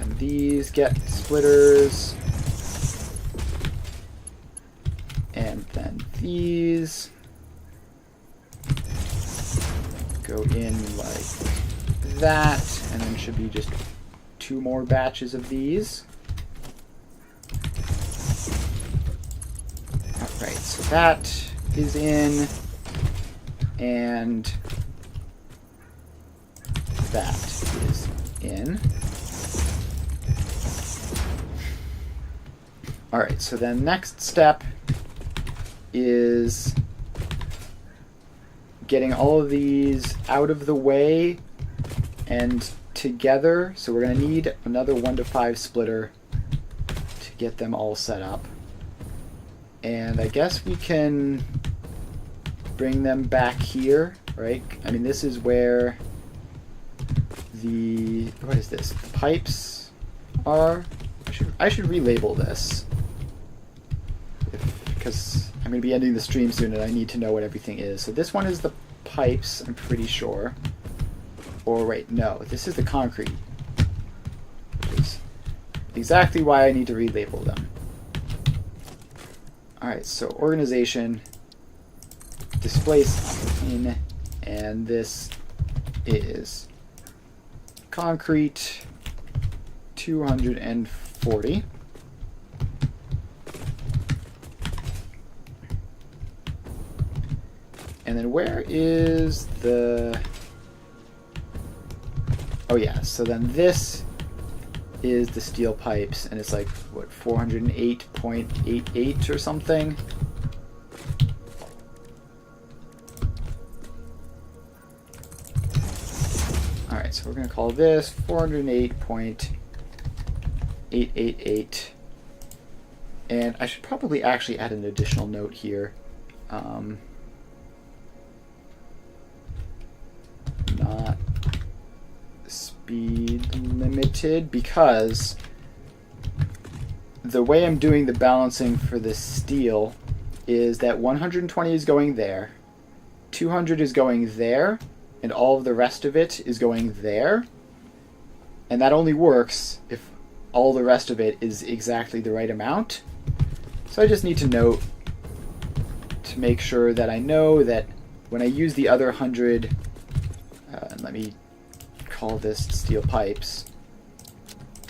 And these get splitters. And then these go in like that, and then should be just 2 more batches of these. Alright, so that is in, and that is in. Alright, so then next step is getting all of these out of the way and together. So we're going to need another 1 to 5 splitter to get them all set up. And I guess we can bring them back here, right? I mean, this is where the... what is this? The pipes are? I should relabel this. Because I'm going to be ending the stream soon and I need to know what everything is. So this one is the pipes, I'm pretty sure. Or wait, no, this is the concrete. Which is exactly why I need to relabel them. Alright, so organization, display sign, and this is concrete 240. And then where is the... oh yeah, so then this is the steel pipes, and it's like, what, 408.88 or something? Alright, so we're going to call this 408.888. And I should probably actually add an additional note here. Not speed limited, because the way I'm doing the balancing for this steel is that 120 is going there, 200 is going there, and all of the rest of it is going there. And that only works if all the rest of it is exactly the right amount. So I just need to note to make sure that I know that when I use the other 100, and let me call this steel pipes.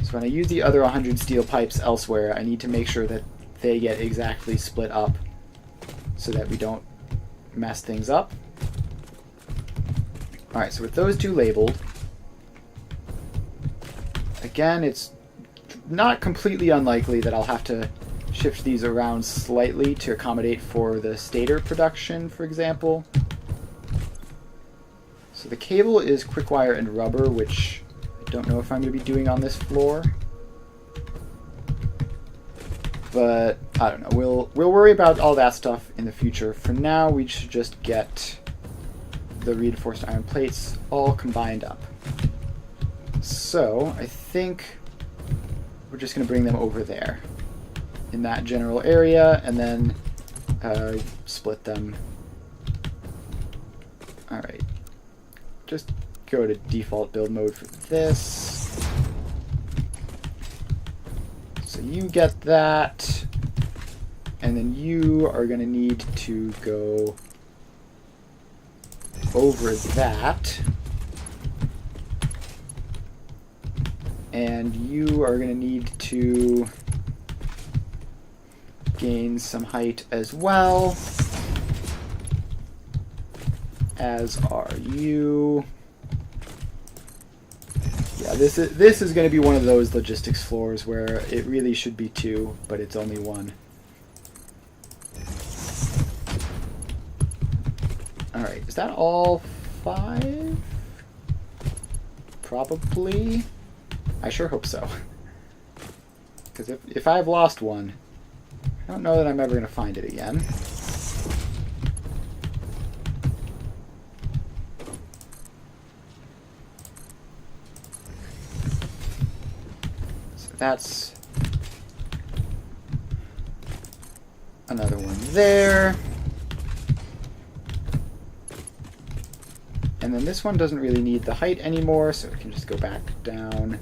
So when I use the other 100 steel pipes elsewhere, I need to make sure that they get exactly split up so that we don't mess things up. Alright, so with those two labeled, again, it's not completely unlikely that I'll have to shift these around slightly to accommodate for the stator production, for example. So the cable is quick wire and rubber, which I don't know if I'm going to be doing on this floor. But I don't know. We'll worry about all that stuff in the future. For now, we should just get the reinforced iron plates all combined up. So I think we're just going to bring them over there in that general area, and then split them. All right. Just go to default build mode for this. So you get that, and then you are going to need to go over that, and you are going to need to gain some height as well, as are you. Yeah, this is going to be one of those logistics floors where it really should be 2, but it's only 1. Alright, is that all 5? Probably. I sure hope so. Because if I've lost one, I don't know that I'm ever going to find it again. That's another one there. And then this one doesn't really need the height anymore, so it can just go back down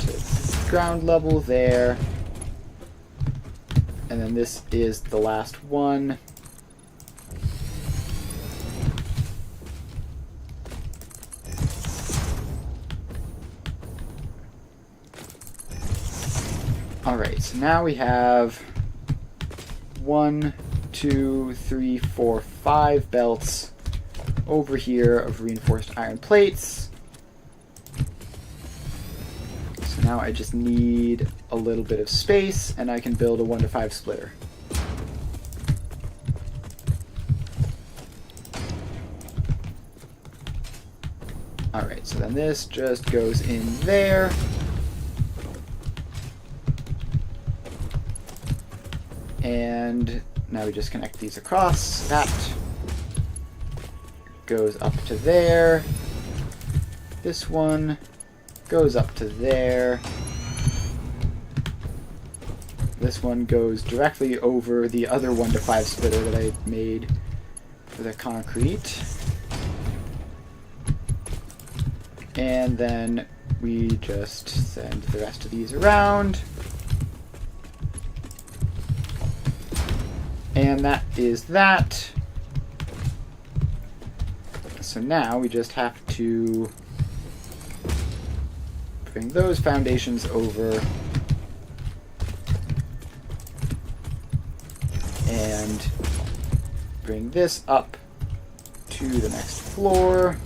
to ground level there. And then this is the last one. Alright, so now we have 1, 2, 3, 4, 5 belts over here of reinforced iron plates. So now I just need a little bit of space, and I can build a 1-to-5 splitter. Alright, so then this just goes in there. And now we just connect these across. That goes up to there. This one goes up to there. This one goes directly over the other 1-to-5 splitter that I made for the concrete. And then we just send the rest of these around. And that is that. So now we just have to bring those foundations over and bring this up to the next floor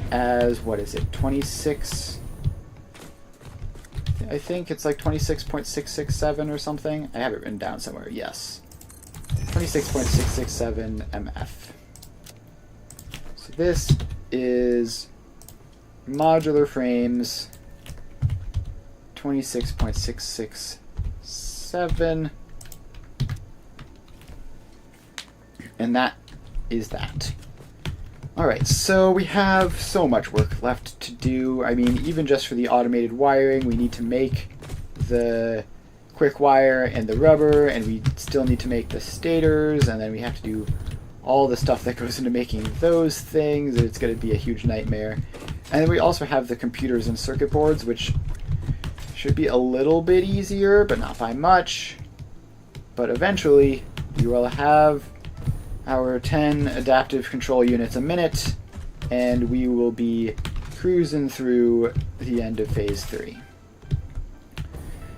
as, what is it, 26? I think it's like 26.667 or something. I have it written down somewhere. Yes. 26.667 MF. So this is modular frames 26.667. And that is that. Alright, so we have so much work left to do. I mean, even just for the automated wiring, we need to make the quick wire and the rubber, and we still need to make the stators, and then we have to do all the stuff that goes into making those things. It's going to be a huge nightmare. And then we also have the computers and circuit boards, which should be a little bit easier, but not by much. But eventually, we will have our 10 adaptive control units a minute, and we will be cruising through the end of Phase 3.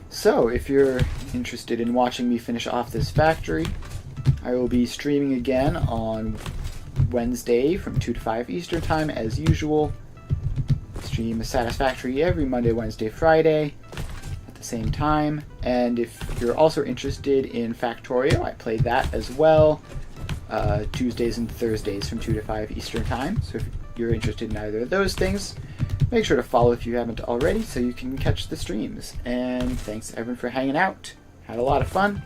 So, if you're interested in watching me finish off this factory, I will be streaming again on Wednesday from 2 to 5 Eastern Time as usual. Stream Satisfactory every Monday, Wednesday, Friday at the same time. And if you're also interested in Factorio, I play that as well. Tuesdays and Thursdays from 2 to 5 Eastern Time. So if you're interested in either of those things, make sure to follow if you haven't already so you can catch the streams. And thanks everyone for hanging out. Had a lot of fun.